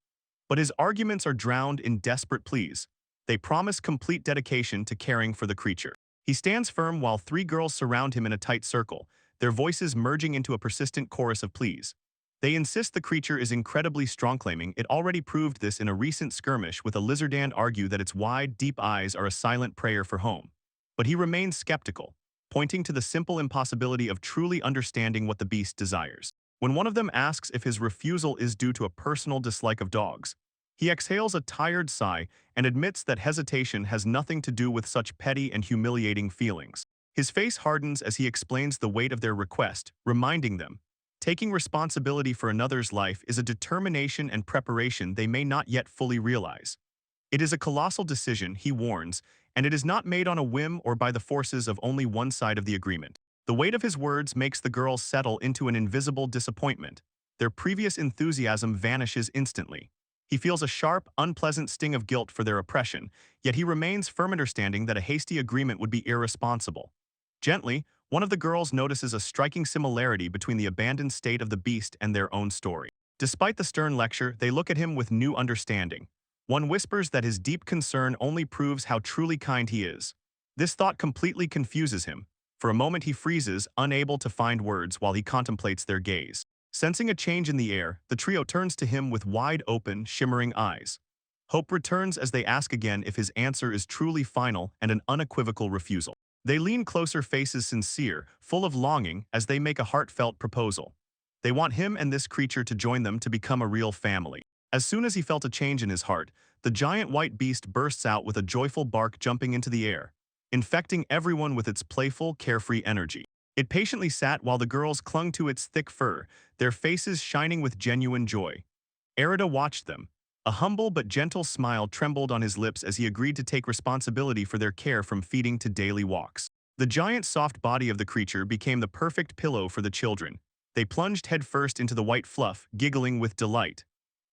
But his arguments are drowned in desperate pleas. They promise complete dedication to caring for the creature. He stands firm while three girls surround him in a tight circle, their voices merging into a persistent chorus of pleas. They insist the creature is incredibly strong, claiming it already proved this in a recent skirmish with a lizard, and argue that its wide, deep eyes are a silent prayer for home. But he remains skeptical, pointing to the simple impossibility of truly understanding what the beast desires. When one of them asks if his refusal is due to a personal dislike of dogs, he exhales a tired sigh and admits that hesitation has nothing to do with such petty and humiliating feelings. His face hardens as he explains the weight of their request, reminding them, taking responsibility for another's life is a determination and preparation they may not yet fully realize. It is a colossal decision, he warns, and it is not made on a whim or by the forces of only one side of the agreement. The weight of his words makes the girls settle into an invisible disappointment. Their previous enthusiasm vanishes instantly. He feels a sharp, unpleasant sting of guilt for their oppression, yet he remains firm, understanding that a hasty agreement would be irresponsible. Gently, one of the girls notices a striking similarity between the abandoned state of the beast and their own story. Despite the stern lecture, they look at him with new understanding. One whispers that his deep concern only proves how truly kind he is. This thought completely confuses him. For a moment he freezes, unable to find words while he contemplates their gaze. Sensing a change in the air, the trio turns to him with wide-open, shimmering eyes. Hope returns as they ask again if his answer is truly final and an unequivocal refusal. They lean closer, faces sincere, full of longing, as they make a heartfelt proposal. They want him and this creature to join them to become a real family. As soon as he felt a change in his heart, the giant white beast bursts out with a joyful bark, jumping into the air, infecting everyone with its playful, carefree energy. It patiently sat while the girls clung to its thick fur, their faces shining with genuine joy. Erida watched them. A humble but gentle smile trembled on his lips as he agreed to take responsibility for their care, from feeding to daily walks. The giant soft body of the creature became the perfect pillow for the children. They plunged headfirst into the white fluff, giggling with delight.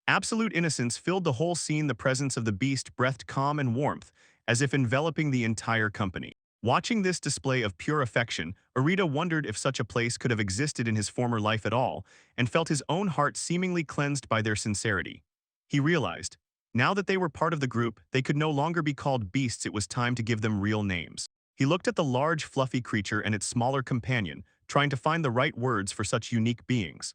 Absolute innocence filled the whole scene. The presence of the beast breathed calm and warmth, as if enveloping the entire company. Watching this display of pure affection, Erida wondered if such a place could have existed in his former life at all, and felt his own heart seemingly cleansed by their sincerity. He realized, now that they were part of the group, they could no longer be called beasts. It was time to give them real names. He looked at the large, fluffy creature and its smaller companion, trying to find the right words for such unique beings.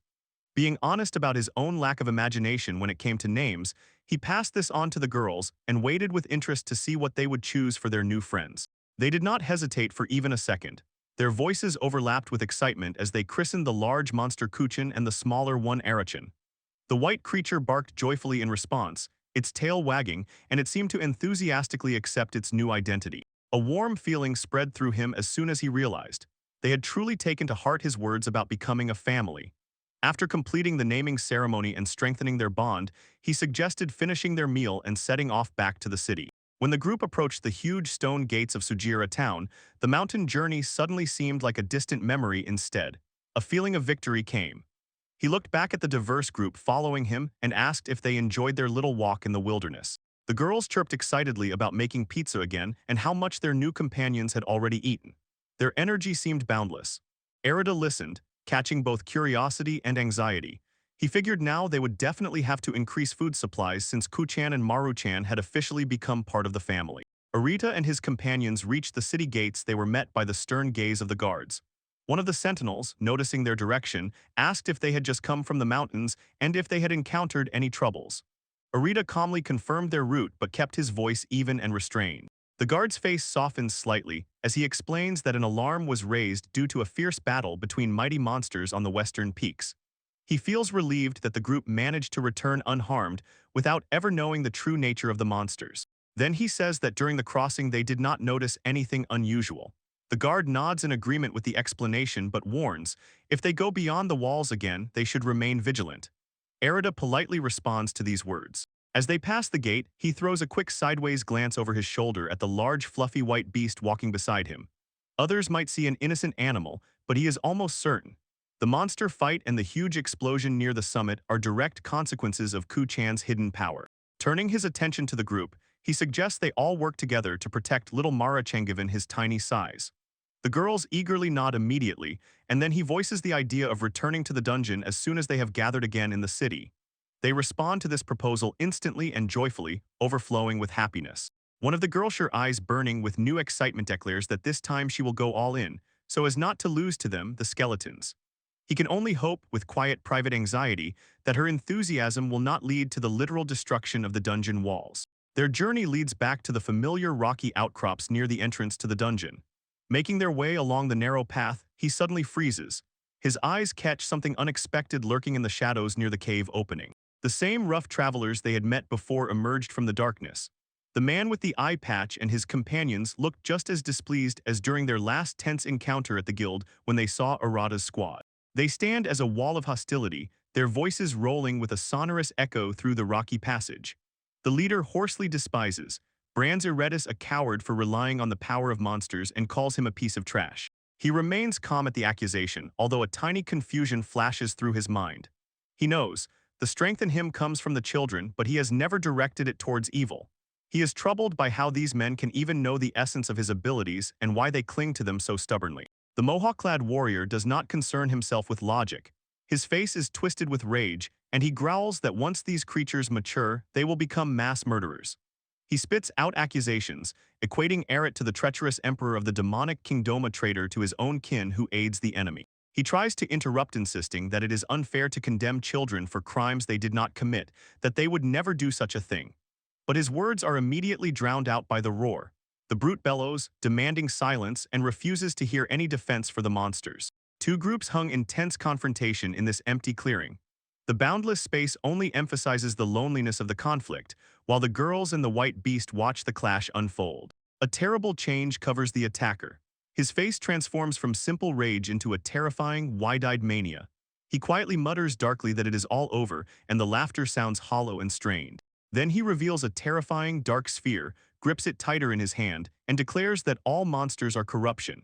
Being honest about his own lack of imagination when it came to names, he passed this on to the girls and waited with interest to see what they would choose for their new friends. They did not hesitate for even a second. Their voices overlapped with excitement as they christened the large monster Kuchin and the smaller one Arachin. The white creature barked joyfully in response, its tail wagging, and it seemed to enthusiastically accept its new identity. A warm feeling spread through him as soon as he realized they had truly taken to heart his words about becoming a family. After completing the naming ceremony and strengthening their bond, he suggested finishing their meal and setting off back to the city. When the group approached the huge stone gates of Sujira town, the mountain journey suddenly seemed like a distant memory instead. A feeling of victory came. He looked back at the diverse group following him and asked if they enjoyed their little walk in the wilderness. The girls chirped excitedly about making pizza again and how much their new companions had already eaten. Their energy seemed boundless. Erida listened, catching both curiosity and anxiety. He figured now they would definitely have to increase food supplies since Kuchan and Maru-chan had officially become part of the family. Arita and his companions reached the city gates. They were met by the stern gaze of the guards. One of the sentinels, noticing their direction, asked if they had just come from the mountains and if they had encountered any troubles. Arita calmly confirmed their route but kept his voice even and restrained. The guard's face softens slightly as he explains that an alarm was raised due to a fierce battle between mighty monsters on the western peaks. He feels relieved that the group managed to return unharmed without ever knowing the true nature of the monsters. Then he says that during the crossing they did not notice anything unusual. The guard nods in agreement with the explanation but warns, if they go beyond the walls again, they should remain vigilant. Arida politely responds to these words. As they pass the gate, he throws a quick sideways glance over his shoulder at the large fluffy white beast walking beside him. Others might see an innocent animal, but he is almost certain. The monster fight and the huge explosion near the summit are direct consequences of Ku-chan's hidden power. Turning his attention to the group, he suggests they all work together to protect little Mara-chan given his tiny size. The girls eagerly nod immediately, and then he voices the idea of returning to the dungeon as soon as they have gathered again in the city. They respond to this proposal instantly and joyfully, overflowing with happiness. One of the girls, her eyes burning with new excitement, declares that this time she will go all in, so as not to lose to them, the skeletons. He can only hope, with quiet private anxiety, that her enthusiasm will not lead to the literal destruction of the dungeon walls. Their journey leads back to the familiar rocky outcrops near the entrance to the dungeon. Making their way along the narrow path, he suddenly freezes. His eyes catch something unexpected lurking in the shadows near the cave opening. The same rough travelers they had met before emerged from the darkness. The man with the eye patch and his companions looked just as displeased as during their last tense encounter at the guild when they saw Arata's squad. They stand as a wall of hostility, their voices rolling with a sonorous echo through the rocky passage. The leader hoarsely despises, brands Eredus a coward for relying on the power of monsters, and calls him a piece of trash. He remains calm at the accusation, although a tiny confusion flashes through his mind. He knows, the strength in him comes from the children, but he has never directed it towards evil. He is troubled by how these men can even know the essence of his abilities and why they cling to them so stubbornly. The mohawk-clad warrior does not concern himself with logic. His face is twisted with rage, and he growls that once these creatures mature, they will become mass murderers. He spits out accusations, equating Eret to the treacherous emperor of the demonic kingdom, a traitor to his own kin who aids the enemy. He tries to interrupt, insisting that it is unfair to condemn children for crimes they did not commit, that they would never do such a thing. But his words are immediately drowned out by the roar. The brute bellows, demanding silence, and refuses to hear any defense for the monsters. Two groups hung in tense confrontation in this empty clearing. The boundless space only emphasizes the loneliness of the conflict, while the girls and the white beast watch the clash unfold. A terrible change covers the attacker. His face transforms from simple rage into a terrifying, wide-eyed mania. He quietly mutters darkly that it is all over, and the laughter sounds hollow and strained. Then he reveals a terrifying, dark sphere, grips it tighter in his hand, and declares that all monsters are corruption.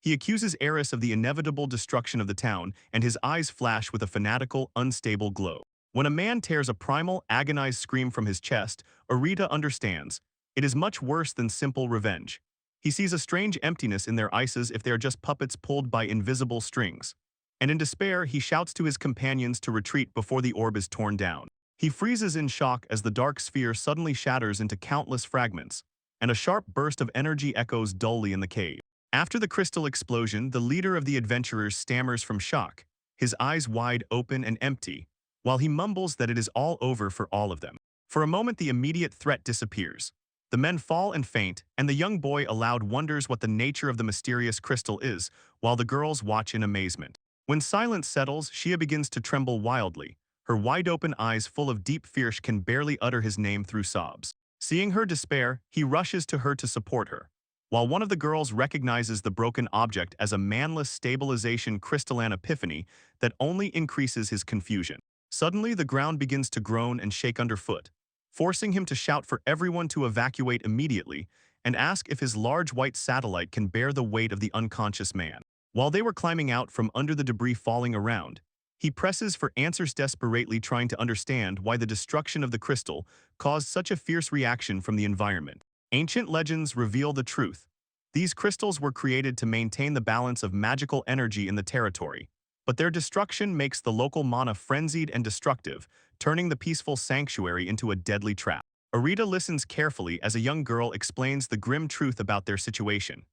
He accuses Eris of the inevitable destruction of the town, and his eyes flash with a fanatical, unstable glow. When a man tears a primal, agonized scream from his chest, Arita understands. It is much worse than simple revenge. He sees a strange emptiness in their eyes if they are just puppets pulled by invisible strings. And in despair, he shouts to his companions to retreat before the orb is torn down. He freezes in shock as the dark sphere suddenly shatters into countless fragments, and a sharp burst of energy echoes dully in the cave. After the crystal explosion, the leader of the adventurers stammers from shock, his eyes wide open and empty, while he mumbles that it is all over for all of them. For a moment, the immediate threat disappears. The men fall and faint, and the young boy aloud wonders what the nature of the mysterious crystal is, while the girls watch in amazement. When silence settles, Shia begins to tremble wildly. Her wide-open eyes full of deep fear can barely utter his name through sobs. Seeing her despair, he rushes to her to support her. While one of the girls recognizes the broken object as a manless stabilization crystalline epiphany that only increases his confusion. Suddenly, the ground begins to groan and shake underfoot, forcing him to shout for everyone to evacuate immediately and ask if his large white satellite can bear the weight of the unconscious man. While they were climbing out from under the debris falling around, he presses for answers, desperately trying to understand why the destruction of the crystal caused such a fierce reaction from the environment. Ancient legends reveal the truth. These crystals were created to maintain the balance of magical energy in the territory, but their destruction makes the local mana frenzied and destructive, turning the peaceful sanctuary into a deadly trap. Arita listens carefully as a young girl explains the grim truth about their situation.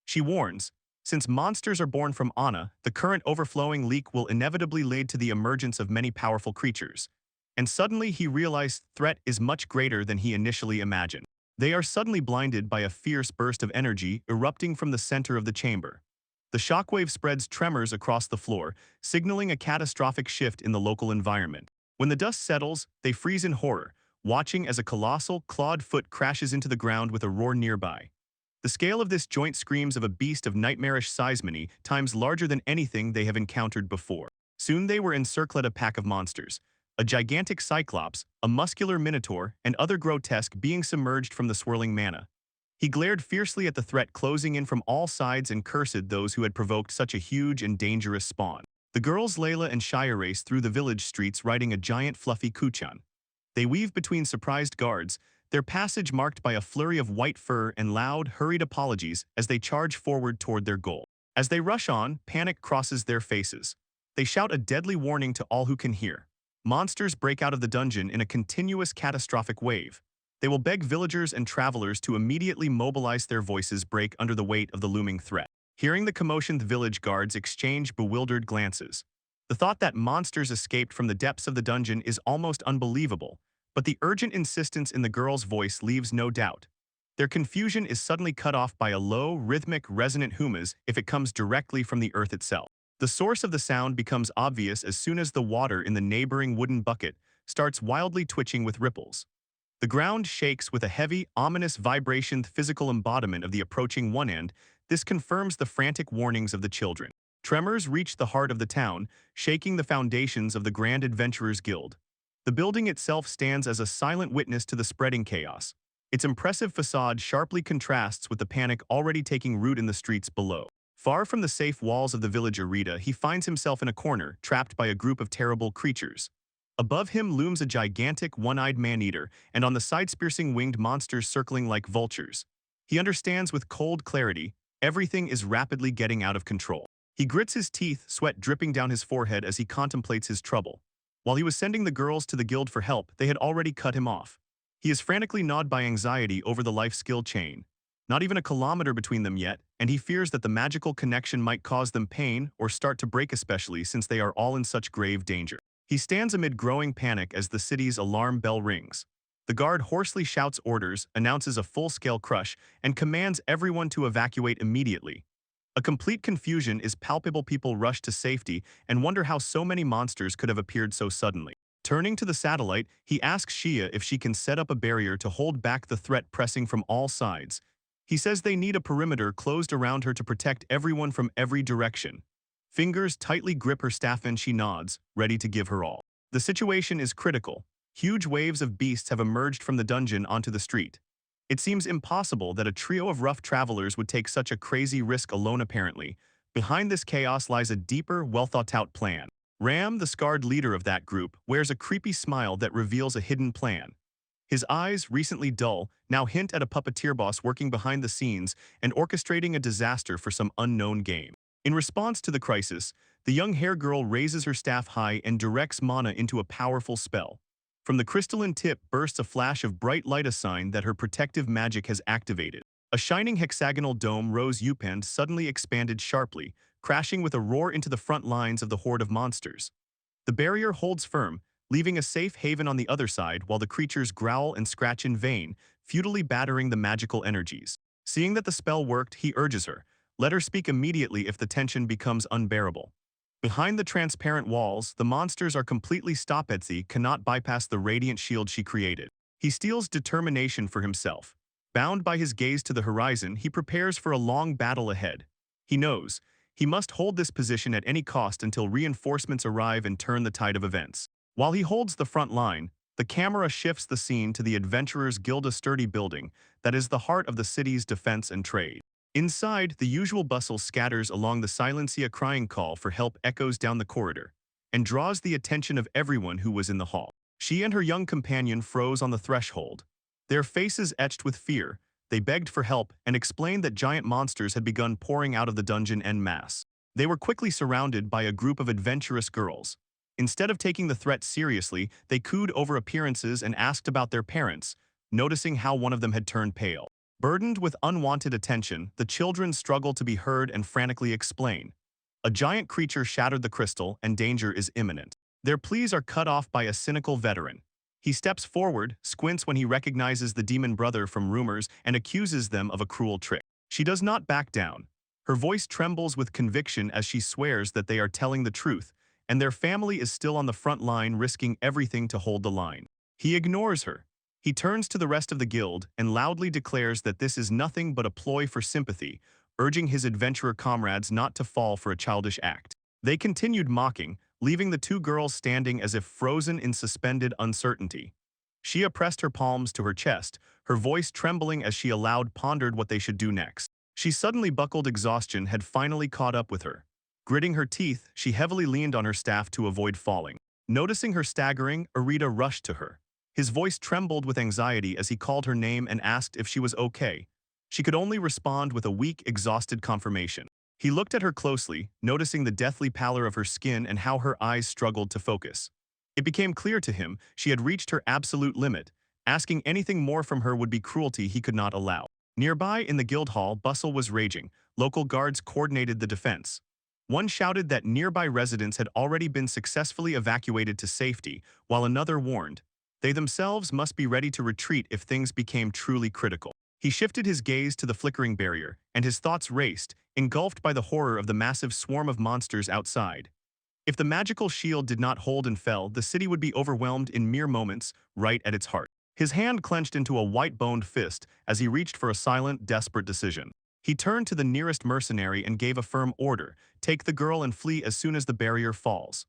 She warns, since monsters are born from Ana, the current overflowing leak will inevitably lead to the emergence of many powerful creatures. And suddenly he realized the threat is much greater than he initially imagined. They are suddenly blinded by a fierce burst of energy erupting from the center of the chamber. The shockwave spreads tremors across the floor, signaling a catastrophic shift in the local environment. When the dust settles, they freeze in horror, watching as a colossal, clawed foot crashes into the ground with a roar nearby. The scale of this joint screams of a beast of nightmarish size many times larger than anything they have encountered before. Soon they were encircled a pack of monsters. A gigantic cyclops, a muscular minotaur, and other grotesque being submerged from the swirling mana. He glared fiercely at the threat closing in from all sides and cursed those who had provoked such a huge and dangerous spawn. The girls Layla and Shia race through the village streets riding a giant fluffy kuchan. They weave between surprised guards, their passage marked by a flurry of white fur and loud, hurried apologies as they charge forward toward their goal. As they rush on, panic crosses their faces. They shout a deadly warning to all who can hear. Monsters break out of the dungeon in a continuous catastrophic wave. They will beg villagers and travelers to immediately mobilize. Their voices break under the weight of the looming threat. Hearing the commotion, the village guards exchange bewildered glances. The thought that monsters escaped from the depths of the dungeon is almost unbelievable, but the urgent insistence in the girl's voice leaves no doubt. Their confusion is suddenly cut off by a low, rhythmic, resonant hum as if it comes directly from the earth itself. The source of the sound becomes obvious as soon as the water in the neighboring wooden bucket starts wildly twitching with ripples. The ground shakes with a heavy, ominous vibration, physical embodiment of the approaching one end. This confirms the frantic warnings of the children. Tremors reach the heart of the town, shaking the foundations of the Grand Adventurers Guild. The building itself stands as a silent witness to the spreading chaos. Its impressive facade sharply contrasts with the panic already taking root in the streets below. Far from the safe walls of the village arena, he finds himself in a corner, trapped by a group of terrible creatures. Above him looms a gigantic, one-eyed man-eater, and on the sides piercing winged monsters circling like vultures. He understands with cold clarity, everything is rapidly getting out of control. He grits his teeth, sweat dripping down his forehead as he contemplates his trouble. While he was sending the girls to the guild for help, they had already cut him off. He is frantically gnawed by anxiety over the life skill chain. Not even a kilometer between them yet, and he fears that the magical connection might cause them pain or start to break, especially since they are all in such grave danger. He stands amid growing panic as the city's alarm bell rings. The guard hoarsely shouts orders, announces a full-scale crush, and commands everyone to evacuate immediately. A complete confusion is palpable. People rush to safety and wonder how so many monsters could have appeared so suddenly. Turning to the satellite, he asks Shia if she can set up a barrier to hold back the threat pressing from all sides. He says they need a perimeter closed around her to protect everyone from every direction. Fingers tightly grip her staff and she nods, ready to give her all. The situation is critical. Huge waves of beasts have emerged from the dungeon onto the street. It seems impossible that a trio of rough travelers would take such a crazy risk alone apparently. Behind this chaos lies a deeper, well-thought-out plan. Ram, the scarred leader of that group, wears a creepy smile that reveals a hidden plan. His eyes, recently dull, now hint at a puppeteer boss working behind the scenes and orchestrating a disaster for some unknown game. In response to the crisis, the young hair girl raises her staff high and directs mana into a powerful spell. From the crystalline tip bursts a flash of bright light, a sign that her protective magic has activated. A shining hexagonal dome rose Upend suddenly expanded sharply, crashing with a roar into the front lines of the horde of monsters. The barrier holds firm, leaving a safe haven on the other side while the creatures growl and scratch in vain, futilely battering the magical energies. Seeing that the spell worked, he urges her, let her speak immediately if the tension becomes unbearable. Behind the transparent walls, the monsters are completely stopped. Etsy cannot bypass the radiant shield she created. He steals determination for himself. Bound by his gaze to the horizon, he prepares for a long battle ahead. He knows he must hold this position at any cost until reinforcements arrive and turn the tide of events. While he holds the front line, the camera shifts the scene to the Adventurers Guild, a sturdy building that is the heart of the city's defense and trade. Inside, the usual bustle scatters along the silencia. Crying call for help echoes down the corridor and draws the attention of everyone who was in the hall. She and her young companion froze on the threshold. Their faces etched with fear, they begged for help and explained that giant monsters had begun pouring out of the dungeon en masse. They were quickly surrounded by a group of adventurous girls. Instead of taking the threat seriously, they cooed over appearances and asked about their parents, noticing how one of them had turned pale. Burdened with unwanted attention, the children struggle to be heard and frantically explain. A giant creature shattered the crystal and danger is imminent. Their pleas are cut off by a cynical veteran. He steps forward, squints when he recognizes the demon brother from rumors, and accuses them of a cruel trick. She does not back down. Her voice trembles with conviction as she swears that they are telling the truth, and their family is still on the front line risking everything to hold the line. He ignores her. He turns to the rest of the guild and loudly declares that this is nothing but a ploy for sympathy, urging his adventurer comrades not to fall for a childish act. They continued mocking, leaving the two girls standing as if frozen in suspended uncertainty. She pressed her palms to her chest, her voice trembling as she aloud pondered what they should do next. She suddenly buckled. Exhaustion had finally caught up with her. Gritting her teeth, she heavily leaned on her staff to avoid falling. Noticing her staggering, Arita rushed to her. His voice trembled with anxiety as he called her name and asked if she was okay. She could only respond with a weak, exhausted confirmation. He looked at her closely, noticing the deathly pallor of her skin and how her eyes struggled to focus. It became clear to him she had reached her absolute limit. Asking anything more from her would be cruelty he could not allow. Nearby in the guild hall, bustle was raging. Local guards coordinated the defense. One shouted that nearby residents had already been successfully evacuated to safety, while another warned they themselves must be ready to retreat if things became truly critical. He shifted his gaze to the flickering barrier, and his thoughts raced, engulfed by the horror of the massive swarm of monsters outside. If the magical shield did not hold and fell, the city would be overwhelmed in mere moments, right at its heart. His hand clenched into a white-boned fist as he reached for a silent, desperate decision. He turned to the nearest mercenary and gave a firm order: take the girl and flee as soon as the barrier falls.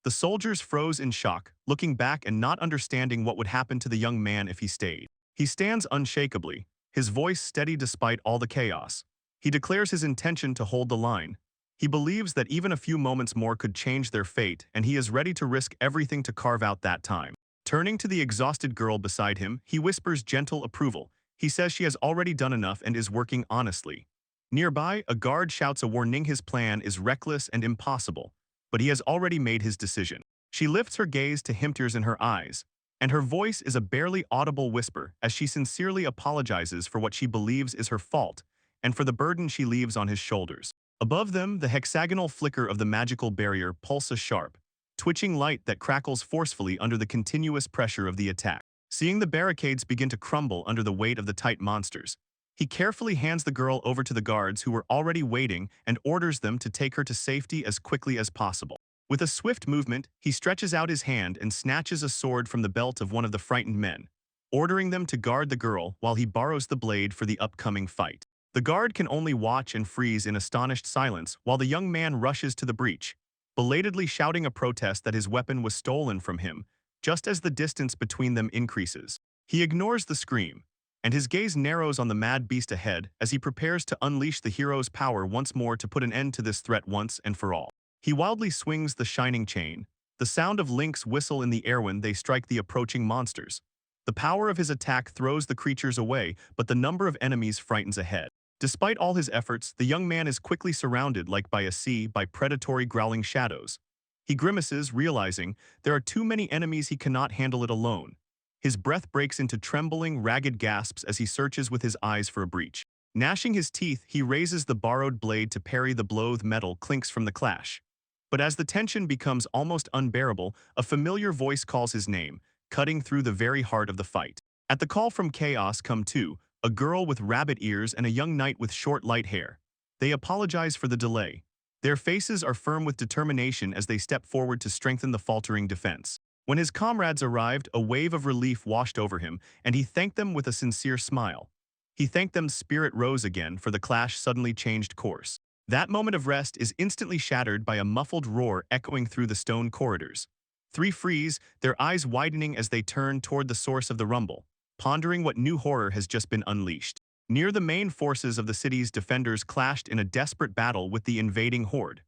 The soldiers froze in shock, looking back and not understanding what would happen to the young man if he stayed. He stands unshakably, his voice steady despite all the chaos. He declares his intention to hold the line. He believes that even a few moments more could change their fate, and he is ready to risk everything to carve out that time. Turning to the exhausted girl beside him, he whispers gentle approval. He says she has already done enough and is working honestly. Nearby, a guard shouts a warning. His plan is reckless and impossible, but he has already made his decision. She lifts her gaze to him, tears in her eyes, and her voice is a barely audible whisper as she sincerely apologizes for what she believes is her fault and for the burden she leaves on his shoulders. Above them, the hexagonal flicker of the magical barrier pulses sharp, twitching light that crackles forcefully under the continuous pressure of the attack. Seeing the barricades begin to crumble under the weight of the tight monsters, he carefully hands the girl over to the guards who were already waiting and orders them to take her to safety as quickly as possible. With a swift movement, he stretches out his hand and snatches a sword from the belt of one of the frightened men, ordering them to guard the girl while he borrows the blade for the upcoming fight. The guard can only watch and freeze in astonished silence while the young man rushes to the breach, belatedly shouting a protest that his weapon was stolen from him, just as the distance between them increases. He ignores the scream, and his gaze narrows on the mad beast ahead as he prepares to unleash the hero's power once more to put an end to this threat once and for all. He wildly swings the shining chain, the sound of links whistle in the air when they strike the approaching monsters. The power of his attack throws the creatures away, but the number of enemies frightens ahead. Despite all his efforts, the young man is quickly surrounded like by a sea by predatory growling shadows. He grimaces, realizing there are too many enemies. He cannot handle it alone. His breath breaks into trembling, ragged gasps as he searches with his eyes for a breach. Gnashing his teeth, he raises the borrowed blade to parry the blow. Metal clinks from the clash. But as the tension becomes almost unbearable, a familiar voice calls his name, cutting through the very heart of the fight. At the call from chaos come two, a girl with rabbit ears and a young knight with short light hair. They apologize for the delay. Their faces are firm with determination as they step forward to strengthen the faltering defense. When his comrades arrived, a wave of relief washed over him, and he thanked them with a sincere smile. He thanked them. Spirit rose again, for the clash suddenly changed course. That moment of rest is instantly shattered by a muffled roar echoing through the stone corridors. Three freeze, their eyes widening as they turn toward the source of the rumble, pondering what new horror has just been unleashed. Near the main forces of the city's defenders clashed in a desperate battle with the invading horde.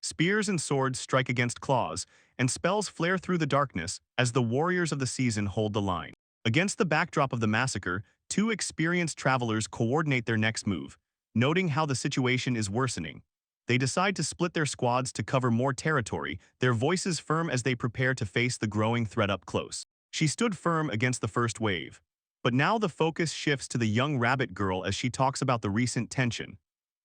Spears and swords strike against claws, and spells flare through the darkness as the warriors of the season hold the line. Against the backdrop of the massacre, two experienced travelers coordinate their next move. Noting how the situation is worsening, they decide to split their squads to cover more territory, their voices firm as they prepare to face the growing threat up close. She stood firm against the first wave, but now the focus shifts to the young rabbit girl as she talks about the recent tension.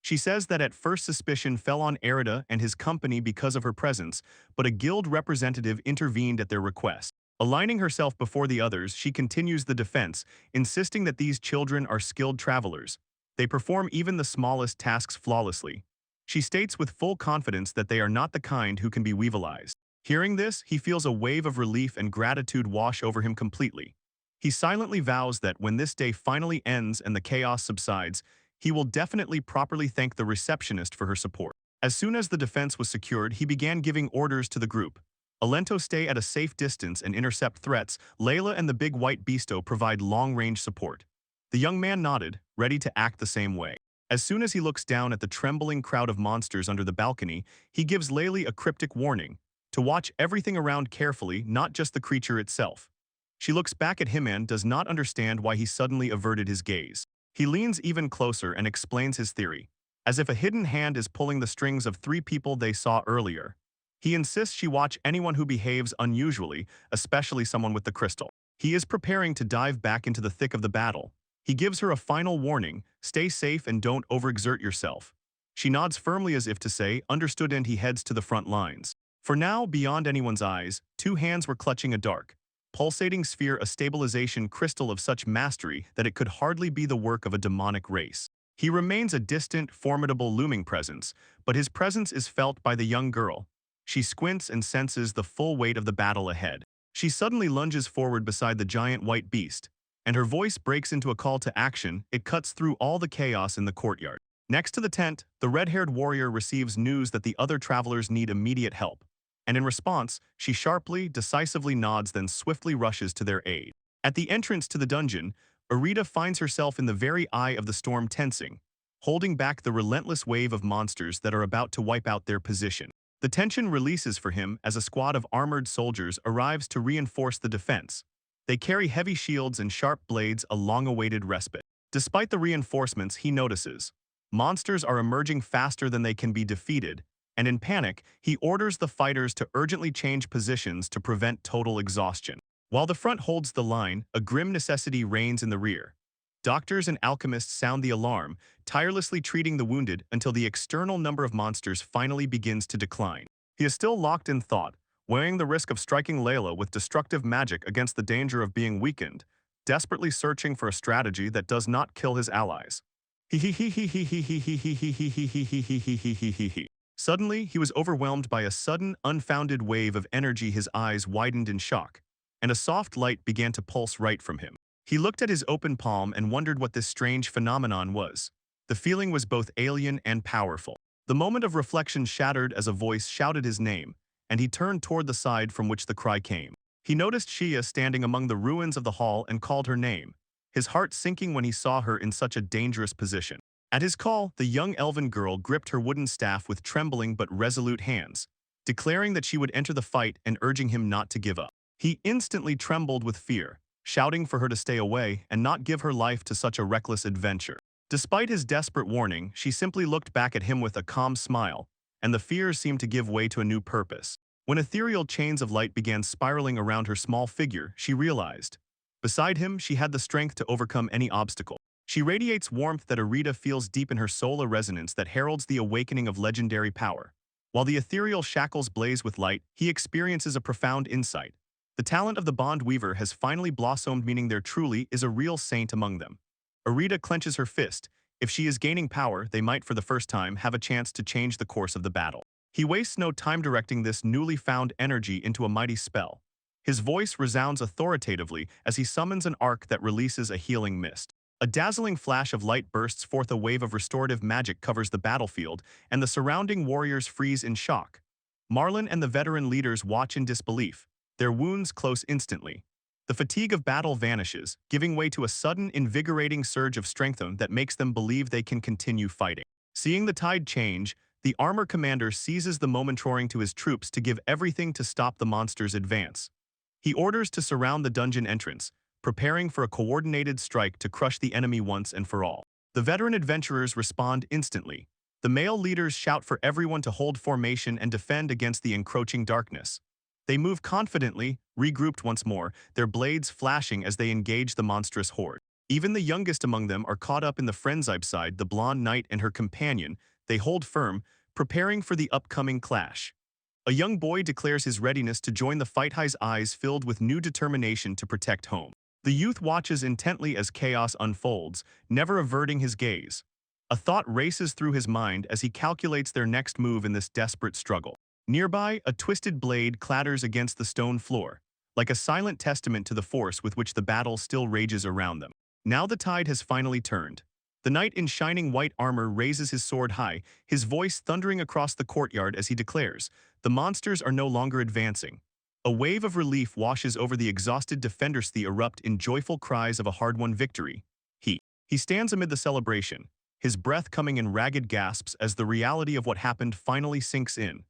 She says that at first suspicion fell on Arita and his company because of her presence, but a guild representative intervened at their request. Aligning herself before the others, she continues the defense, insisting that these children are skilled travelers. They perform even the smallest tasks flawlessly. She states with full confidence that they are not the kind who can be weavelized. Hearing this, he feels a wave of relief and gratitude wash over him completely. He silently vows that when this day finally ends and the chaos subsides, he will definitely properly thank the receptionist for her support. As soon as the defense was secured, he began giving orders to the group. Alento stay at a safe distance and intercept threats. Layla and the big white beasto provide long-range support. The young man nodded, ready to act the same way. As soon as he looks down at the trembling crowd of monsters under the balcony, he gives Layli a cryptic warning to watch everything around carefully, not just the creature itself. She looks back at him and does not understand why he suddenly averted his gaze. He leans even closer and explains his theory, as if a hidden hand is pulling the strings of 3 people they saw earlier. He insists she watch anyone who behaves unusually, especially someone with the crystal. He is preparing to dive back into the thick of the battle. He gives her a final warning, stay safe and don't overexert yourself. She nods firmly as if to say, understood, and he heads to the front lines. For now, beyond anyone's eyes, 2 hands were clutching a dark, pulsating sphere, a stabilization crystal of such mastery that it could hardly be the work of a demonic race. He remains a distant, formidable looming presence, but his presence is felt by the young girl. She squints and senses the full weight of the battle ahead. She suddenly lunges forward beside the giant white beast, and her voice breaks into a call to action. It cuts through all the chaos in the courtyard. Next to the tent, the red-haired warrior receives news that the other travelers need immediate help, and in response, she sharply, decisively nods, then swiftly rushes to their aid. At the entrance to the dungeon, Arita finds herself in the very eye of the storm, tensing, holding back the relentless wave of monsters that are about to wipe out their position. The tension releases for him as a squad of armored soldiers arrives to reinforce the defense. They carry heavy shields and sharp blades, a long-awaited respite. Despite the reinforcements, he notices monsters are emerging faster than they can be defeated, and in panic, he orders the fighters to urgently change positions to prevent total exhaustion. While the front holds the line, a grim necessity reigns in the rear. Doctors and alchemists sound the alarm, tirelessly treating the wounded until the external number of monsters finally begins to decline. He is still locked in thought, weighing the risk of striking Layla with destructive magic against the danger of being weakened, desperately searching for a strategy that does not kill his allies. Suddenly, he was overwhelmed by a sudden, unfounded wave of energy. His eyes widened in shock, and a soft light began to pulse right from him. He looked at his open palm and wondered what this strange phenomenon was. The feeling was both alien and powerful. The moment of reflection shattered as a voice shouted his name, and he turned toward the side from which the cry came. He noticed Shia standing among the ruins of the hall and called her name, his heart sinking when he saw her in such a dangerous position. At his call, the young elven girl gripped her wooden staff with trembling but resolute hands, declaring that she would enter the fight and urging him not to give up. He instantly trembled with fear, shouting for her to stay away and not give her life to such a reckless adventure. Despite his desperate warning, she simply looked back at him with a calm smile, and the fears seemed to give way to a new purpose. When ethereal chains of light began spiraling around her small figure, she realized, beside him, she had the strength to overcome any obstacle. She radiates warmth that Arita feels deep in her soul, a resonance that heralds the awakening of legendary power. While the ethereal shackles blaze with light, he experiences a profound insight. The talent of the Bond Weaver has finally blossomed, meaning there truly is a real saint among them. Arita clenches her fist. If she is gaining power, they might for the first time have a chance to change the course of the battle. He wastes no time directing this newly found energy into a mighty spell. His voice resounds authoritatively as he summons an arc that releases a healing mist. A dazzling flash of light bursts forth, a wave of restorative magic covers the battlefield, and the surrounding warriors freeze in shock. Marlin and the veteran leaders watch in disbelief, their wounds close instantly. The fatigue of battle vanishes, giving way to a sudden, invigorating surge of strength that makes them believe they can continue fighting. Seeing the tide change, the armor commander seizes the moment, roaring to his troops to give everything to stop the monster's advance. He orders to surround the dungeon entrance, preparing for a coordinated strike to crush the enemy once and for all. The veteran adventurers respond instantly. The male leaders shout for everyone to hold formation and defend against the encroaching darkness. They move confidently, regrouped once more, their blades flashing as they engage the monstrous horde. Even the youngest among them are caught up in the frenzied side, the blonde knight and her companion. They hold firm, preparing for the upcoming clash. A young boy declares his readiness to join the fight, his eyes filled with new determination to protect home. The youth watches intently as chaos unfolds, never averting his gaze. A thought races through his mind as he calculates their next move in this desperate struggle. Nearby, a twisted blade clatters against the stone floor, like a silent testament to the force with which the battle still rages around them. Now the tide has finally turned. The knight in shining white armor raises his sword high, his voice thundering across the courtyard as he declares, "The monsters are no longer advancing." A wave of relief washes over the exhausted defenders. They erupt in joyful cries of a hard-won victory. He stands amid the celebration, his breath coming in ragged gasps as the reality of what happened finally sinks in.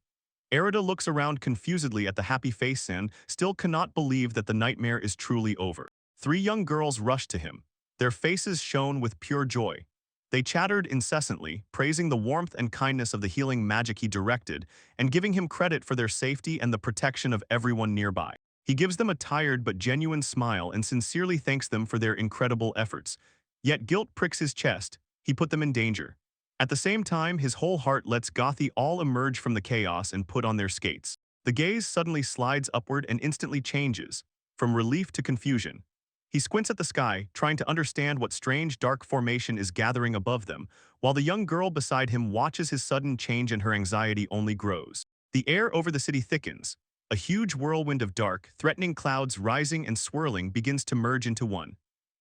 Erida looks around confusedly at the happy face and still cannot believe that the nightmare is truly over. Three young girls rush to him. Their faces shone with pure joy. They chattered incessantly, praising the warmth and kindness of the healing magic he directed, and giving him credit for their safety and the protection of everyone nearby. He gives them a tired but genuine smile and sincerely thanks them for their incredible efforts. Yet guilt pricks his chest. He put them in danger. At the same time, his whole heart lets Gothi all emerge from the chaos and put on their skates. The gaze suddenly slides upward and instantly changes, from relief to confusion. He squints at the sky, trying to understand what strange dark formation is gathering above them, while the young girl beside him watches his sudden change and her anxiety only grows. The air over the city thickens. A huge whirlwind of dark, threatening clouds rising and swirling begins to merge into one.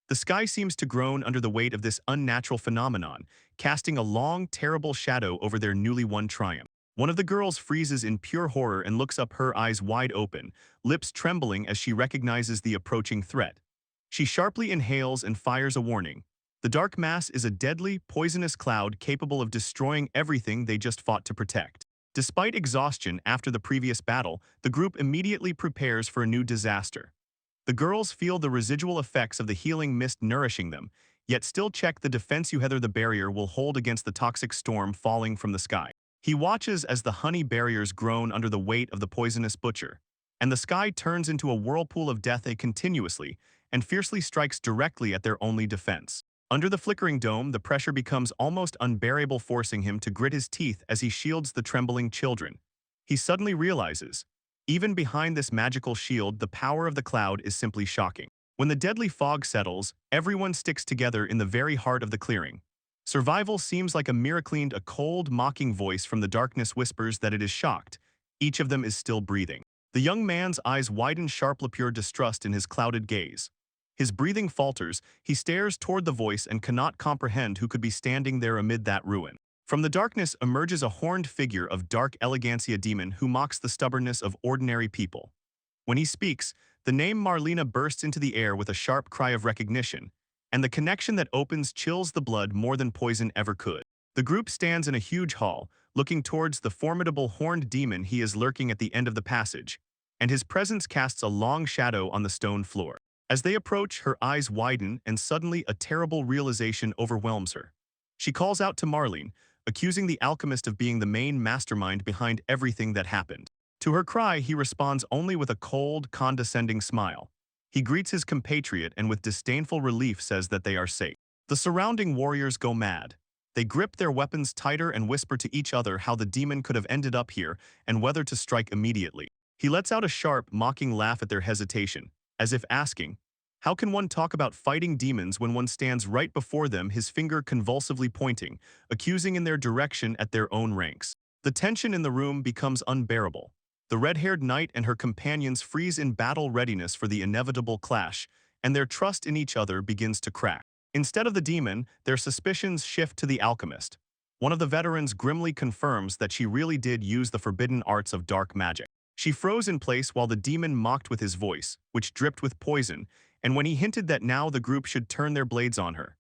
The sky seems to groan under the weight of this unnatural phenomenon, casting a long, terrible shadow over their newly won triumph. One of the girls freezes in pure horror and looks up, her eyes wide open, lips trembling as she recognizes the approaching threat. She sharply inhales and fires a warning. The dark mass is a deadly, poisonous cloud capable of destroying everything they just fought to protect. Despite exhaustion after the previous battle, the group immediately prepares for a new disaster. The girls feel the residual effects of the healing mist nourishing them, yet still check the defense whether the barrier will hold against the toxic storm falling from the sky. He watches as the honey barriers groan under the weight of the poisonous butcher, and the sky turns into a whirlpool of death continuously and fiercely strikes directly at their only defense. Under the flickering dome, the pressure becomes almost unbearable, forcing him to grit his teeth as he shields the trembling children. He suddenly realizes, even behind this magical shield, the power of the cloud is simply shocking. When the deadly fog settles, everyone sticks together in the very heart of the clearing. Survival seems like a miracle. A cold, mocking voice from the darkness whispers that it is shocked. Each of them is still breathing. The young man's eyes widen, sharp, pure distrust in his clouded gaze. His breathing falters, he stares toward the voice and cannot comprehend who could be standing there amid that ruin. From the darkness emerges a horned figure of dark elegancy, a demon who mocks the stubbornness of ordinary people. When he speaks, the name Marlena bursts into the air with a sharp cry of recognition, and the connection that opens chills the blood more than poison ever could. The group stands in a huge hall, looking towards the formidable horned demon. He is lurking at the end of the passage, and his presence casts a long shadow on the stone floor. As they approach, her eyes widen, and suddenly a terrible realization overwhelms her. She calls out to Marlene, accusing the alchemist of being the main mastermind behind everything that happened. To her cry, he responds only with a cold, condescending smile. He greets his compatriot and with disdainful relief says that they are safe. The surrounding warriors go mad. They grip their weapons tighter and whisper to each other how the demon could have ended up here and whether to strike immediately. He lets out a sharp, mocking laugh at their hesitation, as if asking, "How can one talk about fighting demons when one stands right before them, his finger convulsively pointing, accusing in their direction at their own ranks?" The tension in the room becomes unbearable. The red-haired knight and her companions freeze in battle readiness for the inevitable clash, and their trust in each other begins to crack. Instead of the demon, their suspicions shift to the alchemist. One of the veterans grimly confirms that she really did use the forbidden arts of dark magic. She froze in place while the demon mocked with his voice, which dripped with poison, and when he hinted that now the group should turn their blades on her.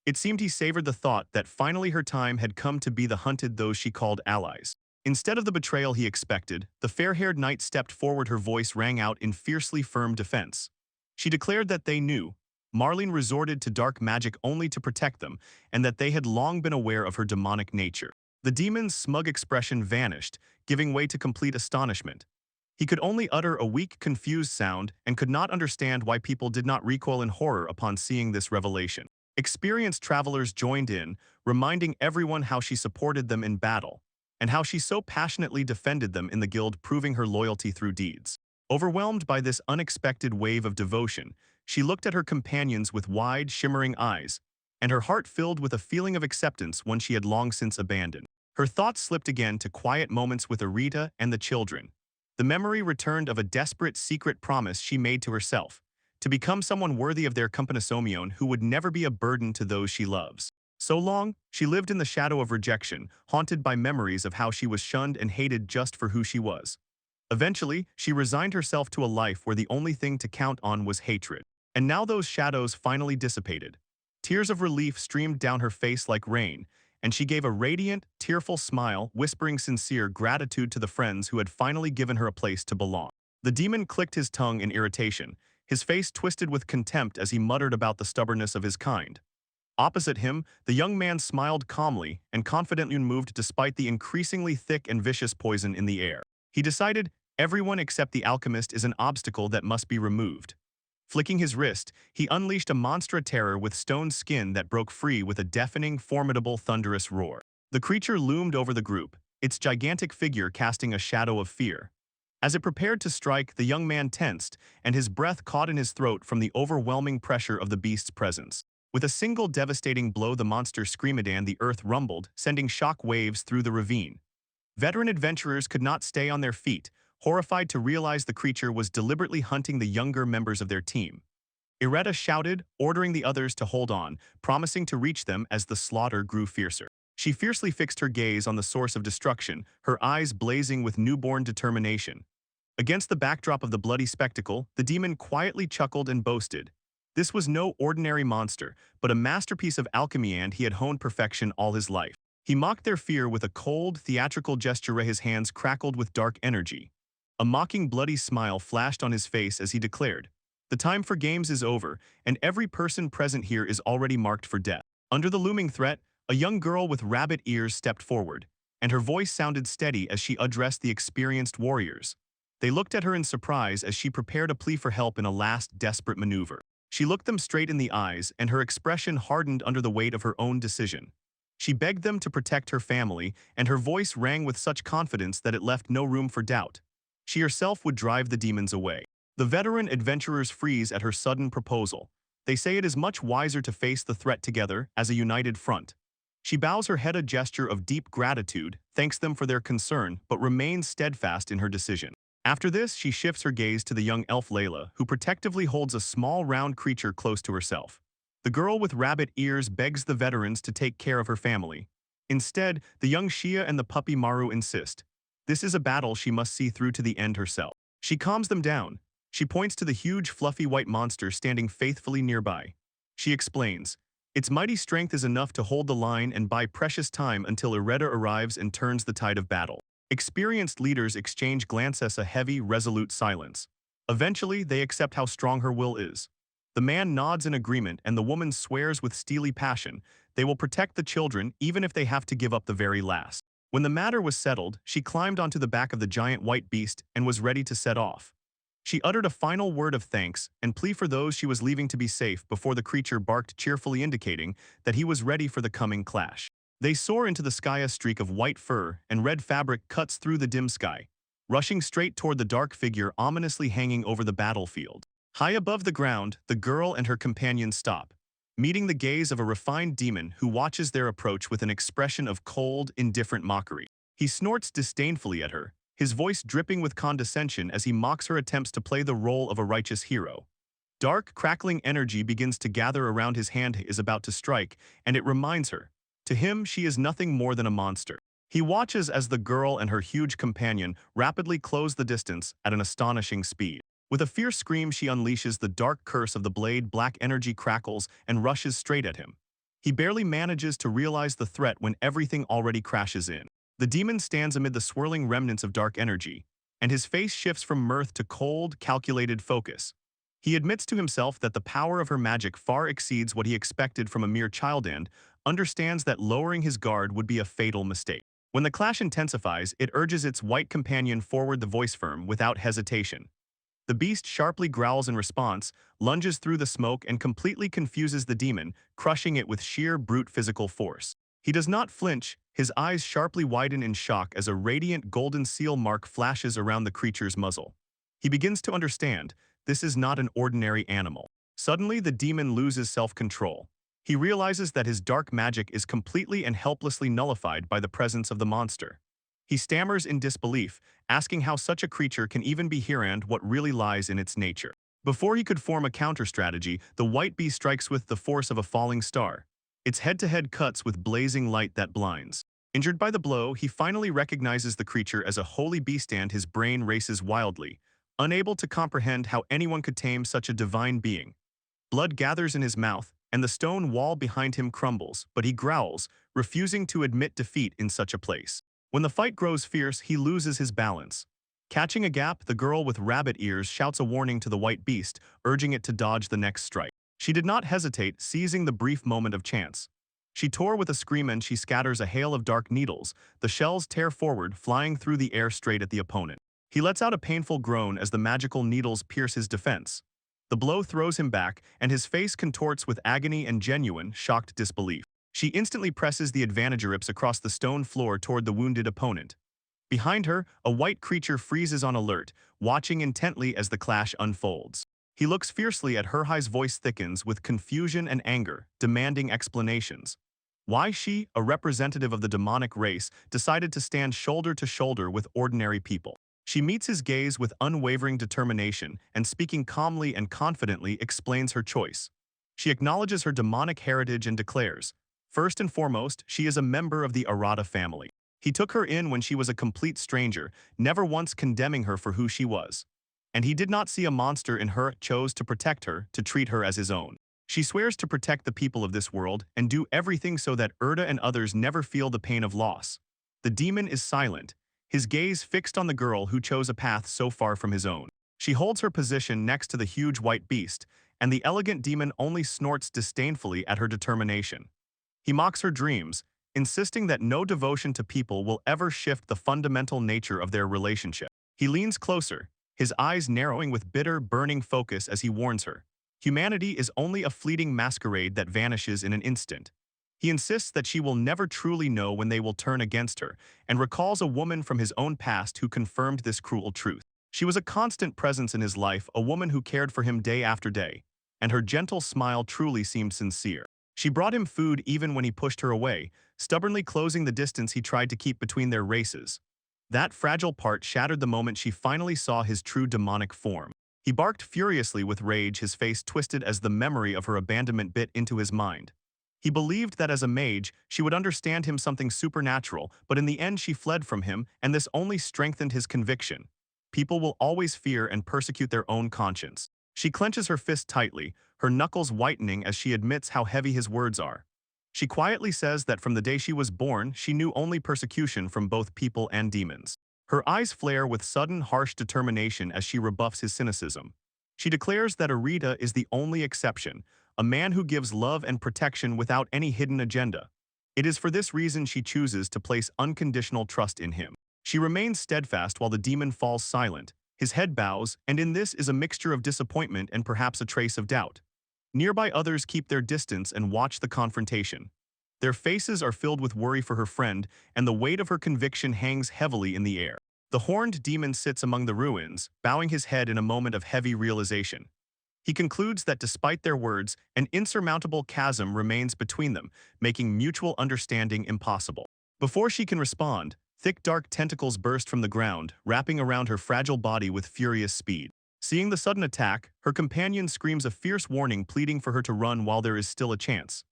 It seemed he savored the thought that finally her time had come to be the hunted, those she called allies. Instead of the betrayal he expected, the fair-haired knight stepped forward. Her voice rang out in fiercely firm defense. She declared that they knew Marlene resorted to dark magic only to protect them, and that they had long been aware of her demonic nature. The demon's smug expression vanished, giving way to complete astonishment. He could only utter a weak, confused sound and could not understand why people did not recoil in horror upon seeing this revelation. Experienced travelers joined in, reminding everyone how she supported them in battle. and how she so passionately defended them in the guild, proving her loyalty through deeds. Overwhelmed by this unexpected wave of devotion, she looked at her companions with wide, shimmering eyes, and her heart filled with a feeling of acceptance one she had long since abandoned. Her thoughts slipped again to quiet moments with Arita and the children. The memory returned of a desperate secret promise she made to herself, to become someone worthy of their compagnon who would never be a burden to those she loves. So long, she lived in the shadow of rejection, haunted by memories of how she was shunned and hated just for who she was. Eventually, she resigned herself to a life where the only thing to count on was hatred. And now those shadows finally dissipated. Tears of relief streamed down her face like rain, and she gave a radiant, tearful smile, whispering sincere gratitude to the friends who had finally given her a place to belong. The demon clicked his tongue in irritation, his face twisted with contempt as he muttered about the stubbornness of his kind. Opposite him, the young man smiled calmly and confidently moved despite the increasingly thick and vicious poison in the air. He decided, everyone except the alchemist is an obstacle that must be removed. Flicking his wrist, he unleashed a monster terror with stone skin that broke free with a deafening, formidable, thunderous roar. The creature loomed over the group, its gigantic figure casting a shadow of fear. As it prepared to strike, the young man tensed, and his breath caught in his throat from the overwhelming pressure of the beast's presence. With a single devastating blow, the monster screamed and the earth rumbled, sending shock waves through the ravine. Veteran adventurers could not stay on their feet, horrified to realize the creature was deliberately hunting the younger members of their team. Ireta shouted, ordering the others to hold on, promising to reach them as the slaughter grew fiercer. She fiercely fixed her gaze on the source of destruction, her eyes blazing with newborn determination. Against the backdrop of the bloody spectacle, the demon quietly chuckled and boasted. This was no ordinary monster, but a masterpiece of alchemy, and he had honed perfection all his life. He mocked their fear with a cold, theatrical gesture. His hands crackled with dark energy. A mocking, bloody smile flashed on his face as he declared, "The time for games is over, and every person present here is already marked for death." Under the looming threat, a young girl with rabbit ears stepped forward, and her voice sounded steady as she addressed the experienced warriors. They looked at her in surprise as she prepared a plea for help in a last desperate maneuver. She looked them straight in the eyes, and her expression hardened under the weight of her own decision. She begged them to protect her family, and her voice rang with such confidence that it left no room for doubt. She herself would drive the demons away. The veteran adventurers freeze at her sudden proposal. They say it is much wiser to face the threat together as a united front. She bows her head, a gesture of deep gratitude, thanks them for their concern, but remains steadfast in her decision. After this, she shifts her gaze to the young elf Layla, who protectively holds a small round creature close to herself. The girl with rabbit ears begs the veterans to take care of her family. Instead, the young Shia and the puppy Maru insist. This is a battle she must see through to the end herself. She calms them down. She points to the huge fluffy white monster standing faithfully nearby. She explains, its mighty strength is enough to hold the line and buy precious time until Ireta arrives and turns the tide of battle. Experienced leaders exchange glances, a heavy, resolute silence. Eventually, they accept how strong her will is. The man nods in agreement, and the woman swears with steely passion they will protect the children even if they have to give up the very last. When the matter was settled, she climbed onto the back of the giant white beast and was ready to set off. She uttered a final word of thanks and plea for those she was leaving to be safe before the creature barked cheerfully, indicating that he was ready for the coming clash. They soar into the sky. A streak of white fur and red fabric cuts through the dim sky, rushing straight toward the dark figure ominously hanging over the battlefield. High above the ground, the girl and her companion stop, meeting the gaze of a refined demon who watches their approach with an expression of cold, indifferent mockery. He snorts disdainfully at her, his voice dripping with condescension as he mocks her attempts to play the role of a righteous hero. Dark, crackling energy begins to gather around his hand. He is about to strike, and it reminds her. To him, she is nothing more than a monster. He watches as the girl and her huge companion rapidly close the distance at an astonishing speed. With a fierce scream, she unleashes the dark curse of the blade. Black energy crackles and rushes straight at him. He barely manages to realize the threat when everything already crashes in. The demon stands amid the swirling remnants of dark energy, and his face shifts from mirth to cold, calculated focus. He admits to himself that the power of her magic far exceeds what he expected from a mere child and understands that lowering his guard would be a fatal mistake. When the clash intensifies, it urges its white companion forward, the voice firm, without hesitation. The beast sharply growls in response, lunges through the smoke, and completely confuses the demon, crushing it with sheer brute physical force. He does not flinch, his eyes sharply widen in shock as a radiant golden seal mark flashes around the creature's muzzle. He begins to understand, this is not an ordinary animal. Suddenly, the demon loses self-control. He realizes that his dark magic is completely and helplessly nullified by the presence of the monster. He stammers in disbelief, asking how such a creature can even be here and what really lies in its nature. Before he could form a counter-strategy, the white beast strikes with the force of a falling star. Its head-to-head cuts with blazing light that blinds. Injured by the blow, he finally recognizes the creature as a holy beast and his brain races wildly, unable to comprehend how anyone could tame such a divine being. Blood gathers in his mouth, and the stone wall behind him crumbles, but he growls, refusing to admit defeat in such a place. When the fight grows fierce, he loses his balance. Catching a gap, the girl with rabbit ears shouts a warning to the white beast, urging it to dodge the next strike. She did not hesitate, seizing the brief moment of chance. She tore with a scream and she scatters a hail of dark needles. The shells tear forward, flying through the air straight at the opponent. He lets out a painful groan as the magical needles pierce his defense. The blow throws him back, and his face contorts with agony and genuine, shocked disbelief. She instantly presses the advantage-rips across the stone floor toward the wounded opponent. Behind her, a white creature freezes on alert, watching intently as the clash unfolds. He looks fiercely at her. His voice thickens with confusion and anger, demanding explanations. Why she, a representative of the demonic race, decided to stand shoulder to shoulder with ordinary people. She meets his gaze with unwavering determination and, speaking calmly and confidently, explains her choice. She acknowledges her demonic heritage and declares, first and foremost, she is a member of the Arata family. He took her in when she was a complete stranger, never once condemning her for who she was. And he did not see a monster in her, chose to protect her, to treat her as his own. She swears to protect the people of this world and do everything so that Erda and others never feel the pain of loss. The demon is silent, his gaze fixed on the girl who chose a path so far from his own. She holds her position next to the huge white beast, and the elegant demon only snorts disdainfully at her determination. He mocks her dreams, insisting that no devotion to people will ever shift the fundamental nature of their relationship. He leans closer, his eyes narrowing with bitter, burning focus as he warns her. Humanity is only a fleeting masquerade that vanishes in an instant. He insists that she will never truly know when they will turn against her, and recalls a woman from his own past who confirmed this cruel truth. She was a constant presence in his life, a woman who cared for him day after day, and her gentle smile truly seemed sincere. She brought him food even when he pushed her away, stubbornly closing the distance he tried to keep between their races. That fragile part shattered the moment she finally saw his true demonic form. He barked furiously with rage, his face twisted as the memory of her abandonment bit into his mind. He believed that as a mage, she would understand him something supernatural, but in the end she fled from him, and this only strengthened his conviction. People will always fear and persecute their own conscience. She clenches her fist tightly, her knuckles whitening as she admits how heavy his words are. She quietly says that from the day she was born, she knew only persecution from both people and demons. Her eyes flare with sudden, harsh determination as she rebuffs his cynicism. She declares that Arita is the only exception, a man who gives love and protection without any hidden agenda. It is for this reason she chooses to place unconditional trust in him. She remains steadfast while the demon falls silent. His head bows, and in this is a mixture of disappointment and perhaps a trace of doubt. Nearby others keep their distance and watch the confrontation. Their faces are filled with worry for her friend, and the weight of her conviction hangs heavily in the air. The horned demon sits among the ruins, bowing his head in a moment of heavy realization. He concludes that despite their words, an insurmountable chasm remains between them, making mutual understanding impossible. Before she can respond, thick dark tentacles burst from the ground, wrapping around her fragile body with furious speed. Seeing the sudden attack, her companion screams a fierce warning, pleading for her to run while there is still a chance.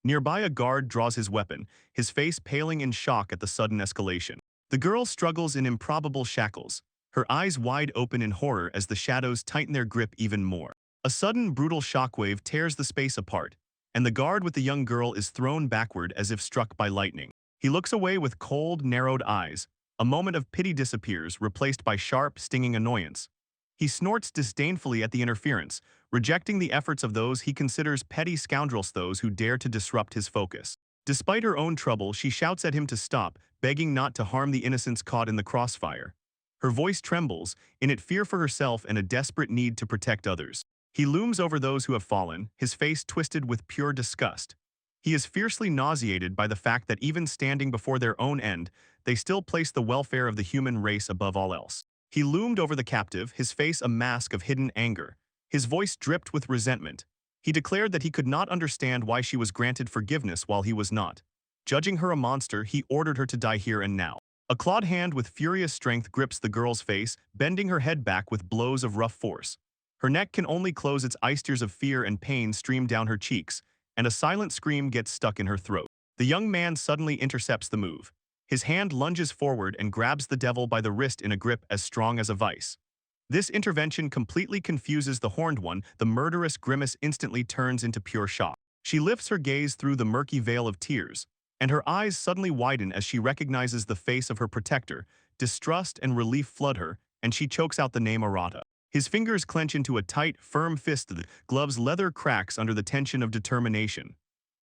Nearby, a guard draws his weapon, his face paling in shock at the sudden escalation. The girl struggles in improbable shackles, her eyes wide open in horror as the shadows tighten their grip even more. A sudden, brutal shockwave tears the space apart, and the guard with the young girl is thrown backward as if struck by lightning. He looks away with cold, narrowed eyes. A moment of pity disappears, replaced by sharp, stinging annoyance. He snorts disdainfully at the interference, rejecting the efforts of those he considers petty scoundrels, those who dare to disrupt his focus. Despite her own trouble, she shouts at him to stop, begging not to harm the innocents caught in the crossfire. Her voice trembles, in it fear for herself and a desperate need to protect others. He looms over those who have fallen, his face twisted with pure disgust. He is fiercely nauseated by the fact that even standing before their own end, they still place the welfare of the human race above all else. He loomed over the captive, his face a mask of hidden anger. His voice dripped with resentment. He declared that he could not understand why she was granted forgiveness while he was not. Judging her a monster, he ordered her to die here and now. A clawed hand with furious strength grips the girl's face, bending her head back with blows of rough force. Her neck can only close, its ice tears of fear and pain stream down her cheeks, and a silent scream gets stuck in her throat. The young man suddenly intercepts the move. His hand lunges forward and grabs the devil by the wrist in a grip as strong as a vice. This intervention completely confuses the horned one. The murderous grimace instantly turns into pure shock. She lifts her gaze through the murky veil of tears, and her eyes suddenly widen as she recognizes the face of her protector. Distrust and relief flood her, and she chokes out the name Arata. His fingers clench into a tight, firm fist. The glove's leather cracks under the tension of determination.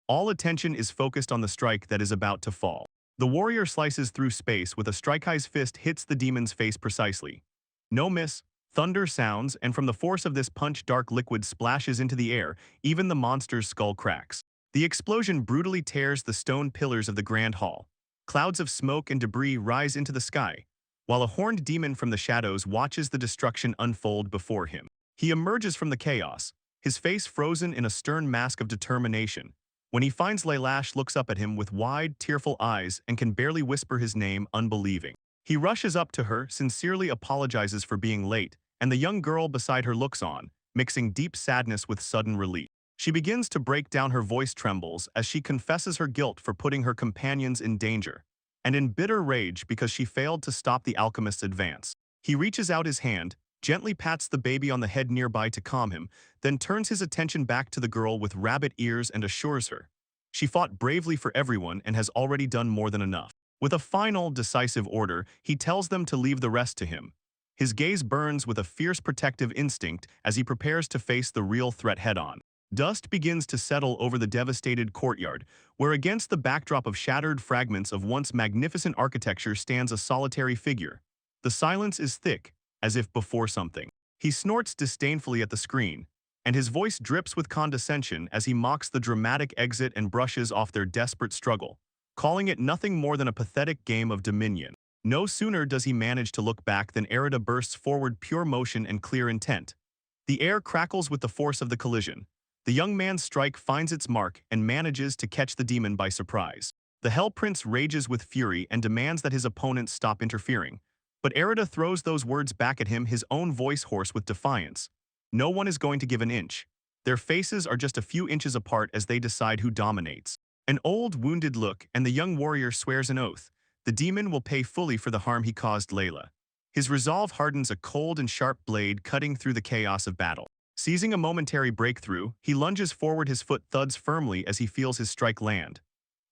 All attention is focused on the strike that is about to fall. The warrior slices through space with a strike. His fist hits the demon's face precisely. No miss. Thunder sounds, and from the force of this punch, dark liquid splashes into the air. Even the monster's skull cracks. The explosion brutally tears the stone pillars of the grand hall. Clouds of smoke and debris rise into the sky, while a horned demon from the shadows watches the destruction unfold before him. He emerges from the chaos, his face frozen in a stern mask of determination. When he finds Leilash, looks up at him with wide, tearful eyes and can barely whisper his name, unbelieving. He rushes up to her, sincerely apologizes for being late, and the young girl beside her looks on, mixing deep sadness with sudden relief. She begins to break down, her voice trembles as she confesses her guilt for putting her companions in danger, and in bitter rage because she failed to stop the alchemist's advance. He reaches out his hand, gently pats the baby on the head nearby to calm him, then turns his attention back to the girl with rabbit ears and assures her she fought bravely for everyone and has already done more than enough. With a final, decisive order, he tells them to leave the rest to him. His gaze burns with a fierce protective instinct as he prepares to face the real threat head-on. Dust begins to settle over the devastated courtyard, where against the backdrop of shattered fragments of once magnificent architecture stands a solitary figure. The silence is thick, as if before something. He snorts disdainfully at the screen, and his voice drips with condescension as he mocks the dramatic exit and brushes off their desperate struggle, calling it nothing more than a pathetic game of dominion. No sooner does he manage to look back than Arata bursts forward, pure motion and clear intent. The air crackles with the force of the collision. The young man's strike finds its mark and manages to catch the demon by surprise. The Hell Prince rages with fury and demands that his opponents stop interfering. But Arata throws those words back at him, his own voice hoarse with defiance. No one is going to give an inch. Their faces are just a few inches apart as they decide who dominates. An old, wounded look, and the young warrior swears an oath. The demon will pay fully for the harm he caused Layla. His resolve hardens, a cold and sharp blade cutting through the chaos of battle. Seizing a momentary breakthrough, he lunges forward, his foot thuds firmly as he feels his strike land.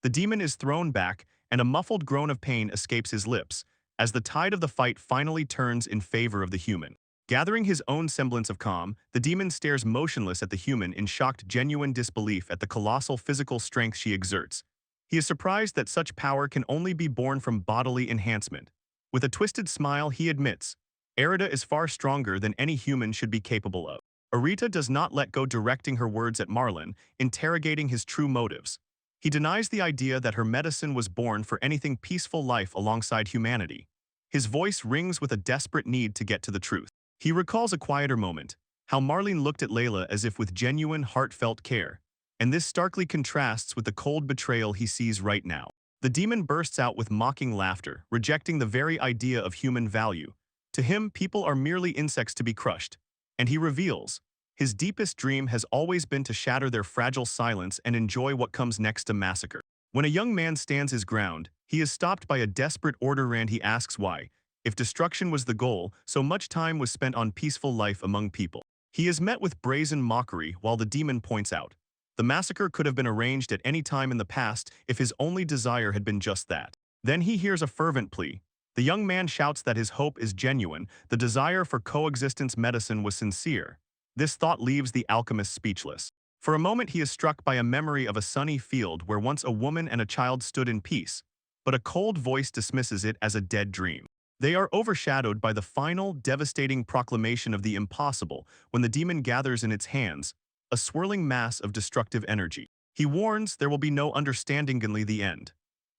The demon is thrown back, and a muffled groan of pain escapes his lips, as the tide of the fight finally turns in favor of the human. Gathering his own semblance of calm, the demon stares motionless at the human in shocked, genuine disbelief at the colossal physical strength she exerts. He is surprised that such power can only be born from bodily enhancement. With a twisted smile, he admits, Arata is far stronger than any human should be capable of. Arita does not let go, directing her words at Marlin, interrogating his true motives. He denies the idea that her medicine was born for anything peaceful life alongside humanity. His voice rings with a desperate need to get to the truth. He recalls a quieter moment, how Marlene looked at Layla as if with genuine, heartfelt care, and this starkly contrasts with the cold betrayal he sees right now. The demon bursts out with mocking laughter, rejecting the very idea of human value. To him, people are merely insects to be crushed, and he reveals, his deepest dream has always been to shatter their fragile silence and enjoy what comes next, a massacre. When a young man stands his ground, he is stopped by a desperate order, and he asks why. If destruction was the goal, so much time was spent on peaceful life among people. He is met with brazen mockery while the demon points out, the massacre could have been arranged at any time in the past if his only desire had been just that. Then he hears a fervent plea. The young man shouts that his hope is genuine, the desire for coexistence medicine was sincere. This thought leaves the alchemist speechless. For a moment he is struck by a memory of a sunny field where once a woman and a child stood in peace, but a cold voice dismisses it as a dead dream. They are overshadowed by the final, devastating proclamation of the impossible when the demon gathers in its hands a swirling mass of destructive energy. He warns there will be no understandingly the end.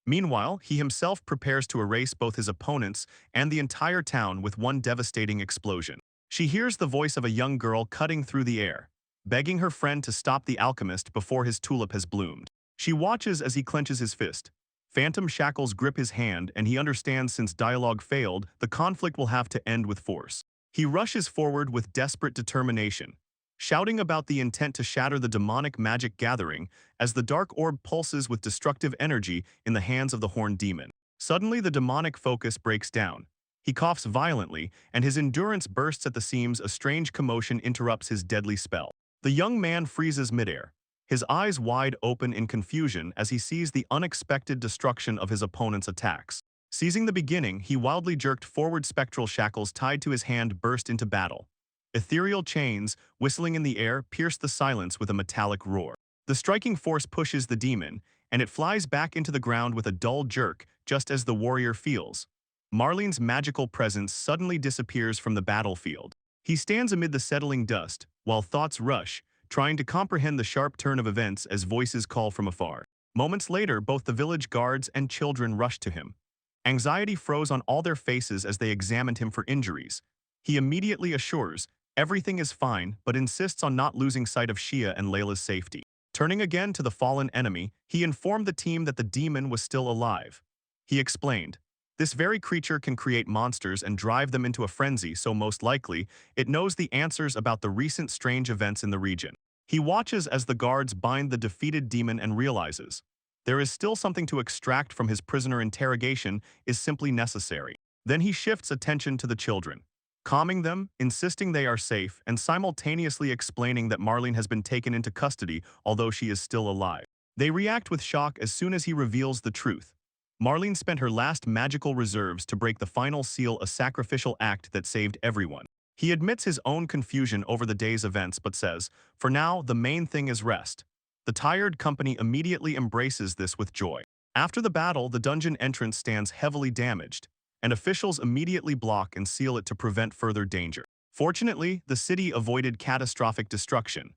Meanwhile, he himself prepares to erase both his opponents and the entire town with one devastating explosion. She hears the voice of a young girl cutting through the air, begging her friend to stop the alchemist before his tulip has bloomed. She watches as he clenches his fist. Phantom shackles grip his hand, and he understands since dialogue failed, the conflict will have to end with force. He rushes forward with desperate determination, shouting about the intent to shatter the demonic magic gathering as the dark orb pulses with destructive energy in the hands of the horned demon. Suddenly, the demonic focus breaks down. He coughs violently, and his endurance bursts at the seams. A strange commotion interrupts his deadly spell. The young man freezes midair, his eyes wide open in confusion as he sees the unexpected destruction of his opponent's attacks. Seizing the beginning, he wildly jerked forward. Spectral shackles tied to his hand burst into battle. Ethereal chains, whistling in the air, pierce the silence with a metallic roar. The striking force pushes the demon, and it flies back into the ground with a dull jerk, just as the warrior feels. Marlene's magical presence suddenly disappears from the battlefield. He stands amid the settling dust, while thoughts rush, trying to comprehend the sharp turn of events as voices call from afar. Moments later, both the village guards and children rushed to him. Anxiety froze on all their faces as they examined him for injuries. He immediately assures everything is fine, but insists on not losing sight of Shia and Layla's safety. Turning again to the fallen enemy, he informed the team that the demon was still alive. He explained, "This very creature can create monsters and drive them into a frenzy, so most likely, it knows the answers about the recent strange events in the region." He watches as the guards bind the defeated demon and realizes there is still something to extract from his prisoner. Interrogation is simply necessary. Then he shifts attention to the children, calming them, insisting they are safe, and simultaneously explaining that Marlene has been taken into custody, although she is still alive. They react with shock as soon as he reveals the truth. Marlene spent her last magical reserves to break the final seal, a sacrificial act that saved everyone. He admits his own confusion over the day's events but says, for now, the main thing is rest. The tired company immediately embraces this with joy. After the battle, the dungeon entrance stands heavily damaged, and officials immediately block and seal it to prevent further danger. Fortunately, the city avoided catastrophic destruction.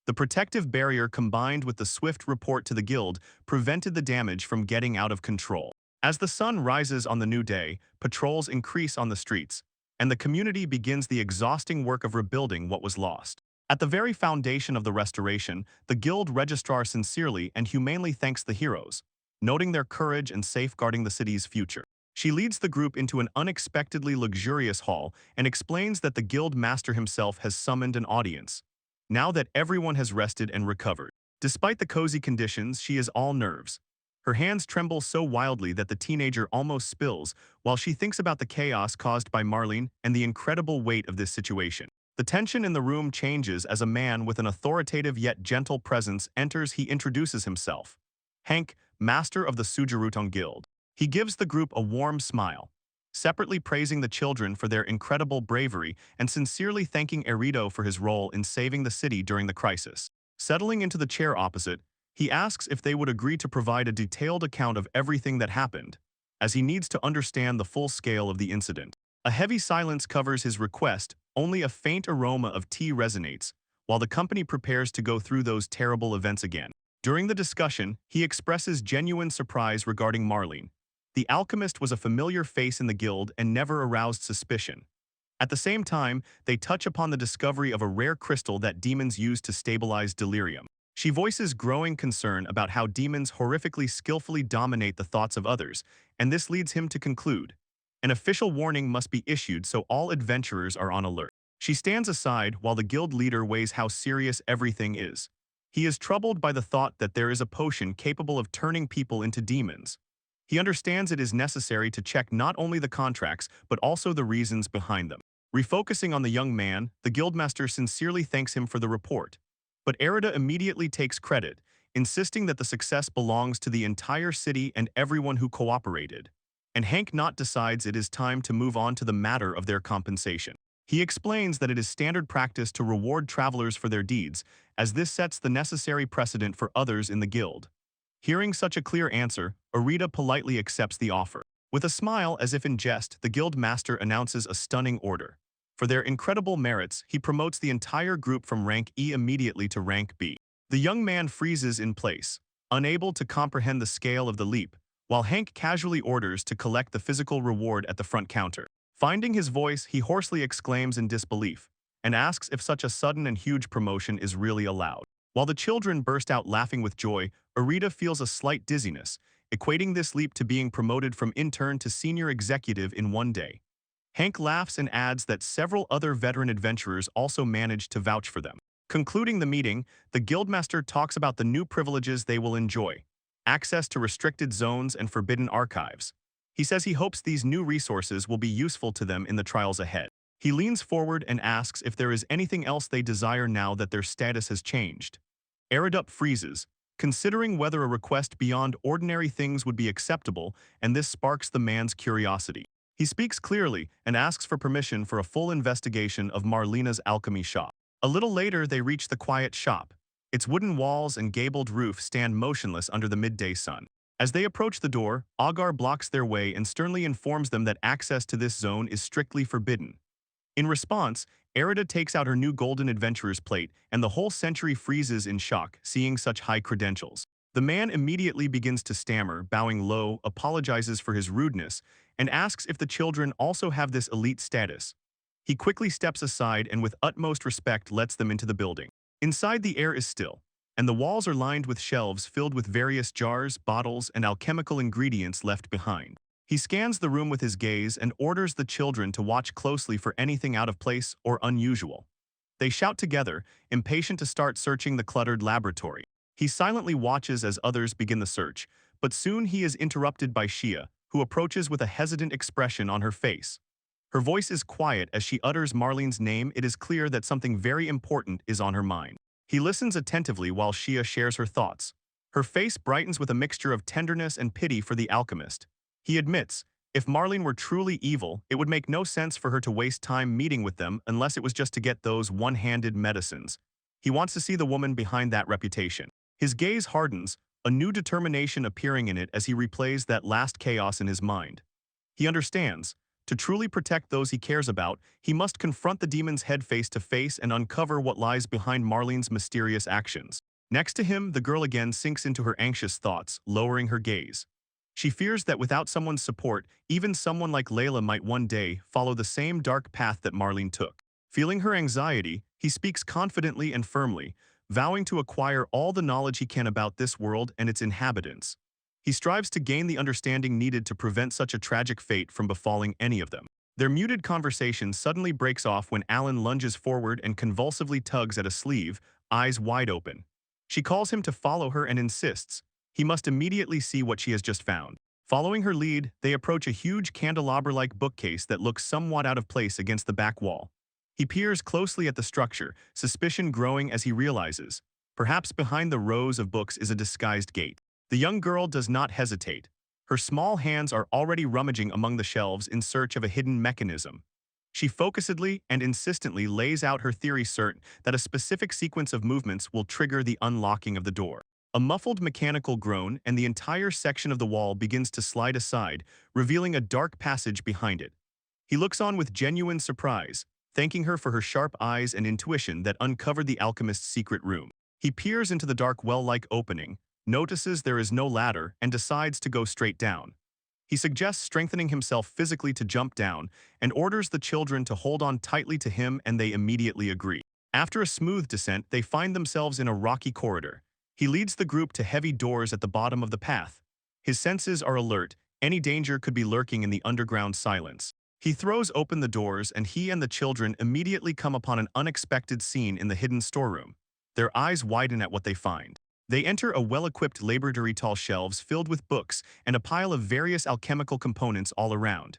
The protective barrier combined with the swift report to the guild prevented the damage from getting out of control. As the sun rises on the new day, patrols increase on the streets, and the community begins the exhausting work of rebuilding what was lost. At the very foundation of the restoration, the guild registrar sincerely and humanely thanks the heroes, noting their courage and safeguarding the city's future. She leads the group into an unexpectedly luxurious hall and explains that the guild master himself has summoned an audience, now that everyone has rested and recovered. Despite the cozy conditions, she is all nerves. Her hands tremble so wildly that the teenager almost spills while she thinks about the chaos caused by Marlene and the incredible weight of this situation. The tension in the room changes as a man with an authoritative yet gentle presence enters. He introduces himself. Hank, master of the Sujiruton Guild. He gives the group a warm smile, separately praising the children for their incredible bravery and sincerely thanking Erito for his role in saving the city during the crisis. Settling into the chair opposite, he asks if they would agree to provide a detailed account of everything that happened, as he needs to understand the full scale of the incident. A heavy silence covers his request, only a faint aroma of tea resonates, while the company prepares to go through those terrible events again. During the discussion, he expresses genuine surprise regarding Marlene. The alchemist was a familiar face in the guild and never aroused suspicion. At the same time, they touch upon the discovery of a rare crystal that demons use to stabilize delirium. She voices growing concern about how demons horrifically skillfully dominate the thoughts of others, and this leads him to conclude an official warning must be issued so all adventurers are on alert. She stands aside while the guild leader weighs how serious everything is. He is troubled by the thought that there is a potion capable of turning people into demons. He understands it is necessary to check not only the contracts but also the reasons behind them. Refocusing on the young man, the guildmaster sincerely thanks him for the report. But Erida immediately takes credit, insisting that the success belongs to the entire city and everyone who cooperated. And Hank not decides it is time to move on to the matter of their compensation. He explains that it is standard practice to reward travelers for their deeds, as this sets the necessary precedent for others in the guild. Hearing such a clear answer, Erida politely accepts the offer. With a smile as if in jest, the guild master announces a stunning order. For their incredible merits, he promotes the entire group from rank E immediately to rank B. The young man freezes in place, unable to comprehend the scale of the leap, while Hank casually orders to collect the physical reward at the front counter. Finding his voice, he hoarsely exclaims in disbelief and asks if such a sudden and huge promotion is really allowed. While the children burst out laughing with joy, Arita feels a slight dizziness, equating this leap to being promoted from intern to senior executive in one day. Hank laughs and adds that several other veteran adventurers also managed to vouch for them. Concluding the meeting, the Guildmaster talks about the new privileges they will enjoy: access to restricted zones and forbidden archives. He says he hopes these new resources will be useful to them in the trials ahead. He leans forward and asks if there is anything else they desire now that their status has changed. Eridup freezes, considering whether a request beyond ordinary things would be acceptable, and this sparks the man's curiosity. He speaks clearly and asks for permission for a full investigation of Marlena's alchemy shop. A little later, they reach the quiet shop. Its wooden walls and gabled roof stand motionless under the midday sun. As they approach the door, Agar blocks their way and sternly informs them that access to this zone is strictly forbidden. In response, Erida takes out her new golden adventurer's plate, and the whole century freezes in shock, seeing such high credentials. The man immediately begins to stammer, bowing low, apologizes for his rudeness, and asks if the children also have this elite status. He quickly steps aside and with utmost respect lets them into the building. Inside, the air is still, and the walls are lined with shelves filled with various jars, bottles, and alchemical ingredients left behind. He scans the room with his gaze and orders the children to watch closely for anything out of place or unusual. They shout together, impatient to start searching the cluttered laboratory. He silently watches as others begin the search, but soon he is interrupted by Shia, who approaches with a hesitant expression on her face. Her voice is quiet as she utters Marlene's name. It is clear that something very important is on her mind. He listens attentively while Shia shares her thoughts. Her face brightens with a mixture of tenderness and pity for the alchemist. He admits, if Marlene were truly evil, it would make no sense for her to waste time meeting with them unless it was just to get those one-handed medicines. He wants to see the woman behind that reputation. His gaze hardens, a new determination appearing in it as he replays that last chaos in his mind. He understands. To truly protect those he cares about, he must confront the demon's head face to face and uncover what lies behind Marlene's mysterious actions. Next to him, the girl again sinks into her anxious thoughts, lowering her gaze. She fears that without someone's support, even someone like Layla might one day follow the same dark path that Marlene took. Feeling her anxiety, he speaks confidently and firmly, vowing to acquire all the knowledge he can about this world and its inhabitants. He strives to gain the understanding needed to prevent such a tragic fate from befalling any of them. Their muted conversation suddenly breaks off when Alan lunges forward and convulsively tugs at a sleeve, eyes wide open. She calls him to follow her and insists he must immediately see what she has just found. Following her lead, they approach a huge candelabra-like bookcase that looks somewhat out of place against the back wall. He peers closely at the structure, suspicion growing as he realizes, perhaps behind the rows of books is a disguised gate. The young girl does not hesitate. Her small hands are already rummaging among the shelves in search of a hidden mechanism. She focusedly and insistently lays out her theory, certain that a specific sequence of movements will trigger the unlocking of the door. A muffled mechanical groan and the entire section of the wall begins to slide aside, revealing a dark passage behind it. He looks on with genuine surprise, thanking her for her sharp eyes and intuition that uncovered the alchemist's secret room. He peers into the dark well-like opening, notices there is no ladder, and decides to go straight down. He suggests strengthening himself physically to jump down and orders the children to hold on tightly to him, and they immediately agree. After a smooth descent, they find themselves in a rocky corridor. He leads the group to heavy doors at the bottom of the path. His senses are alert. Any danger could be lurking in the underground silence. He throws open the doors, and he and the children immediately come upon an unexpected scene in the hidden storeroom. Their eyes widen at what they find. They enter a well-equipped laboratory, tall shelves filled with books and a pile of various alchemical components all around.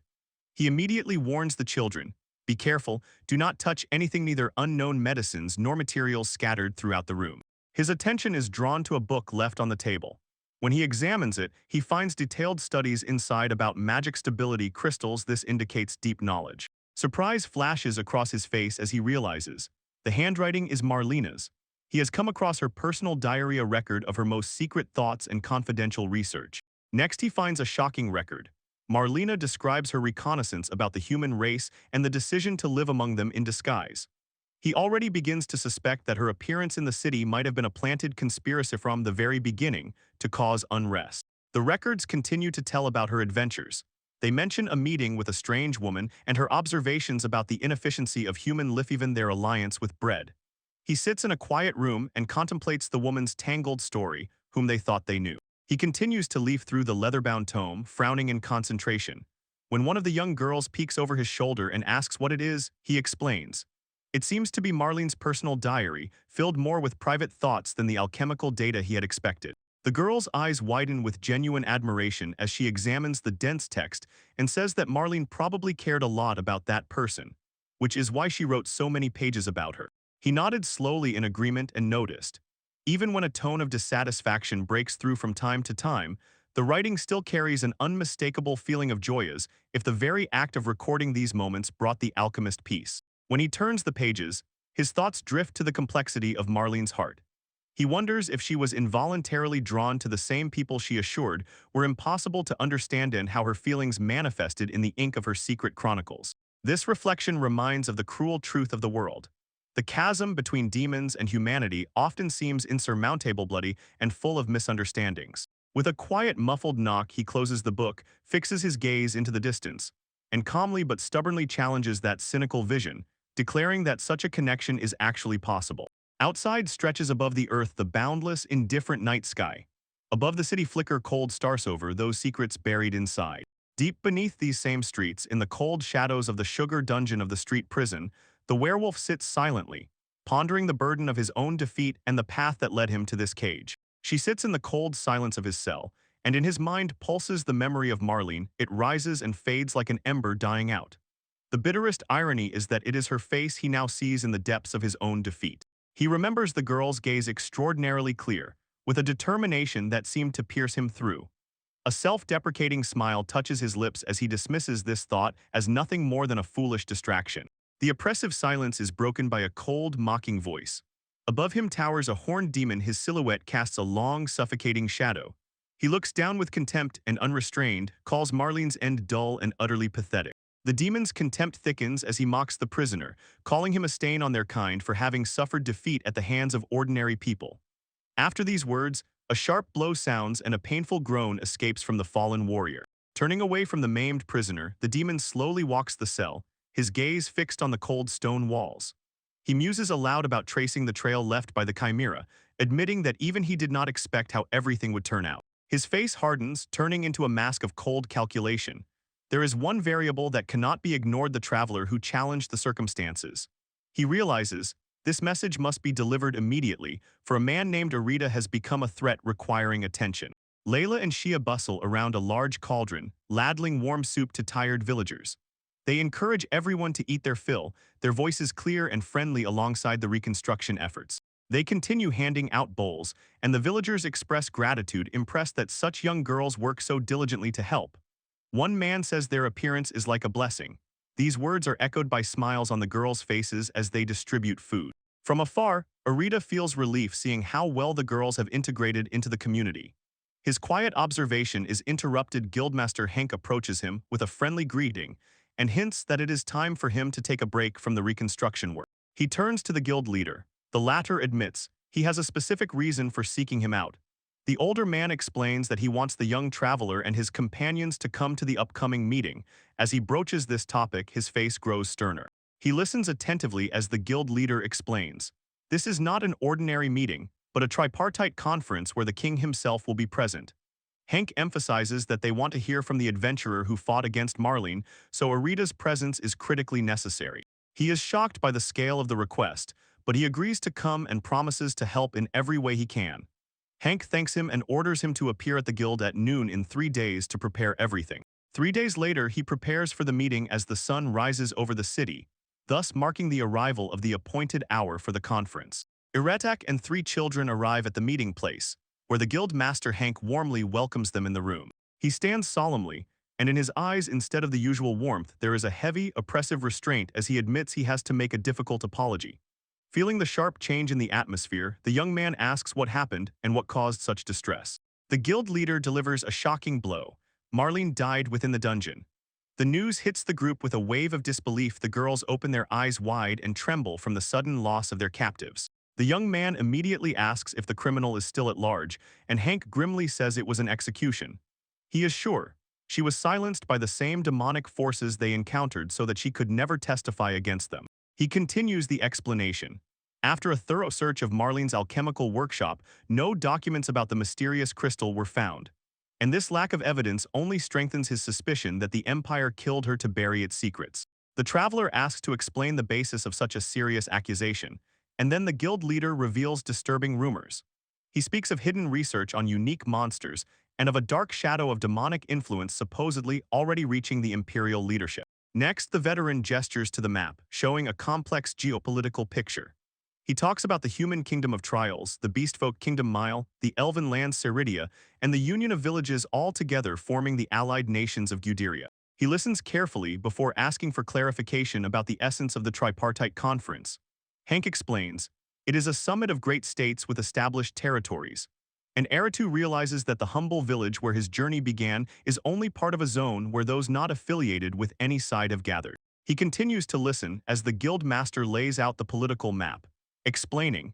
He immediately warns the children, "Be careful, do not touch anything, neither unknown medicines nor materials scattered throughout the room." His attention is drawn to a book left on the table. When he examines it, he finds detailed studies inside about magic stability crystals. This indicates deep knowledge. Surprise flashes across his face as he realizes the handwriting is Marlena's. He has come across her personal diary, a record of her most secret thoughts and confidential research. Next, he finds a shocking record. Marlena describes her reconnaissance about the human race and the decision to live among them in disguise. He already begins to suspect that her appearance in the city might have been a planted conspiracy from the very beginning to cause unrest. The records continue to tell about her adventures. They mention a meeting with a strange woman and her observations about the inefficiency of human life, even their alliance with bread. He sits in a quiet room and contemplates the woman's tangled story, whom they thought they knew. He continues to leaf through the leather-bound tome, frowning in concentration. When one of the young girls peeks over his shoulder and asks what it is, he explains. It seems to be Marlene's personal diary, filled more with private thoughts than the alchemical data he had expected. The girl's eyes widen with genuine admiration as she examines the dense text and says that Marlene probably cared a lot about that person, which is why she wrote so many pages about her. He nodded slowly in agreement and noticed. Even when a tone of dissatisfaction breaks through from time to time, the writing still carries an unmistakable feeling of joy, as if the very act of recording these moments brought the alchemist peace. When he turns the pages, his thoughts drift to the complexity of Marlene's heart. He wonders if she was involuntarily drawn to the same people she assured were impossible to understand, and how her feelings manifested in the ink of her secret chronicles. This reflection reminds of the cruel truth of the world. The chasm between demons and humanity often seems insurmountable, bloody, and full of misunderstandings. With a quiet, muffled knock, he closes the book, fixes his gaze into the distance, and calmly but stubbornly challenges that cynical vision, declaring that such a connection is actually possible. Outside stretches above the earth the boundless, indifferent night sky. Above the city flicker cold stars over those secrets buried inside. Deep beneath these same streets, in the cold shadows of the sugar dungeon of the street prison, the werewolf sits silently, pondering the burden of his own defeat and the path that led him to this cage. She sits in the cold silence of his cell, and in his mind pulses the memory of Marlene. It rises and fades like an ember dying out. The bitterest irony is that it is her face he now sees in the depths of his own defeat. He remembers the girl's gaze extraordinarily clear, with a determination that seemed to pierce him through. A self-deprecating smile touches his lips as he dismisses this thought as nothing more than a foolish distraction. The oppressive silence is broken by a cold, mocking voice. Above him towers a horned demon. His silhouette casts a long, suffocating shadow. He looks down with contempt and, unrestrained, calls Marlene's end dull and utterly pathetic. The demon's contempt thickens as he mocks the prisoner, calling him a stain on their kind for having suffered defeat at the hands of ordinary people. After these words, a sharp blow sounds and a painful groan escapes from the fallen warrior. Turning away from the maimed prisoner, the demon slowly walks the cell, his gaze fixed on the cold stone walls. He muses aloud about tracing the trail left by the chimera, admitting that even he did not expect how everything would turn out. His face hardens, turning into a mask of cold calculation. There is one variable that cannot be ignored: the traveler who challenged the circumstances. He realizes this message must be delivered immediately, for a man named Arita has become a threat requiring attention. Layla and Shia bustle around a large cauldron, ladling warm soup to tired villagers. They encourage everyone to eat their fill, their voices clear and friendly alongside the reconstruction efforts. They continue handing out bowls, and the villagers express gratitude, impressed that such young girls work so diligently to help. One man says their appearance is like a blessing. These words are echoed by smiles on the girls' faces as they distribute food. From afar, Arita feels relief seeing how well the girls have integrated into the community. His quiet observation is interrupted. Guildmaster Hank approaches him with a friendly greeting and hints that it is time for him to take a break from the reconstruction work. He turns to the guild leader. The latter admits he has a specific reason for seeking him out. The older man explains that he wants the young traveler and his companions to come to the upcoming meeting. As he broaches this topic, his face grows sterner. He listens attentively as the guild leader explains. This is not an ordinary meeting, but a tripartite conference where the king himself will be present. Hank emphasizes that they want to hear from the adventurer who fought against Marlene, so Arita's presence is critically necessary. He is shocked by the scale of the request, but he agrees to come and promises to help in every way he can. Hank thanks him and orders him to appear at the guild at noon in 3 days to prepare everything. 3 days later, he prepares for the meeting as the sun rises over the city, thus marking the arrival of the appointed hour for the conference. Iratak and 3 children arrive at the meeting place, where the guild master Hank warmly welcomes them in the room. He stands solemnly, and in his eyes, instead of the usual warmth, there is a heavy, oppressive restraint as he admits he has to make a difficult apology. Feeling the sharp change in the atmosphere, the young man asks what happened and what caused such distress. The guild leader delivers a shocking blow. Marlene died within the dungeon. The news hits the group with a wave of disbelief. The girls open their eyes wide and tremble from the sudden loss of their captives. The young man immediately asks if the criminal is still at large, and Hank grimly says it was an execution. He is sure. She was silenced by the same demonic forces they encountered so that she could never testify against them. He continues the explanation. After a thorough search of Marlene's alchemical workshop, no documents about the mysterious crystal were found. And this lack of evidence only strengthens his suspicion that the Empire killed her to bury its secrets. The traveler asks to explain the basis of such a serious accusation, and then the guild leader reveals disturbing rumors. He speaks of hidden research on unique monsters and of a dark shadow of demonic influence supposedly already reaching the Imperial leadership. Next, the veteran gestures to the map, showing a complex geopolitical picture. He talks about the human kingdom of Trials, the beastfolk kingdom Mile, the elven land Ceridia, and the union of villages all together forming the allied nations of Guderia. He listens carefully before asking for clarification about the essence of the tripartite conference. Hank explains, it is a summit of great states with established territories. And Eritu realizes that the humble village where his journey began is only part of a zone where those not affiliated with any side have gathered. He continues to listen as the guild master lays out the political map, explaining,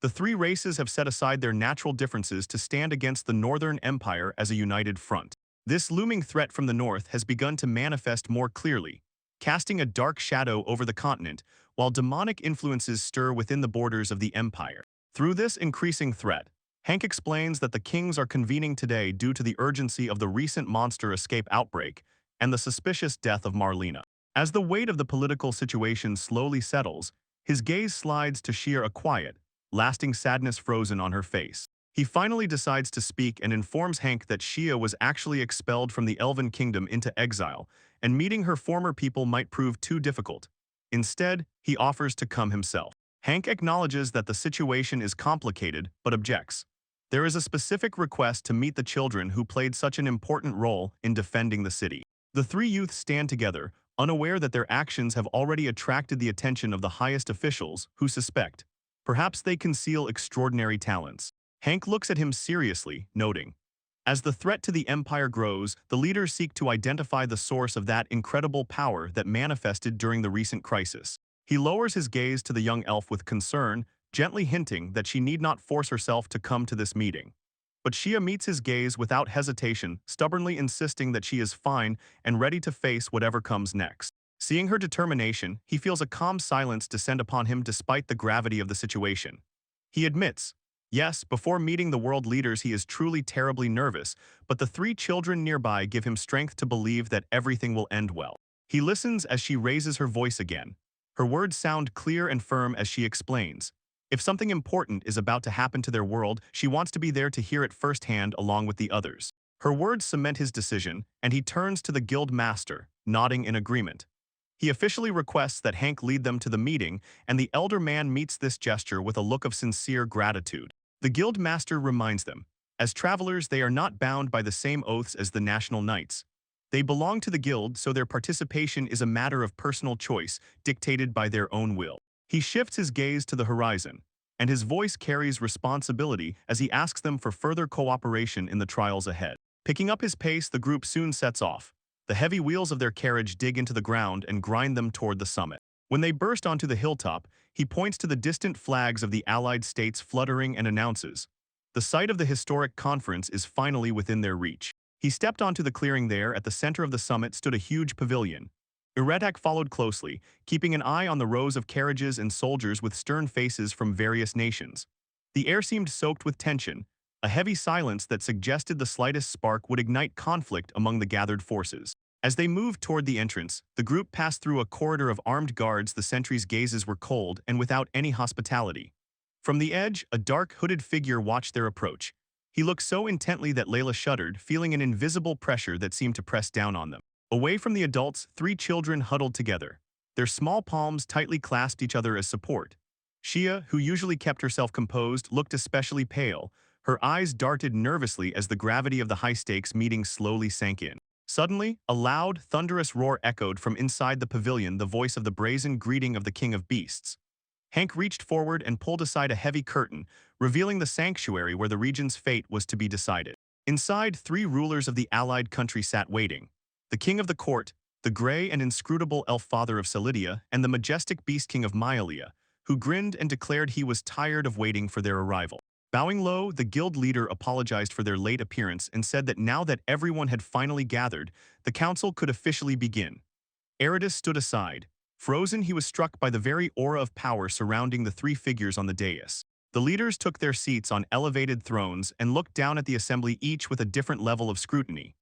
the three races have set aside their natural differences to stand against the Northern Empire as a united front. This looming threat from the north has begun to manifest more clearly, casting a dark shadow over the continent, while demonic influences stir within the borders of the empire. Through this increasing threat, Hank explains that the kings are convening today due to the urgency of the recent monster escape outbreak and the suspicious death of Marlena. As the weight of the political situation slowly settles, his gaze slides to Shia, a quiet, lasting sadness frozen on her face. He finally decides to speak and informs Hank that Shia was actually expelled from the Elven Kingdom into exile, and meeting her former people might prove too difficult. Instead, he offers to come himself. Hank acknowledges that the situation is complicated, but objects. There is a specific request to meet the children who played such an important role in defending the city. The three youths stand together, unaware that their actions have already attracted the attention of the highest officials who suspect. Perhaps they conceal extraordinary talents. Hank looks at him seriously, noting, as the threat to the Empire grows, the leaders seek to identify the source of that incredible power that manifested during the recent crisis. He lowers his gaze to the young elf with concern, gently hinting that she need not force herself to come to this meeting. But Shia meets his gaze without hesitation, stubbornly insisting that she is fine and ready to face whatever comes next. Seeing her determination, he feels a calm silence descend upon him despite the gravity of the situation. He admits, yes, before meeting the world leaders he is truly terribly nervous, but the three children nearby give him strength to believe that everything will end well. He listens as she raises her voice again. Her words sound clear and firm as she explains. If something important is about to happen to their world, she wants to be there to hear it firsthand along with the others. Her words cement his decision, and he turns to the guild master, nodding in agreement. He officially requests that Hank lead them to the meeting, and the elder man meets this gesture with a look of sincere gratitude. The guild master reminds them, as travelers they are not bound by the same oaths as the national knights. They belong to the guild, so their participation is a matter of personal choice, dictated by their own will. He shifts his gaze to the horizon, and his voice carries responsibility as he asks them for further cooperation in the trials ahead. Picking up his pace, the group soon sets off. The heavy wheels of their carriage dig into the ground and grind them toward the summit. When they burst onto the hilltop, he points to the distant flags of the allied states fluttering and announces, the site of the historic conference is finally within their reach. He stepped onto the clearing there. At the center of the summit stood a huge pavilion. Iretak followed closely, keeping an eye on the rows of carriages and soldiers with stern faces from various nations. The air seemed soaked with tension, a heavy silence that suggested the slightest spark would ignite conflict among the gathered forces. As they moved toward the entrance, the group passed through a corridor of armed guards. The sentries' gazes were cold and without any hospitality. From the edge, a dark, hooded figure watched their approach. He looked so intently that Layla shuddered, feeling an invisible pressure that seemed to press down on them. Away from the adults, three children huddled together. Their small palms tightly clasped each other as support. Shia, who usually kept herself composed, looked especially pale. Her eyes darted nervously as the gravity of the high-stakes meeting slowly sank in. Suddenly, a loud, thunderous roar echoed from inside the pavilion, the voice of the brazen greeting of the King of Beasts. Hank reached forward and pulled aside a heavy curtain, revealing the sanctuary where the region's fate was to be decided. Inside, three rulers of the allied country sat waiting. The king of the court, the gray and inscrutable elf father of Celidia, and the majestic beast king of Myalia, who grinned and declared he was tired of waiting for their arrival. Bowing low, the guild leader apologized for their late appearance and said that now that everyone had finally gathered, the council could officially begin. Eridus stood aside. Frozen, he was struck by the very aura of power surrounding the three figures on the dais. The leaders took their seats on elevated thrones and looked down at the assembly, each with a different level of scrutiny.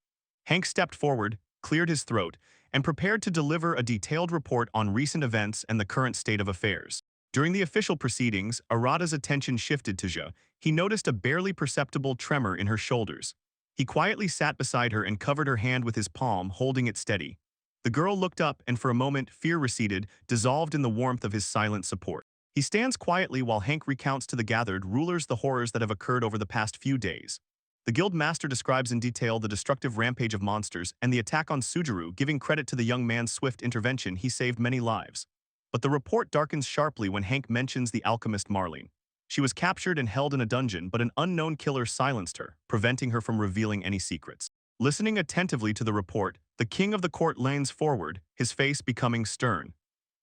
Hank stepped forward, cleared his throat, and prepared to deliver a detailed report on recent events and the current state of affairs. During the official proceedings, Arata's attention shifted to Zhe. He noticed a barely perceptible tremor in her shoulders. He quietly sat beside her and covered her hand with his palm, holding it steady. The girl looked up, and for a moment fear receded, dissolved in the warmth of his silent support. He stands quietly while Hank recounts to the gathered rulers the horrors that have occurred over the past few days. The guild master describes in detail the destructive rampage of monsters and the attack on Sujuru, giving credit to the young man's swift intervention. He saved many lives. But the report darkens sharply when Hank mentions the alchemist Marlene. She was captured and held in a dungeon, but an unknown killer silenced her, preventing her from revealing any secrets. Listening attentively to the report, the king of the court leans forward, his face becoming stern.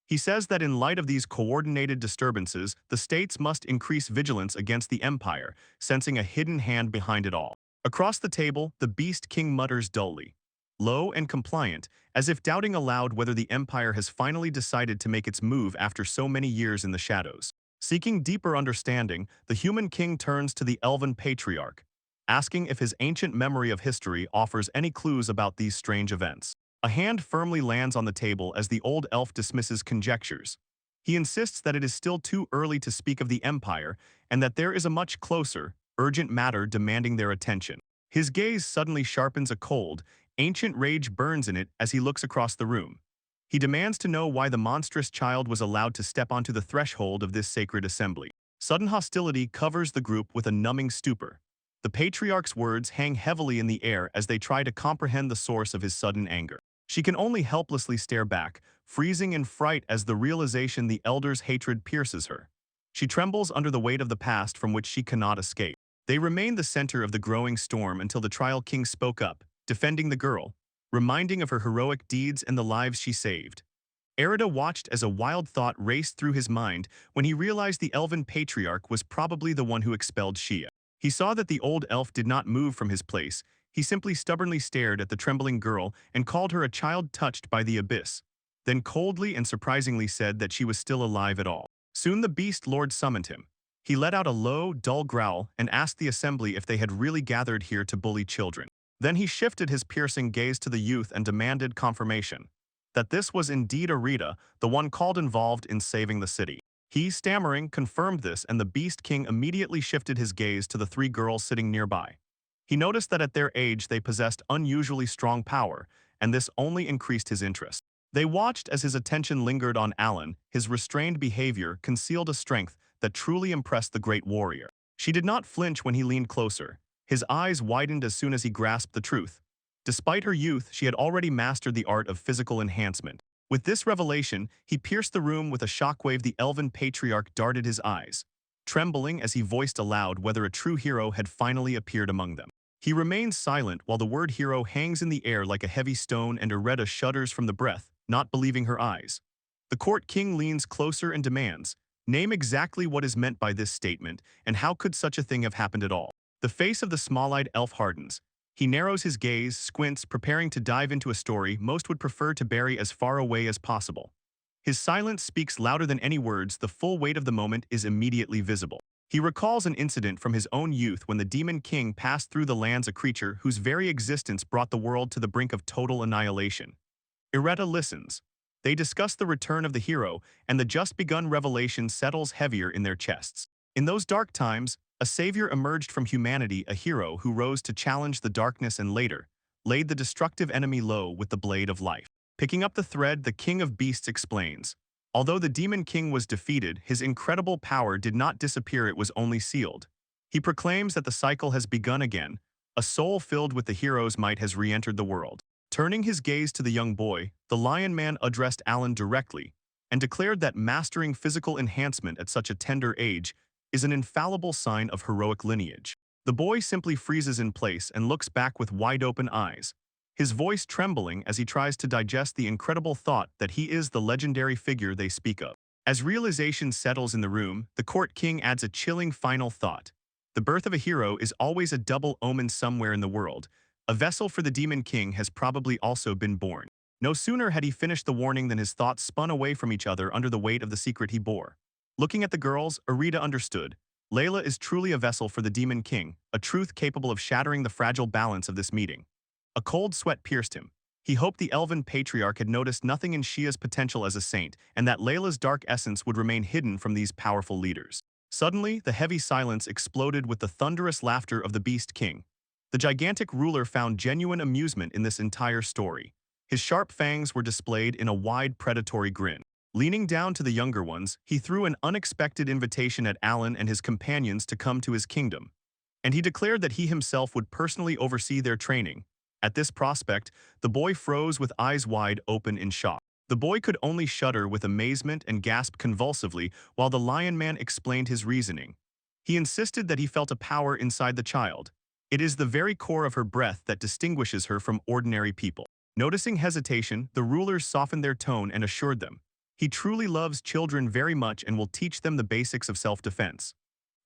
He says that in light of these coordinated disturbances, the states must increase vigilance against the empire, sensing a hidden hand behind it all. Across the table, the Beast King mutters dully, low and compliant, as if doubting aloud whether the empire has finally decided to make its move after so many years in the shadows. Seeking deeper understanding, the human king turns to the elven patriarch, asking if his ancient memory of history offers any clues about these strange events. A hand firmly lands on the table as the old elf dismisses conjectures. He insists that it is still too early to speak of the empire and that there is a much closer, urgent matter demanding their attention. His gaze suddenly sharpens. A cold, ancient rage burns in it as he looks across the room. He demands to know why the monstrous child was allowed to step onto the threshold of this sacred assembly. Sudden hostility covers the group with a numbing stupor. The patriarch's words hang heavily in the air as they try to comprehend the source of his sudden anger. She can only helplessly stare back, freezing in fright as the realization the elder's hatred pierces her. She trembles under the weight of the past from which she cannot escape. They remain the center of the growing storm until the trial king spoke up, defending the girl, reminding of her heroic deeds and the lives she saved. Erida watched as a wild thought raced through his mind when he realized the elven patriarch was probably the one who expelled Shia. He saw that the old elf did not move from his place. He simply stubbornly stared at the trembling girl and called her a child touched by the abyss, then coldly and surprisingly said that she was still alive at all. Soon the beast lord summoned him. He let out a low, dull growl and asked the assembly if they had really gathered here to bully children. Then he shifted his piercing gaze to the youth and demanded confirmation that this was indeed Arita, the one called involved in saving the city. He, stammering, confirmed this, and the Beast King immediately shifted his gaze to the three girls sitting nearby. He noticed that at their age they possessed unusually strong power, and this only increased his interest. They watched as his attention lingered on Alan. His restrained behavior concealed a strength that truly impressed the great warrior. She did not flinch when he leaned closer. His eyes widened as soon as he grasped the truth. Despite her youth, she had already mastered the art of physical enhancement. With this revelation, he pierced the room with a shockwave. The elven patriarch darted his eyes, trembling as he voiced aloud whether a true hero had finally appeared among them. He remains silent while the word hero hangs in the air like a heavy stone, and Areta shudders from the breath, not believing her eyes. The court king leans closer and demands, "Name exactly what is meant by this statement, and how could such a thing have happened at all?" The face of the small-eyed elf hardens. He narrows his gaze, squints, preparing to dive into a story most would prefer to bury as far away as possible. His silence speaks louder than any words. The full weight of the moment is immediately visible. He recalls an incident from his own youth when the Demon King passed through the lands, a creature whose very existence brought the world to the brink of total annihilation. Ireta listens. They discuss the return of the hero, and the just-begun revelation settles heavier in their chests. In those dark times, a savior emerged from humanity, a hero who rose to challenge the darkness and later laid the destructive enemy low with the blade of life. Picking up the thread, the King of Beasts explains. Although the Demon King was defeated, his incredible power did not disappear, it was only sealed. He proclaims that the cycle has begun again. A soul filled with the hero's might has re-entered the world. Turning his gaze to the young boy, the Lion Man addressed Alan directly and declared that mastering physical enhancement at such a tender age is an infallible sign of heroic lineage. The boy simply freezes in place and looks back with wide-open eyes. his voice trembling as he tries to digest the incredible thought that he is the legendary figure they speak of. As realization settles in the room, the court king adds a chilling final thought. The birth of a hero is always a double omen somewhere in the world. A vessel for the demon king has probably also been born. No sooner had he finished the warning than his thoughts spun away from each other under the weight of the secret he bore. Looking at the girls, Arita understood. Layla is truly a vessel for the demon king, a truth capable of shattering the fragile balance of this meeting. A cold sweat pierced him. He hoped the elven patriarch had noticed nothing in Shia's potential as a saint, and that Layla's dark essence would remain hidden from these powerful leaders. Suddenly, the heavy silence exploded with the thunderous laughter of the Beast King. The gigantic ruler found genuine amusement in this entire story. His sharp fangs were displayed in a wide predatory grin. Leaning down to the younger ones, he threw an unexpected invitation at Alan and his companions to come to his kingdom. And he declared that he himself would personally oversee their training. At this prospect, the boy froze with eyes wide open in shock. The boy could only shudder with amazement and gasp convulsively while the Lion Man explained his reasoning. He insisted that he felt a power inside the child. It is the very core of her breath that distinguishes her from ordinary people. Noticing hesitation, the rulers softened their tone and assured them. He truly loves children very much and will teach them the basics of self-defense.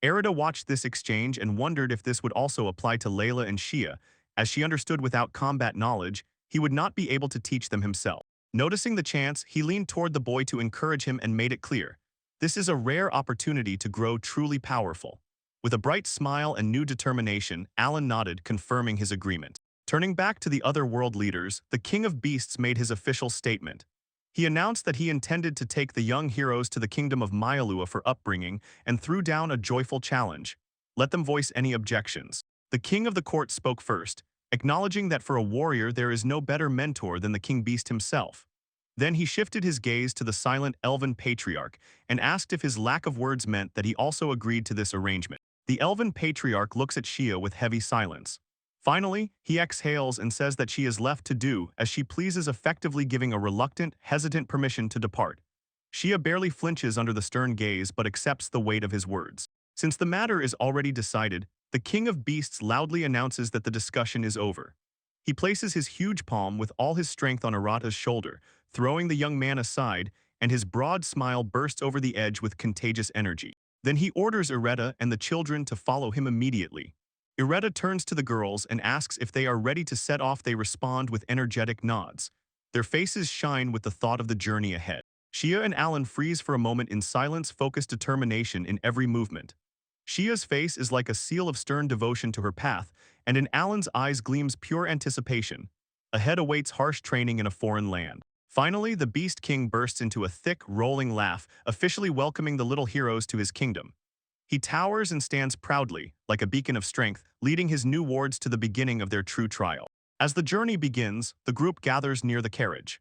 Arita watched this exchange and wondered if this would also apply to Layla and Shia. As she understood without combat knowledge, he would not be able to teach them himself. Noticing the chance, he leaned toward the boy to encourage him and made it clear. This is a rare opportunity to grow truly powerful. With a bright smile and new determination, Alan nodded, confirming his agreement. Turning back to the other world leaders, the King of Beasts made his official statement. He announced that he intended to take the young heroes to the kingdom of Myalua for upbringing and threw down a joyful challenge. Let them voice any objections. The king of the court spoke first, acknowledging that for a warrior there is no better mentor than the king beast himself. Then he shifted his gaze to the silent elven patriarch and asked if his lack of words meant that he also agreed to this arrangement. The elven patriarch looks at Shia with heavy silence. Finally, he exhales and says that she is left to do as she pleases, effectively giving a reluctant, hesitant permission to depart. Shia barely flinches under the stern gaze but accepts the weight of his words. Since the matter is already decided, the King of Beasts loudly announces that the discussion is over. He places his huge palm with all his strength on Arata's shoulder, throwing the young man aside, and his broad smile bursts over the edge with contagious energy. Then he orders Areta and the children to follow him immediately. Areta turns to the girls and asks if they are ready to set off. They respond with energetic nods. Their faces shine with the thought of the journey ahead. Shia and Alan freeze for a moment in silence, focused determination in every movement. Shia's face is like a seal of stern devotion to her path, and in Alan's eyes gleams pure anticipation. Ahead awaits harsh training in a foreign land. Finally, the Beast King bursts into a thick, rolling laugh, officially welcoming the little heroes to his kingdom. He towers and stands proudly, like a beacon of strength, leading his new wards to the beginning of their true trial. As the journey begins, the group gathers near the carriage.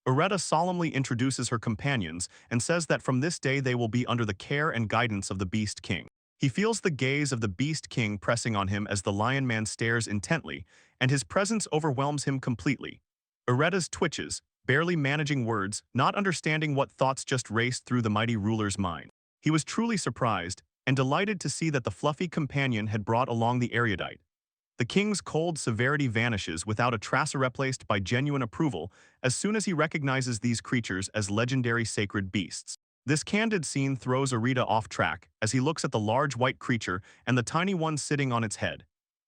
Areta solemnly introduces her companions and says that from this day they will be under the care and guidance of the Beast King. He feels the gaze of the Beast King pressing on him as the Lion Man stares intently, and his presence overwhelms him completely. Areta's twitches, barely managing words, not understanding what thoughts just raced through the mighty ruler's mind. He was truly surprised and delighted to see that the fluffy companion had brought along the erudite. The king's cold severity vanishes without a trace, replaced by genuine approval as soon as he recognizes these creatures as legendary sacred beasts. This candid scene throws Areta off track as he looks at the large white creature and the tiny one sitting on its head.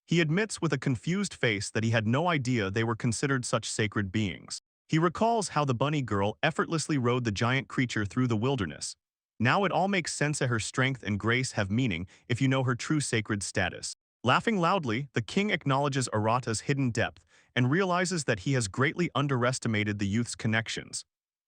He admits with a confused face that he had no idea they were considered such sacred beings. He recalls how the bunny girl effortlessly rode the giant creature through the wilderness. Now it all makes sense that her strength and grace have meaning if you know her true sacred status. Laughing loudly, the king acknowledges Arata's hidden depth and realizes that he has greatly underestimated the youth's connections.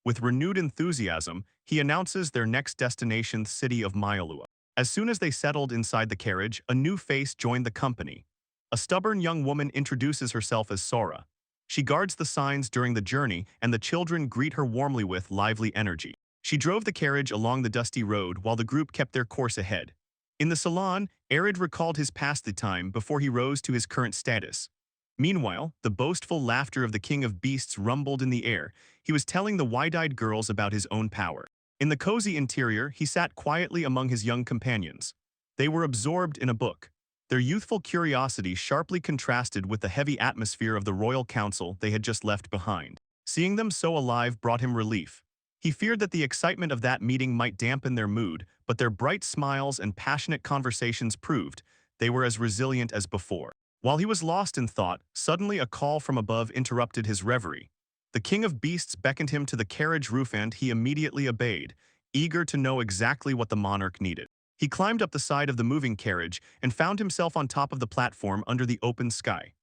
With renewed enthusiasm, he announces their next destination, the city of Myalua. As soon as they settled inside the carriage, a new face joined the company. A stubborn young woman introduces herself as Sora. She guards the signs during the journey, and the children greet her warmly with lively energy. She drove the carriage along the dusty road while the group kept their course ahead. In the salon, Arid recalled his past, the time before he rose to his current status. Meanwhile, the boastful laughter of the King of Beasts rumbled in the air. He was telling the wide-eyed girls about his own power. In the cozy interior, he sat quietly among his young companions. They were absorbed in a book. Their youthful curiosity sharply contrasted with the heavy atmosphere of the royal council they had just left behind. Seeing them so alive brought him relief. He feared that the excitement of that meeting might dampen their mood, but their bright smiles and passionate conversations proved they were as resilient as before. While he was lost in thought, suddenly a call from above interrupted his reverie. The king of beasts beckoned him to the carriage roof and he immediately obeyed, eager to know exactly what the monarch needed. He climbed up the side of the moving carriage and found himself on top of the platform under the open sky.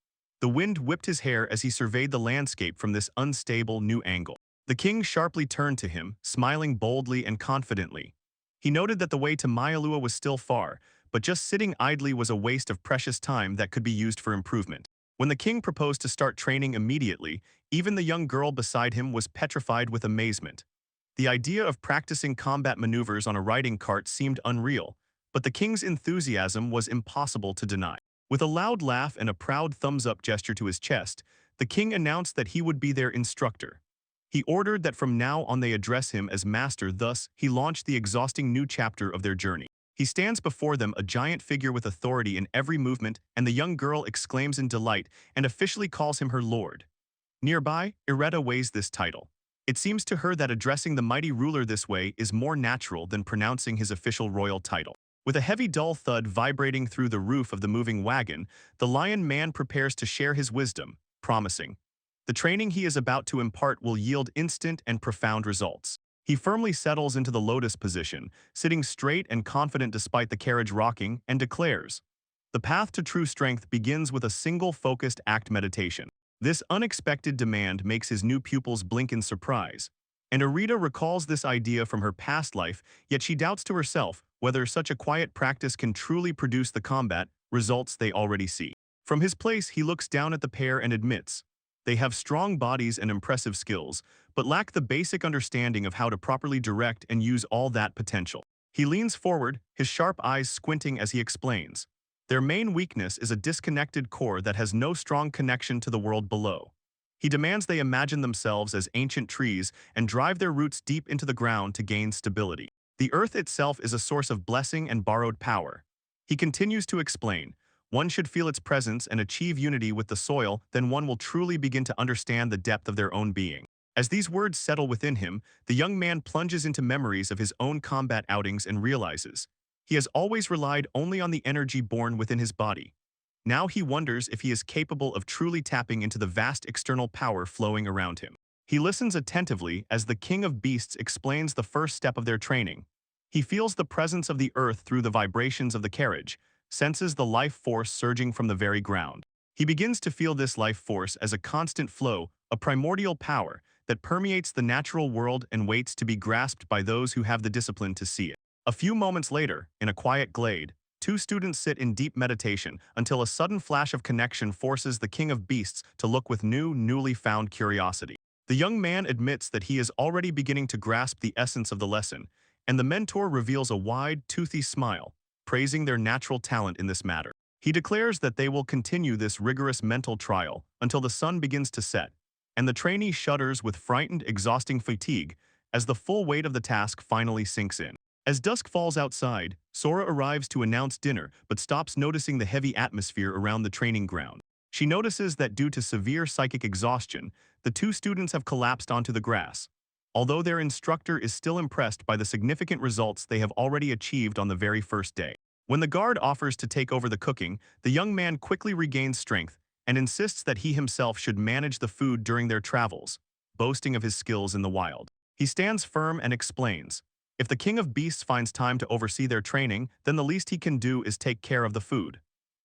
The wind whipped his hair as he surveyed the landscape from this unstable new angle. The king sharply turned to him, smiling boldly and confidently. He noted that the way to Myalua was still far, but just sitting idly was a waste of precious time that could be used for improvement. When the king proposed to start training immediately, even the young girl beside him was petrified with amazement. The idea of practicing combat maneuvers on a riding cart seemed unreal, but the king's enthusiasm was impossible to deny. With a loud laugh and a proud thumbs-up gesture to his chest, the king announced that he would be their instructor. He ordered that from now on they address him as master, thus he launched the exhausting new chapter of their journey. He stands before them, a giant figure with authority in every movement, and the young girl exclaims in delight and officially calls him her lord. Nearby, Ireta weighs this title. It seems to her that addressing the mighty ruler this way is more natural than pronouncing his official royal title. With a heavy dull thud vibrating through the roof of the moving wagon, the lion man prepares to share his wisdom, promising, the training he is about to impart will yield instant and profound results. He firmly settles into the lotus position, sitting straight and confident despite the carriage rocking, and declares, the path to true strength begins with a single focused act meditation. This unexpected demand makes his new pupils blink in surprise. And Ireta recalls this idea from her past life, yet she doubts to herself whether such a quiet practice can truly produce the combat results they already see. From his place, he looks down at the pair and admits, they have strong bodies and impressive skills, but lack the basic understanding of how to properly direct and use all that potential. He leans forward, his sharp eyes squinting as he explains, their main weakness is a disconnected core that has no strong connection to the world below. He demands they imagine themselves as ancient trees and drive their roots deep into the ground to gain stability. The earth itself is a source of blessing and borrowed power. He continues to explain, one should feel its presence and achieve unity with the soil, then one will truly begin to understand the depth of their own being. As these words settle within him, the young man plunges into memories of his own combat outings and realizes, he has always relied only on the energy born within his body. Now he wonders if he is capable of truly tapping into the vast external power flowing around him. He listens attentively as the king of beasts explains the first step of their training. He feels the presence of the earth through the vibrations of the carriage, senses the life force surging from the very ground. He begins to feel this life force as a constant flow, a primordial power that permeates the natural world and waits to be grasped by those who have the discipline to see it. A few moments later, in a quiet glade, two students sit in deep meditation until a sudden flash of connection forces the king of beasts to look with newly found curiosity. The young man admits that he is already beginning to grasp the essence of the lesson, and the mentor reveals a wide, toothy smile, praising their natural talent in this matter. He declares that they will continue this rigorous mental trial until the sun begins to set, and the trainee shudders with frightened, exhausting fatigue as the full weight of the task finally sinks in. As dusk falls outside, Sora arrives to announce dinner but stops noticing the heavy atmosphere around the training ground. She notices that due to severe psychic exhaustion, the two students have collapsed onto the grass. Although their instructor is still impressed by the significant results they have already achieved on the very first day. When the guard offers to take over the cooking, the young man quickly regains strength and insists that he himself should manage the food during their travels, boasting of his skills in the wild. He stands firm and explains, if the king of beasts finds time to oversee their training, then the least he can do is take care of the food.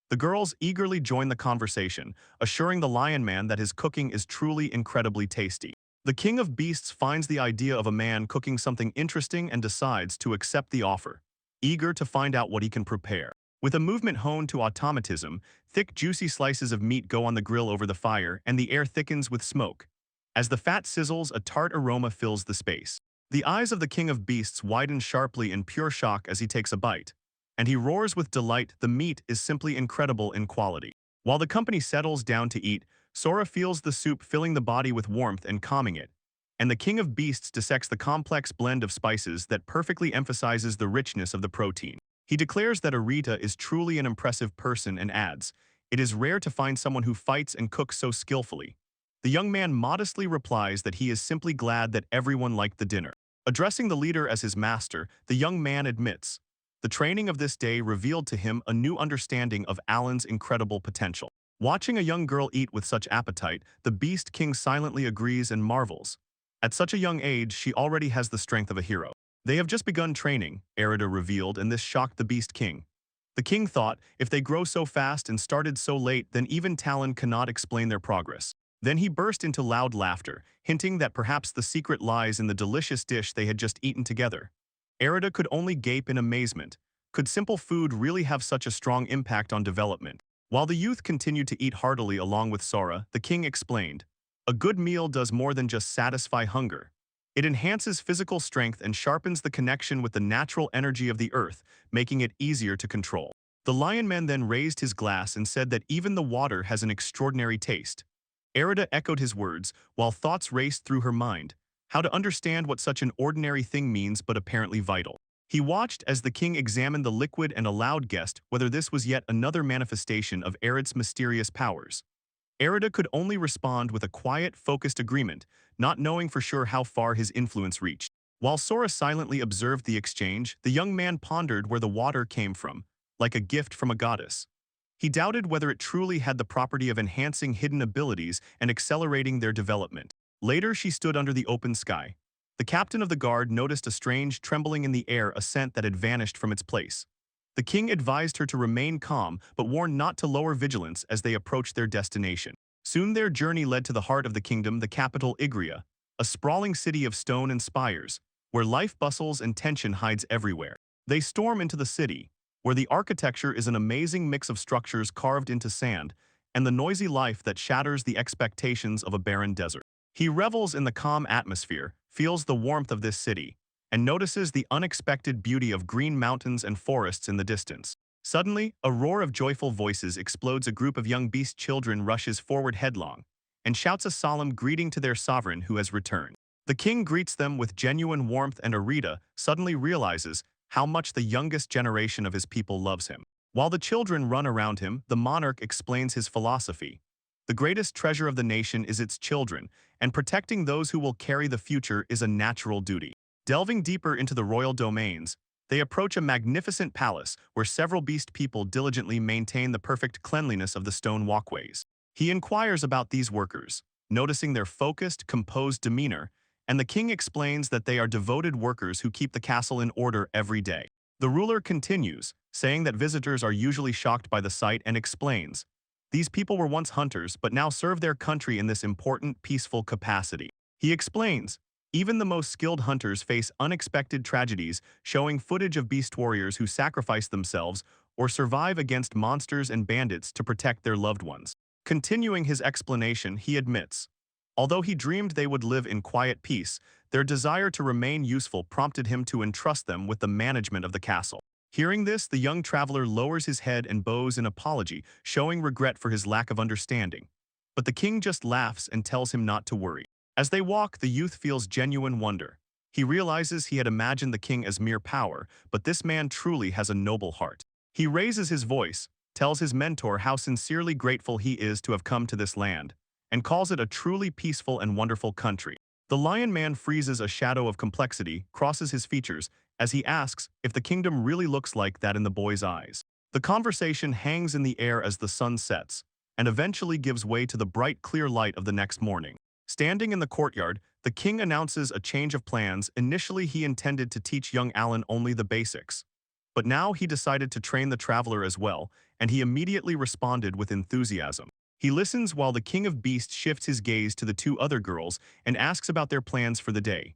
The girls eagerly join the conversation, assuring the lion man that his cooking is truly incredibly tasty. The king of beasts finds the idea of a man cooking something interesting and decides to accept the offer, eager to find out what he can prepare. With a movement honed to automatism, thick, juicy slices of meat go on the grill over the fire and the air thickens with smoke. As the fat sizzles, a tart aroma fills the space. The eyes of the king of beasts widen sharply in pure shock as he takes a bite, and he roars with delight. The meat is simply incredible in quality. While the company settles down to eat, Sora feels the soup filling the body with warmth and calming it, and the king of beasts dissects the complex blend of spices that perfectly emphasizes the richness of the protein. He declares that Arita is truly an impressive person and adds, "It is rare to find someone who fights and cooks so skillfully." The young man modestly replies that he is simply glad that everyone liked the dinner. Addressing the leader as his master, the young man admits, the training of this day revealed to him a new understanding of Alan's incredible potential. Watching a young girl eat with such appetite, the Beast King silently agrees and marvels. At such a young age, she already has the strength of a hero. They have just begun training, Arita revealed, and this shocked the Beast King. The king thought, if they grow so fast and started so late, then even Talon cannot explain their progress. Then he burst into loud laughter, hinting that perhaps the secret lies in the delicious dish they had just eaten together. Arita could only gape in amazement. Could simple food really have such a strong impact on development? While the youth continued to eat heartily along with Sora, the king explained, "A good meal does more than just satisfy hunger. It enhances physical strength and sharpens the connection with the natural energy of the earth, making it easier to control." The lion man then raised his glass and said that even the water has an extraordinary taste. Arita echoed his words, while thoughts raced through her mind, how to understand what such an ordinary thing means but apparently vital. He watched as the king examined the liquid and allowed guessed whether this was yet another manifestation of Arid's mysterious powers. Arita could only respond with a quiet, focused agreement, not knowing for sure how far his influence reached. While Sora silently observed the exchange, the young man pondered where the water came from, like a gift from a goddess. He doubted whether it truly had the property of enhancing hidden abilities and accelerating their development. Later, she stood under the open sky. The captain of the guard noticed a strange trembling in the air, a scent that had vanished from its place. The king advised her to remain calm, but warned not to lower vigilance as they approached their destination. Soon their journey led to the heart of the kingdom, the capital Igria, a sprawling city of stone and spires, where life bustles and tension hides everywhere. They storm into the city, where the architecture is an amazing mix of structures carved into sand, and the noisy life that shatters the expectations of a barren desert. He revels in the calm atmosphere, feels the warmth of this city, and notices the unexpected beauty of green mountains and forests in the distance. Suddenly, a roar of joyful voices explodes. A group of young beast children rushes forward headlong, and shouts a solemn greeting to their sovereign who has returned. The king greets them with genuine warmth, and Arita suddenly realizes how much the youngest generation of his people loves him. While the children run around him, the monarch explains his philosophy. The greatest treasure of the nation is its children, and protecting those who will carry the future is a natural duty. Delving deeper into the royal domains, they approach a magnificent palace where several beast people diligently maintain the perfect cleanliness of the stone walkways. He inquires about these workers, noticing their focused, composed demeanor, and the king explains that they are devoted workers who keep the castle in order every day. The ruler continues, saying that visitors are usually shocked by the sight, and explains, these people were once hunters but now serve their country in this important, peaceful capacity. He explains, even the most skilled hunters face unexpected tragedies, showing footage of beast warriors who sacrifice themselves or survive against monsters and bandits to protect their loved ones. Continuing his explanation, he admits, although he dreamed they would live in quiet peace, their desire to remain useful prompted him to entrust them with the management of the castle. Hearing this, the young traveler lowers his head and bows in apology, showing regret for his lack of understanding. But the king just laughs and tells him not to worry. As they walk, the youth feels genuine wonder. He realizes he had imagined the king as mere power, but this man truly has a noble heart. He raises his voice, tells his mentor how sincerely grateful he is to have come to this land, and calls it a truly peaceful and wonderful country. The lion man freezes. A shadow of complexity crosses his features as he asks if the kingdom really looks like that in the boy's eyes. The conversation hangs in the air as the sun sets, and eventually gives way to the bright, clear light of the next morning. Standing in the courtyard, the king announces a change of plans. Initially, he intended to teach young Alan only the basics, but now he decided to train the traveler as well, and he immediately responded with enthusiasm. He listens while the king of beasts shifts his gaze to the two other girls and asks about their plans for the day.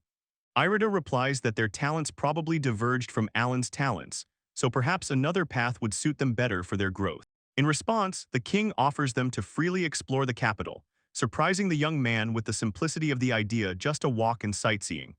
Irida replies that their talents probably diverged from Alan's talents, so perhaps another path would suit them better for their growth. In response, the king offers them to freely explore the capital, surprising the young man with the simplicity of the idea, just a walk and sightseeing.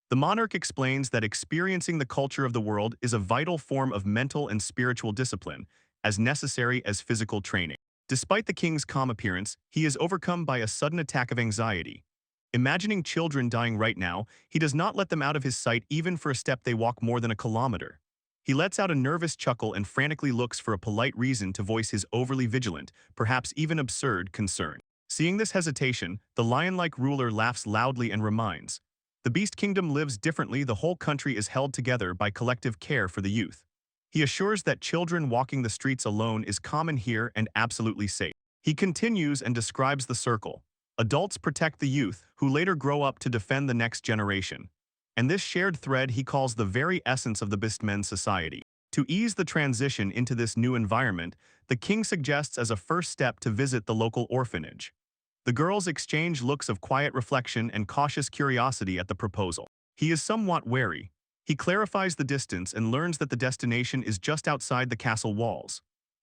The monarch explains that experiencing the culture of the world is a vital form of mental and spiritual discipline, as necessary as physical training. Despite the king's calm appearance, he is overcome by a sudden attack of anxiety. Imagining children dying right now, he does not let them out of his sight even for a step. They walk more than a kilometer. He lets out a nervous chuckle and frantically looks for a polite reason to voice his overly vigilant, perhaps even absurd, concern. Seeing this hesitation, the lion-like ruler laughs loudly and reminds, "The Beast Kingdom lives differently. The whole country is held together by collective care for the youth." He assures that children walking the streets alone is common here and absolutely safe. He continues and describes the circle. Adults protect the youth, who later grow up to defend the next generation. And this shared thread he calls the very essence of the Beastmen society. To ease the transition into this new environment, the king suggests as a first step to visit the local orphanage. The girls exchange looks of quiet reflection and cautious curiosity at the proposal. He is somewhat wary. He clarifies the distance and learns that the destination is just outside the castle walls.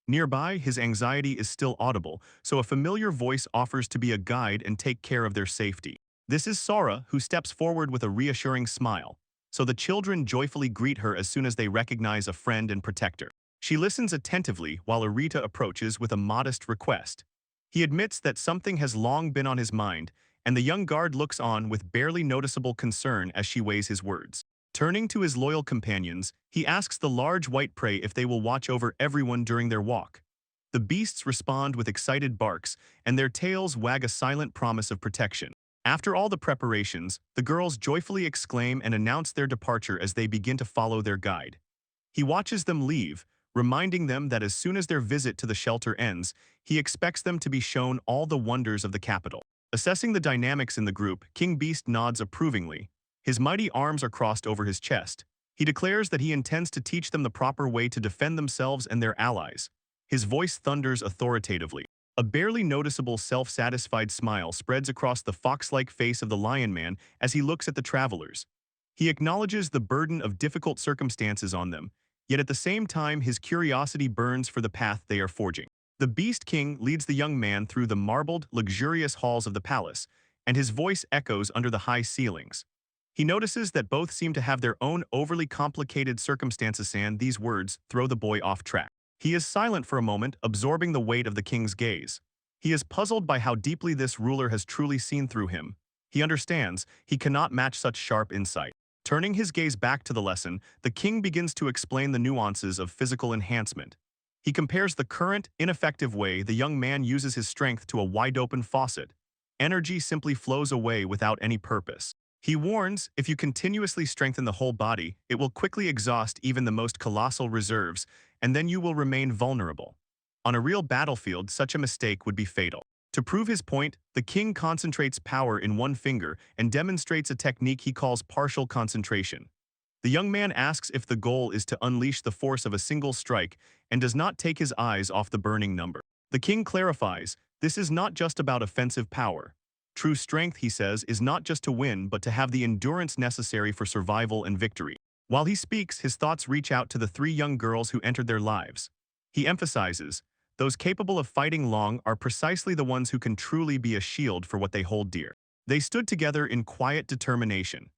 Nearby, his anxiety is still audible, so a familiar voice offers to be a guide and take care of their safety. This is Sora, who steps forward with a reassuring smile, so the children joyfully greet her as soon as they recognize a friend and protector. She listens attentively while Arita approaches with a modest request. He admits that something has long been on his mind, and the young guard looks on with barely noticeable concern as she weighs his words. Turning to his loyal companions, he asks the large white prey if they will watch over everyone during their walk. The beasts respond with excited barks, and their tails wag a silent promise of protection. After all the preparations, the girls joyfully exclaim and announce their departure as they begin to follow their guide. He watches them leave, reminding them that as soon as their visit to the shelter ends, he expects them to be shown all the wonders of the capital. Assessing the dynamics in the group, King Beast nods approvingly. His mighty arms are crossed over his chest. He declares that he intends to teach them the proper way to defend themselves and their allies. His voice thunders authoritatively. A barely noticeable self-satisfied smile spreads across the fox-like face of the lion man as he looks at the travelers. He acknowledges the burden of difficult circumstances on them, yet at the same time his curiosity burns for the path they are forging. The Beast King leads the young man through the marbled, luxurious halls of the palace, and his voice echoes under the high ceilings. He notices that both seem to have their own overly complicated circumstances, and these words throw the boy off track. He is silent for a moment, absorbing the weight of the king's gaze. He is puzzled by how deeply this ruler has truly seen through him. He understands he cannot match such sharp insight. Turning his gaze back to the lesson, the king begins to explain the nuances of physical enhancement. He compares the current, ineffective way the young man uses his strength to a wide-open faucet. Energy simply flows away without any purpose. He warns, if you continuously strengthen the whole body, it will quickly exhaust even the most colossal reserves, and then you will remain vulnerable. On a real battlefield, such a mistake would be fatal. To prove his point, the king concentrates power in one finger and demonstrates a technique he calls partial concentration. The young man asks if the goal is to unleash the force of a single strike and does not take his eyes off the burning number. The king clarifies, this is not just about offensive power. True strength, he says, is not just to win but to have the endurance necessary for survival and victory. While he speaks, his thoughts reach out to the three young girls who entered their lives. He emphasizes, those capable of fighting long are precisely the ones who can truly be a shield for what they hold dear. They stood together in quiet determination.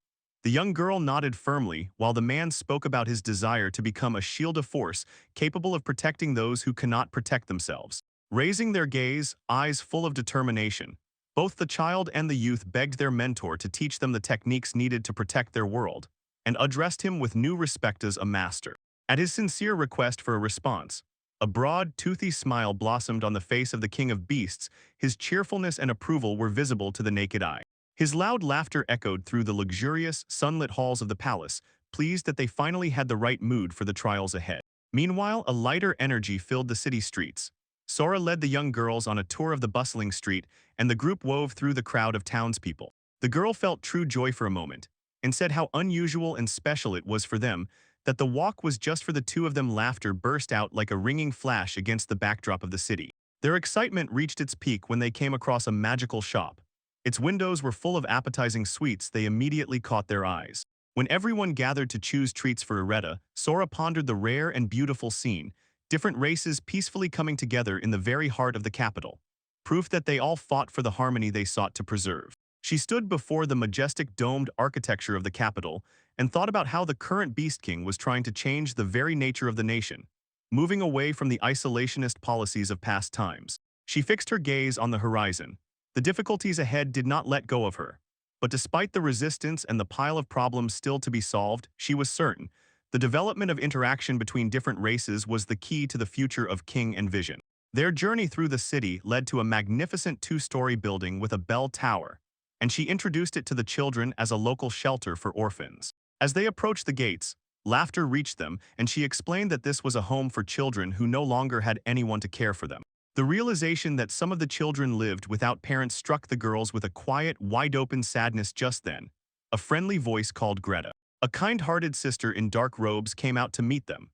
The young girl nodded firmly, while the man spoke about his desire to become a shield of force capable of protecting those who cannot protect themselves. Raising their gaze, eyes full of determination, both the child and the youth begged their mentor to teach them the techniques needed to protect their world, and addressed him with new respect as a master. At his sincere request for a response, a broad, toothy smile blossomed on the face of the king of beasts. His cheerfulness and approval were visible to the naked eye. His loud laughter echoed through the luxurious, sunlit halls of the palace, pleased that they finally had the right mood for the trials ahead. Meanwhile, a lighter energy filled the city streets. Sora led the young girls on a tour of the bustling street, and the group wove through the crowd of townspeople. The girl felt true joy for a moment, and said how unusual and special it was for them, that the walk was just for the two of them. Laughter burst out like a ringing flash against the backdrop of the city. Their excitement reached its peak when they came across a magical shop. Its windows were full of appetizing sweets. They immediately caught their eyes. When everyone gathered to choose treats for Areta, Sora pondered the rare and beautiful scene, different races peacefully coming together in the very heart of the capital, proof that they all fought for the harmony they sought to preserve. She stood before the majestic domed architecture of the capital and thought about how the current Beast King was trying to change the very nature of the nation, moving away from the isolationist policies of past times. She fixed her gaze on the horizon. The difficulties ahead did not let go of her. But despite the resistance and the pile of problems still to be solved, she was certain, The development of interaction between different races was the key to the future of King and Vision. Their journey through the city led to a magnificent two-story building with a bell tower, and she introduced it to the children as a local shelter for orphans. As they approached the gates, laughter reached them, and she explained that this was a home for children who no longer had anyone to care for them. The realization that some of the children lived without parents struck the girls with a quiet, wide-open sadness just then. A friendly voice called Greta. A kind-hearted sister in dark robes came out to meet them,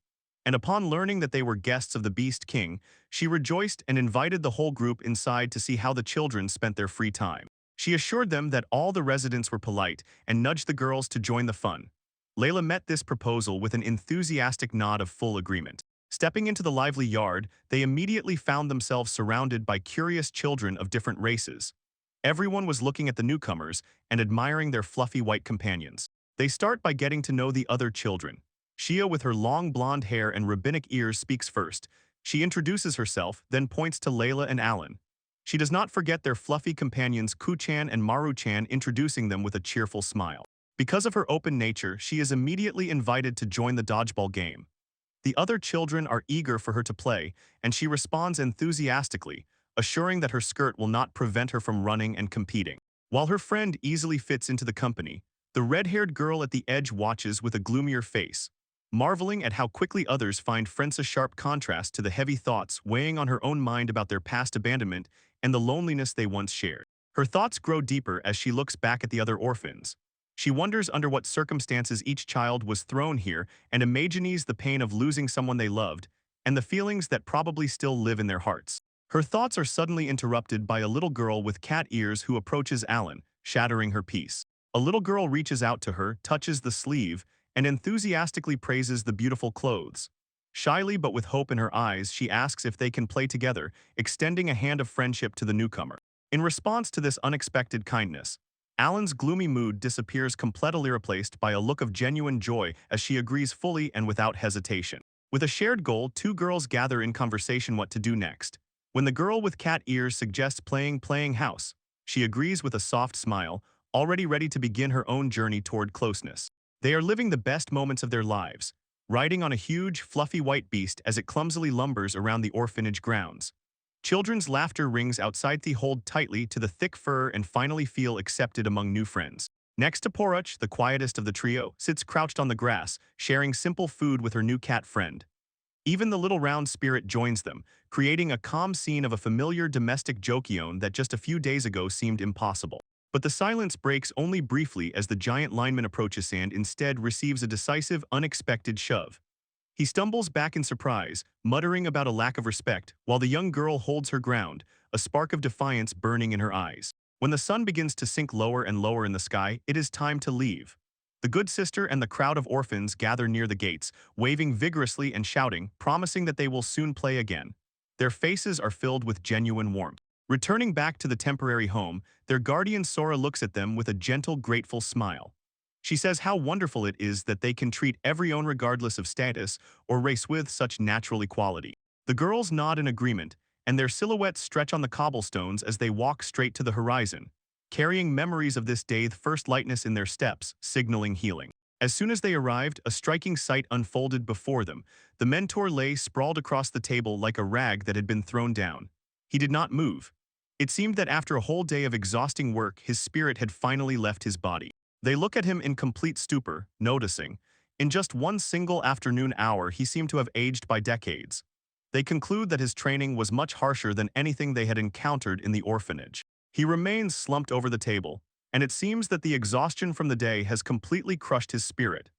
and upon learning that they were guests of the Beast King, she rejoiced and invited the whole group inside to see how the children spent their free time. She assured them that all the residents were polite and nudged the girls to join the fun. Layla met this proposal with an enthusiastic nod of full agreement. Stepping into the lively yard, they immediately found themselves surrounded by curious children of different races. Everyone was looking at the newcomers and admiring their fluffy white companions. They start by getting to know the other children. Shia, with her long blonde hair and rabbinic ears, speaks first. She introduces herself, then points to Layla and Alan. She does not forget their fluffy companions Ku-chan and Maru-chan, introducing them with a cheerful smile. Because of her open nature, she is immediately invited to join the dodgeball game. The other children are eager for her to play, and she responds enthusiastically, assuring that her skirt will not prevent her from running and competing. While her friend easily fits into the company, the red-haired girl at the edge watches with a gloomier face, marveling at how quickly others find friends, a sharp contrast to the heavy thoughts weighing on her own mind about their past abandonment and the loneliness they once shared. Her thoughts grow deeper as she looks back at the other orphans. She wonders under what circumstances each child was thrown here and imagines the pain of losing someone they loved and the feelings that probably still live in their hearts. Her thoughts are suddenly interrupted by a little girl with cat ears who approaches Alan, shattering her peace. A little girl reaches out to her, touches the sleeve, and enthusiastically praises the beautiful clothes. Shyly but with hope in her eyes, she asks if they can play together, extending a hand of friendship to the newcomer. In response to this unexpected kindness, Alan's gloomy mood disappears, completely replaced by a look of genuine joy as she agrees fully and without hesitation. With a shared goal, two girls gather in conversation what to do next. When the girl with cat ears suggests playing house, she agrees with a soft smile, already ready to begin her own journey toward closeness. They are living the best moments of their lives, riding on a huge, fluffy white beast as it clumsily lumbers around the orphanage grounds. Children's laughter rings outside. They hold tightly to the thick fur and finally feel accepted among new friends. Next to Poruch, the quietest of the trio, sits crouched on the grass, sharing simple food with her new cat friend. Even the little round spirit joins them, creating a calm scene of a familiar domestic jokion that just a few days ago seemed impossible. But the silence breaks only briefly as the giant lineman approaches and instead receives a decisive, unexpected shove. He stumbles back in surprise, muttering about a lack of respect, while the young girl holds her ground, a spark of defiance burning in her eyes. When the sun begins to sink lower and lower in the sky, it is time to leave. The good sister and the crowd of orphans gather near the gates, waving vigorously and shouting, promising that they will soon play again. Their faces are filled with genuine warmth. Returning back to the temporary home, their guardian Sora looks at them with a gentle, grateful smile. She says how wonderful it is that they can treat everyone regardless of status or race with such natural equality. The girls nod in agreement, and their silhouettes stretch on the cobblestones as they walk straight to the horizon, carrying memories of this day, the first lightness in their steps, signaling healing. As soon as they arrived, a striking sight unfolded before them. The mentor lay sprawled across the table like a rag that had been thrown down. He did not move. It seemed that after a whole day of exhausting work, his spirit had finally left his body. They look at him in complete stupor, noticing, in just one single afternoon hour, he seemed to have aged by decades. They conclude that his training was much harsher than anything they had encountered in the orphanage. He remains slumped over the table, and it seems that the exhaustion from the day has completely crushed his spirit.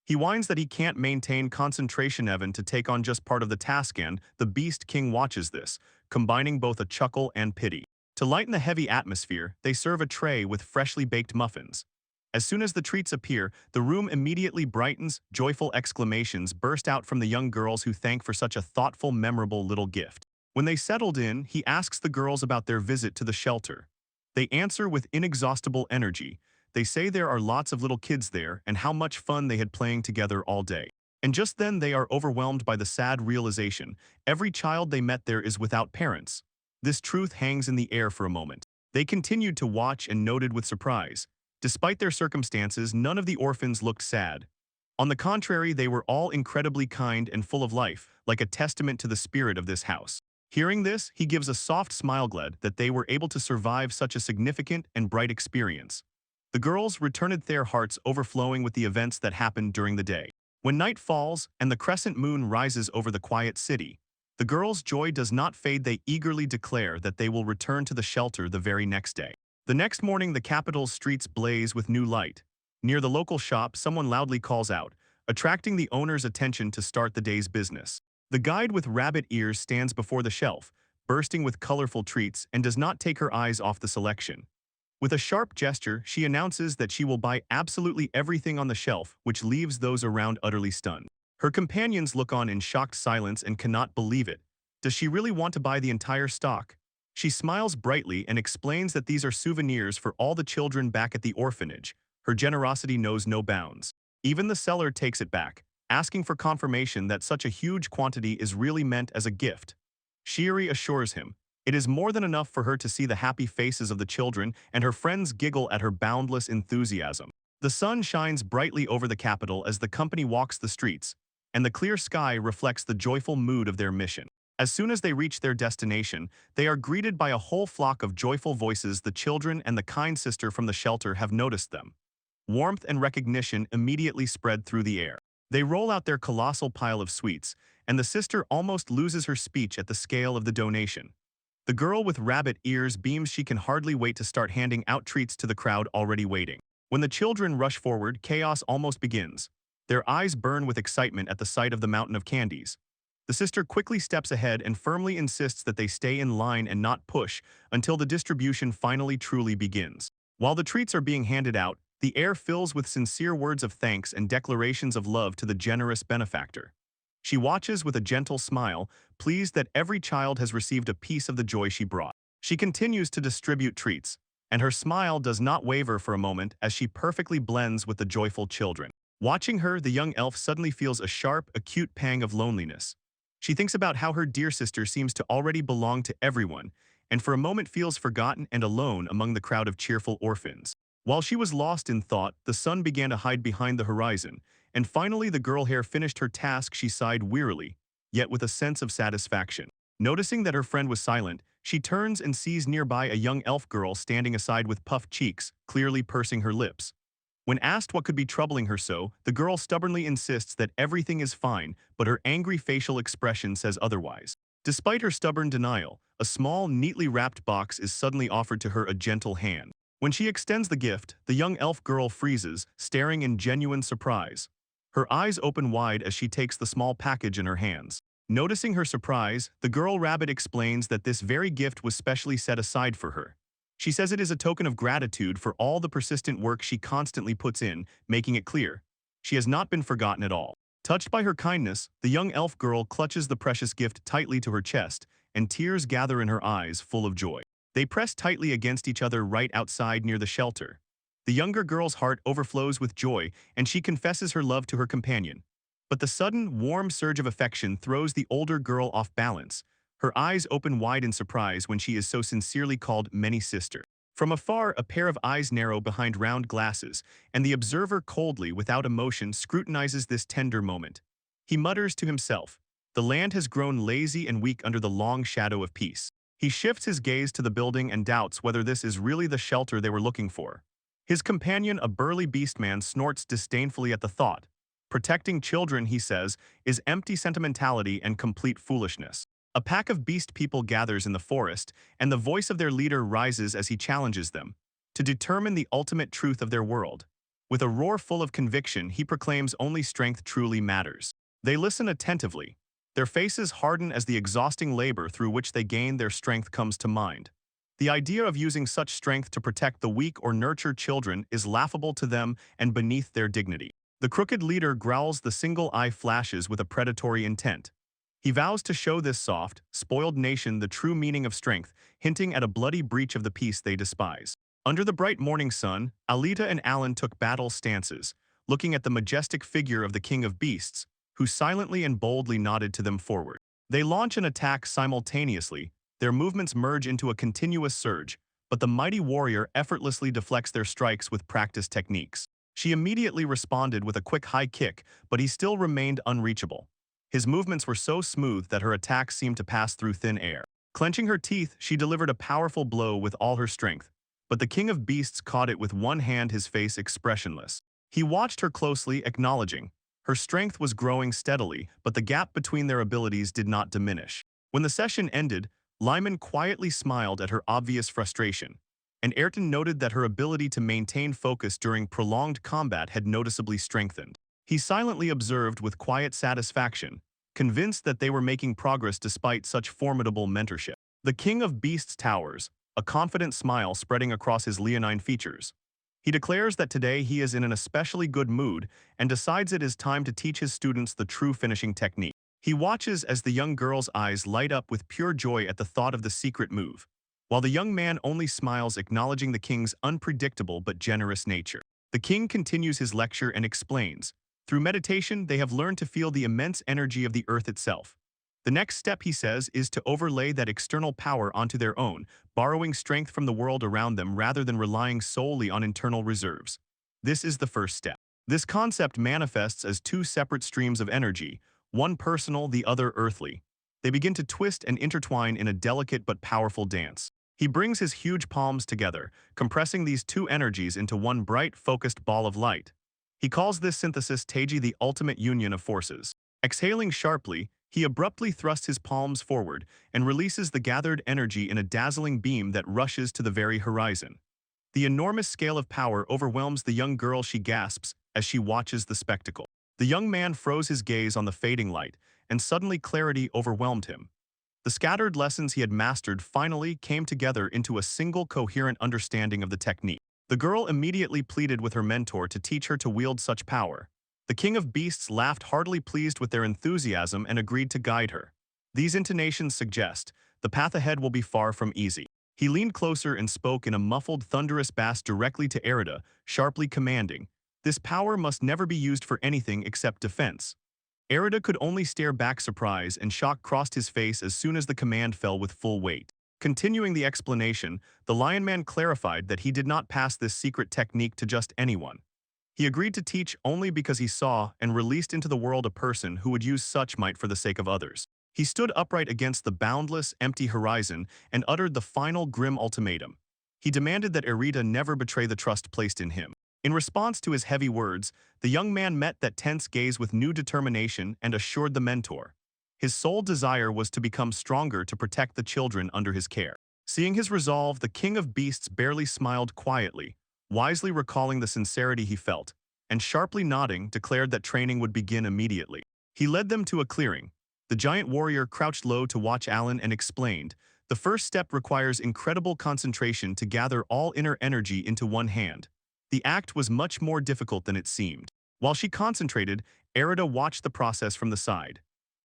He whines that he can't maintain concentration even to take on just part of the task, and the Beast King watches this, combining both a chuckle and pity. To lighten the heavy atmosphere, they serve a tray with freshly baked muffins. As soon as the treats appear, the room immediately brightens. Joyful exclamations burst out from the young girls who thank for such a thoughtful, memorable little gift. When they settled in, he asks the girls about their visit to the shelter. They answer with inexhaustible energy. They say there are lots of little kids there and how much fun they had playing together all day. And just then they are overwhelmed by the sad realization, every child they met there is without parents. This truth hangs in the air for a moment. They continued to watch and noted with surprise. Despite their circumstances, none of the orphans looked sad. On the contrary, they were all incredibly kind and full of life, like a testament to the spirit of this house. Hearing this, he gives a soft smile, glad that they were able to survive such a significant and bright experience. The girls returned, their hearts overflowing with the events that happened during the day. When night falls and the crescent moon rises over the quiet city, the girls' joy does not fade. They eagerly declare that they will return to the shelter the very next day. The next morning, the capital's streets blaze with new light. Near the local shop, someone loudly calls out, attracting the owner's attention to start the day's business. The guide with rabbit ears stands before the shelf, bursting with colorful treats, and does not take her eyes off the selection. With a sharp gesture, she announces that she will buy absolutely everything on the shelf, which leaves those around utterly stunned. Her companions look on in shocked silence and cannot believe it. Does she really want to buy the entire stock? She smiles brightly and explains that these are souvenirs for all the children back at the orphanage. Her generosity knows no bounds. Even the seller takes it back, asking for confirmation that such a huge quantity is really meant as a gift. Shiori assures him it is more than enough for her to see the happy faces of the children, and her friends giggle at her boundless enthusiasm. The sun shines brightly over the capital as the company walks the streets, and the clear sky reflects the joyful mood of their mission. As soon as they reach their destination, they are greeted by a whole flock of joyful voices. The children and the kind sister from the shelter have noticed them. Warmth and recognition immediately spread through the air. They roll out their colossal pile of sweets, and the sister almost loses her speech at the scale of the donation. The girl with rabbit ears beams. She can hardly wait to start handing out treats to the crowd already waiting. When the children rush forward, chaos almost begins. Their eyes burn with excitement at the sight of the mountain of candies. The sister quickly steps ahead and firmly insists that they stay in line and not push until the distribution finally truly begins. While the treats are being handed out, the air fills with sincere words of thanks and declarations of love to the generous benefactor. She watches with a gentle smile, pleased that every child has received a piece of the joy she brought. She continues to distribute treats, and her smile does not waver for a moment as she perfectly blends with the joyful children. Watching her, the young elf suddenly feels a sharp, acute pang of loneliness. She thinks about how her dear sister seems to already belong to everyone, and for a moment feels forgotten and alone among the crowd of cheerful orphans. While she was lost in thought, the sun began to hide behind the horizon, and finally the girl hare finished her task. She sighed wearily, yet with a sense of satisfaction. Noticing that her friend was silent, she turns and sees nearby a young elf girl standing aside with puffed cheeks, clearly pursing her lips. When asked what could be troubling her so, the girl stubbornly insists that everything is fine, but her angry facial expression says otherwise. Despite her stubborn denial, a small, neatly wrapped box is suddenly offered to her, a gentle hand. When she extends the gift, the young elf girl freezes, staring in genuine surprise. Her eyes open wide as she takes the small package in her hands. Noticing her surprise, the girl rabbit explains that this very gift was specially set aside for her. She says it is a token of gratitude for all the persistent work she constantly puts in, making it clear she has not been forgotten at all. Touched by her kindness, the young elf girl clutches the precious gift tightly to her chest, and tears gather in her eyes, full of joy. They press tightly against each other right outside near the shelter. The younger girl's heart overflows with joy, and she confesses her love to her companion. But the sudden, warm surge of affection throws the older girl off balance. Her eyes open wide in surprise when she is so sincerely called Many Sister. From afar, a pair of eyes narrow behind round glasses, and the observer coldly, without emotion, scrutinizes this tender moment. He mutters to himself, "The land has grown lazy and weak under the long shadow of peace." He shifts his gaze to the building and doubts whether this is really the shelter they were looking for. His companion, a burly beastman, snorts disdainfully at the thought. Protecting children, he says, is empty sentimentality and complete foolishness. A pack of beast people gathers in the forest, and the voice of their leader rises as he challenges them to determine the ultimate truth of their world. With a roar full of conviction, he proclaims only strength truly matters. They listen attentively. Their faces harden as the exhausting labor through which they gain their strength comes to mind. The idea of using such strength to protect the weak or nurture children is laughable to them and beneath their dignity. The crooked leader growls, the single eye flashes with a predatory intent. He vows to show this soft, spoiled nation the true meaning of strength, hinting at a bloody breach of the peace they despise. Under the bright morning sun, Alita and Alan took battle stances, looking at the majestic figure of the king of beasts, who silently and boldly nodded to them forward. They launch an attack simultaneously. Their movements merge into a continuous surge, but the mighty warrior effortlessly deflects their strikes with practiced techniques. She immediately responded with a quick high kick, but he still remained unreachable. His movements were so smooth that her attacks seemed to pass through thin air. Clenching her teeth, she delivered a powerful blow with all her strength, but the King of Beasts caught it with one hand, his face expressionless. He watched her closely, acknowledging. Her strength was growing steadily, but the gap between their abilities did not diminish. When the session ended, Lyman quietly smiled at her obvious frustration, and Ayrton noted that her ability to maintain focus during prolonged combat had noticeably strengthened. He silently observed with quiet satisfaction, convinced that they were making progress despite such formidable mentorship. The King of Beasts towers, a confident smile spreading across his leonine features. He declares that today he is in an especially good mood and decides it is time to teach his students the true finishing technique. He watches as the young girl's eyes light up with pure joy at the thought of the secret move, while the young man only smiles, acknowledging the king's unpredictable but generous nature. The king continues his lecture and explains, through meditation, they have learned to feel the immense energy of the earth itself. The next step, he says, is to overlay that external power onto their own, borrowing strength from the world around them rather than relying solely on internal reserves. This is the first step. This concept manifests as two separate streams of energy, one personal, the other earthly. They begin to twist and intertwine in a delicate but powerful dance. He brings his huge palms together, compressing these two energies into one bright, focused ball of light. He calls this synthesis Taiji, the ultimate union of forces. Exhaling sharply, he abruptly thrusts his palms forward and releases the gathered energy in a dazzling beam that rushes to the very horizon. The enormous scale of power overwhelms the young girl. She gasps as she watches the spectacle. The young man froze his gaze on the fading light, and suddenly clarity overwhelmed him. The scattered lessons he had mastered finally came together into a single coherent understanding of the technique. The girl immediately pleaded with her mentor to teach her to wield such power. The King of Beasts laughed, heartily pleased with their enthusiasm, and agreed to guide her. These intonations suggest the path ahead will be far from easy. He leaned closer and spoke in a muffled, thunderous bass directly to Erida, sharply commanding, "This power must never be used for anything except defense." Erida could only stare back. Surprise and shock crossed his face as soon as the command fell with full weight. Continuing the explanation, the Lion Man clarified that he did not pass this secret technique to just anyone. He agreed to teach only because he saw and released into the world a person who would use such might for the sake of others. He stood upright against the boundless, empty horizon and uttered the final grim ultimatum. He demanded that Erida never betray the trust placed in him. In response to his heavy words, the young man met that tense gaze with new determination and assured the mentor. His sole desire was to become stronger to protect the children under his care. Seeing his resolve, the King of Beasts barely smiled quietly, wisely recalling the sincerity he felt, and sharply nodding, declared that training would begin immediately. He led them to a clearing. The giant warrior crouched low to watch Alan and explained, "The first step requires incredible concentration to gather all inner energy into one hand." The act was much more difficult than it seemed. While she concentrated, Erida watched the process from the side.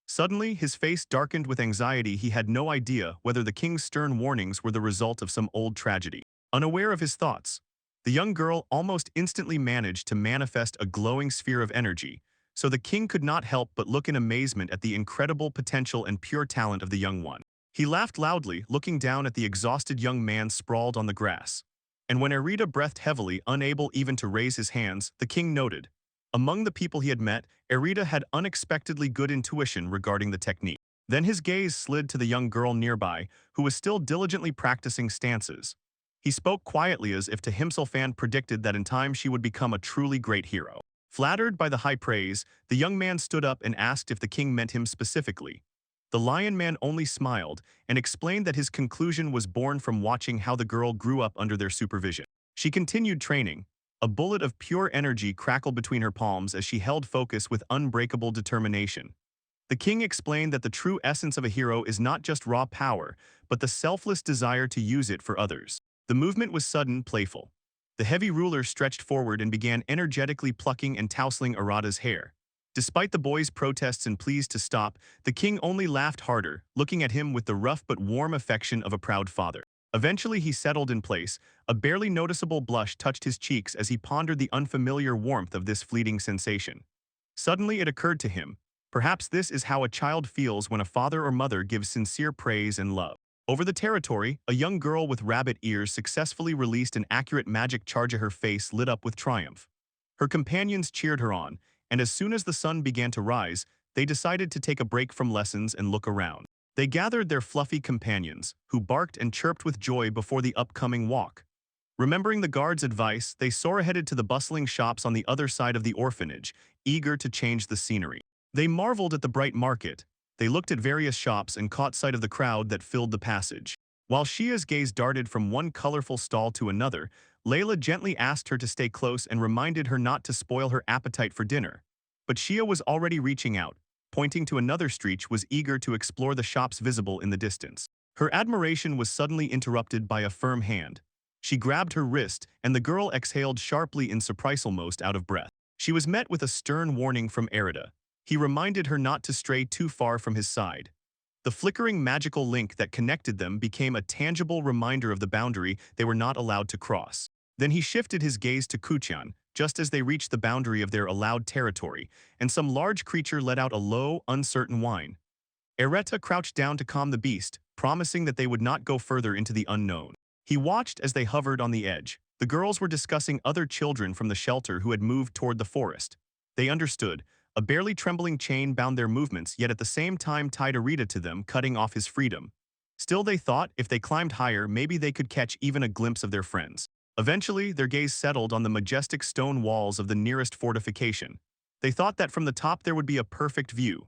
Suddenly, his face darkened with anxiety. He had no idea whether the king's stern warnings were the result of some old tragedy. Unaware of his thoughts, the young girl almost instantly managed to manifest a glowing sphere of energy, so the king could not help but look in amazement at the incredible potential and pure talent of the young one. He laughed loudly, looking down at the exhausted young man sprawled on the grass. And when Erida breathed heavily, unable even to raise his hands, the king noted, among the people he had met, Erida had unexpectedly good intuition regarding the technique. Then his gaze slid to the young girl nearby, who was still diligently practicing stances. He spoke quietly as if to himself and predicted that in time she would become a truly great hero. Flattered by the high praise, the young man stood up and asked if the king meant him specifically. The Lion Man only smiled and explained that his conclusion was born from watching how the girl grew up under their supervision. She continued training. A bullet of pure energy crackled between her palms as she held focus with unbreakable determination. The king explained that the true essence of a hero is not just raw power, but the selfless desire to use it for others. The movement was sudden, playful. The heavy ruler stretched forward and began energetically plucking and tousling Arata's hair. Despite the boy's protests and pleas to stop, the king only laughed harder, looking at him with the rough but warm affection of a proud father. Eventually he settled in place. A barely noticeable blush touched his cheeks as he pondered the unfamiliar warmth of this fleeting sensation. Suddenly it occurred to him, perhaps this is how a child feels when a father or mother gives sincere praise and love. Over the territory, a young girl with rabbit ears successfully released an accurate magic charge. Her face lit up with triumph. Her companions cheered her on, and as soon as the sun began to rise, they decided to take a break from lessons and look around. They gathered their fluffy companions, who barked and chirped with joy before the upcoming walk. Remembering the guard's advice, they soar-headed to the bustling shops on the other side of the orphanage, eager to change the scenery. They marveled at the bright market. They looked at various shops and caught sight of the crowd that filled the passage. While Shia's gaze darted from one colorful stall to another, Layla gently asked her to stay close and reminded her not to spoil her appetite for dinner. But Shia was already reaching out, pointing to another street, was eager to explore the shops visible in the distance. Her admiration was suddenly interrupted by a firm hand. She grabbed her wrist, and the girl exhaled sharply in surprise, almost out of breath. She was met with a stern warning from Erida. He reminded her not to stray too far from his side. The flickering magical link that connected them became a tangible reminder of the boundary they were not allowed to cross. Then he shifted his gaze to Kuchan, just as they reached the boundary of their allowed territory, and some large creature let out a low, uncertain whine. Eretta crouched down to calm the beast, promising that they would not go further into the unknown. He watched as they hovered on the edge. The girls were discussing other children from the shelter who had moved toward the forest. They understood. A barely trembling chain bound their movements, yet at the same time tied Erida to them, cutting off his freedom. Still, they thought if they climbed higher, maybe they could catch even a glimpse of their friends. Eventually, their gaze settled on the majestic stone walls of the nearest fortification. They thought that from the top there would be a perfect view.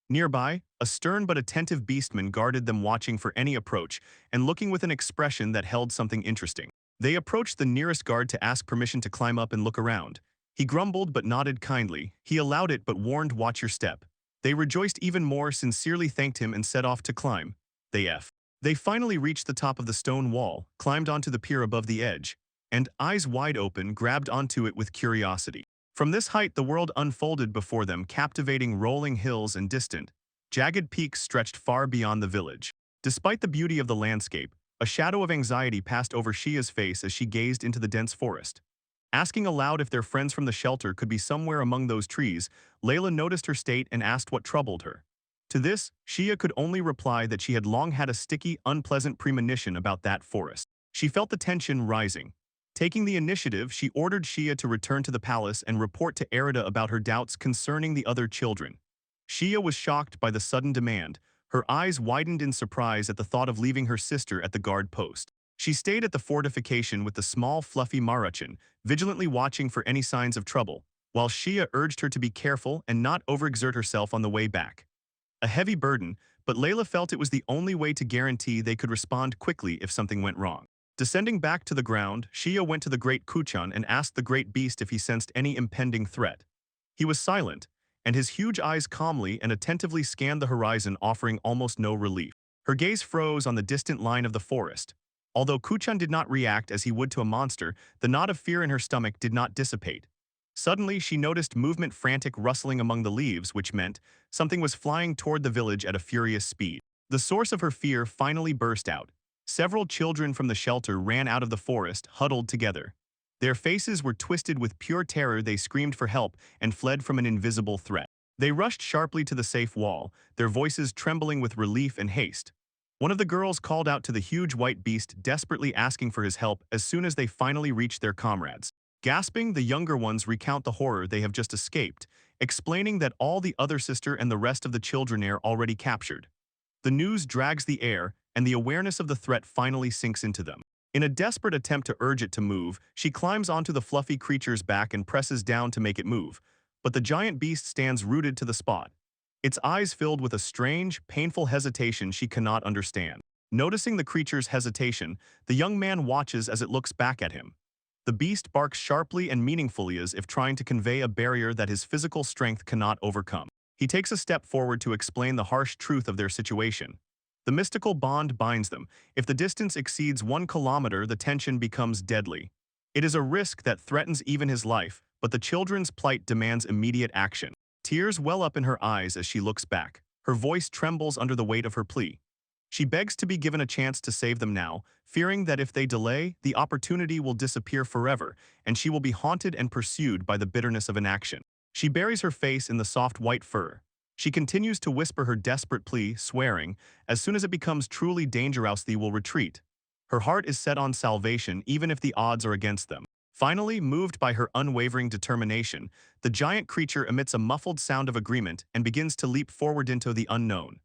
Nearby, a stern but attentive beastman guarded them, watching for any approach and looking with an expression that held something interesting. They approached the nearest guard to ask permission to climb up and look around. He grumbled but nodded kindly. He allowed it but warned, "Watch your step." They rejoiced even more, sincerely thanked him, and set off to climb. They finally reached the top of the stone wall, climbed onto the pier above the edge, and, eyes wide open, grabbed onto it with curiosity. From this height the world unfolded before them, captivating rolling hills and distant, jagged peaks stretched far beyond the village. Despite the beauty of the landscape, a shadow of anxiety passed over Shia's face as she gazed into the dense forest. Asking aloud if their friends from the shelter could be somewhere among those trees, Layla noticed her state and asked what troubled her. To this, Shia could only reply that she had long had a sticky, unpleasant premonition about that forest. She felt the tension rising. Taking the initiative, she ordered Shia to return to the palace and report to Erida about her doubts concerning the other children. Shia was shocked by the sudden demand. Her eyes widened in surprise at the thought of leaving her sister at the guard post. She stayed at the fortification with the small, fluffy Maruchan, vigilantly watching for any signs of trouble, while Shia urged her to be careful and not overexert herself on the way back. A heavy burden, but Layla felt it was the only way to guarantee they could respond quickly if something went wrong. Descending back to the ground, Shia went to the great Kuchan and asked the great beast if he sensed any impending threat. He was silent, and his huge eyes calmly and attentively scanned the horizon, offering almost no relief. Her gaze froze on the distant line of the forest. Although Kuchan did not react as he would to a monster, the knot of fear in her stomach did not dissipate. Suddenly, she noticed movement, frantic rustling among the leaves, which meant something was flying toward the village at a furious speed. The source of her fear finally burst out. Several children from the shelter ran out of the forest, huddled together. Their faces were twisted with pure terror. They screamed for help and fled from an invisible threat. They rushed sharply to the safe wall, their voices trembling with relief and haste. One of the girls called out to the huge white beast, desperately asking for his help as soon as they finally reached their comrades. Gasping, the younger ones recount the horror they have just escaped, explaining that all the other sister and the rest of the children are already captured. The news drags the air, and the awareness of the threat finally sinks into them. In a desperate attempt to urge it to move, she climbs onto the fluffy creature's back and presses down to make it move, but the giant beast stands rooted to the spot. Its eyes filled with a strange, painful hesitation she cannot understand. Noticing the creature's hesitation, the young man watches as it looks back at him. The beast barks sharply and meaningfully, as if trying to convey a barrier that his physical strength cannot overcome. He takes a step forward to explain the harsh truth of their situation. The mystical bond binds them. If the distance exceeds 1 kilometer, the tension becomes deadly. It is a risk that threatens even his life, but the children's plight demands immediate action. Tears well up in her eyes as she looks back. Her voice trembles under the weight of her plea. She begs to be given a chance to save them now, fearing that if they delay, the opportunity will disappear forever, and she will be haunted and pursued by the bitterness of inaction. She buries her face in the soft white fur. She continues to whisper her desperate plea, swearing, as soon as it becomes truly dangerous, they will retreat. Her heart is set on salvation even if the odds are against them. Finally, moved by her unwavering determination, the giant creature emits a muffled sound of agreement and begins to leap forward into the unknown.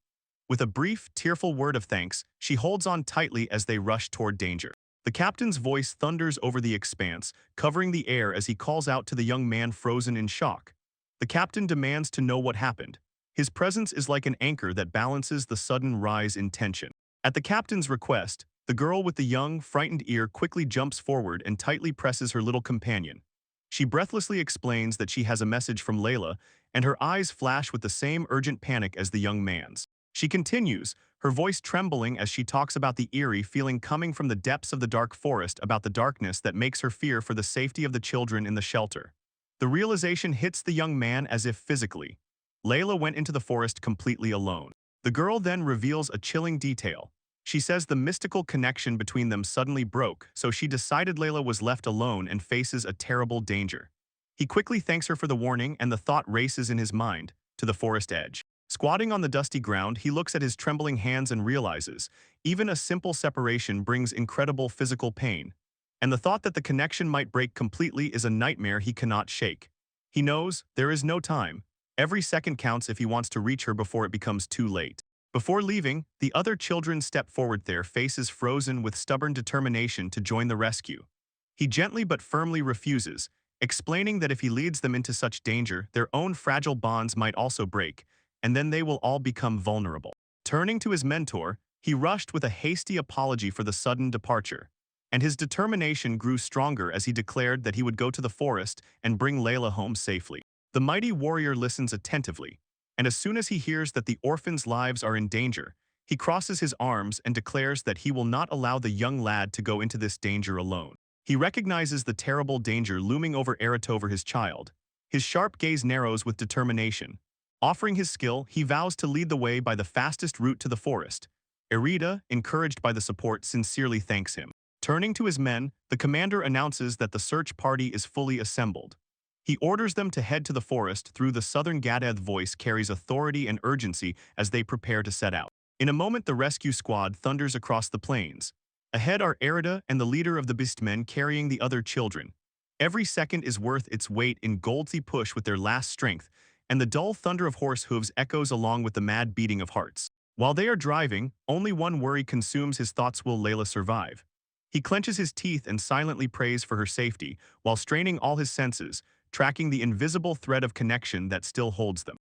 With a brief, tearful word of thanks, she holds on tightly as they rush toward danger. The captain's voice thunders over the expanse, covering the air as he calls out to the young man frozen in shock. The captain demands to know what happened. His presence is like an anchor that balances the sudden rise in tension. At the captain's request, the girl with the young, frightened ear quickly jumps forward and tightly presses her little companion. She breathlessly explains that she has a message from Layla, and her eyes flash with the same urgent panic as the young man's. She continues, her voice trembling as she talks about the eerie feeling coming from the depths of the dark forest, about the darkness that makes her fear for the safety of the children in the shelter. The realization hits the young man as if physically. Layla went into the forest completely alone. The girl then reveals a chilling detail. She says the mystical connection between them suddenly broke, so she decided Layla was left alone and faces a terrible danger. He quickly thanks her for the warning, and the thought races in his mind to the forest edge. Squatting on the dusty ground, he looks at his trembling hands and realizes, even a simple separation brings incredible physical pain. And the thought that the connection might break completely is a nightmare he cannot shake. He knows there is no time. Every second counts if he wants to reach her before it becomes too late. Before leaving, the other children step forward, their faces frozen with stubborn determination to join the rescue. He gently but firmly refuses, explaining that if he leads them into such danger, their own fragile bonds might also break, and then they will all become vulnerable. Turning to his mentor, he rushed with a hasty apology for the sudden departure, and his determination grew stronger as he declared that he would go to the forest and bring Layla home safely. The mighty warrior listens attentively, and as soon as he hears that the orphans' lives are in danger, he crosses his arms and declares that he will not allow the young lad to go into this danger alone. He recognizes the terrible danger looming over Eritover, his child. His sharp gaze narrows with determination. Offering his skill, he vows to lead the way by the fastest route to the forest. Erida, encouraged by the support, sincerely thanks him. Turning to his men, the commander announces that the search party is fully assembled. He orders them to head to the forest through the southern Gadeth. Voice carries authority and urgency as they prepare to set out. In a moment, the rescue squad thunders across the plains. Ahead are Erida and the leader of the beastmen carrying the other children. Every second is worth its weight in gold. They push with their last strength, and the dull thunder of horse hooves echoes along with the mad beating of hearts. While they are driving, only one worry consumes his thoughts: will Layla survive? He clenches his teeth and silently prays for her safety, while straining all his senses, tracking the invisible thread of connection that still holds them.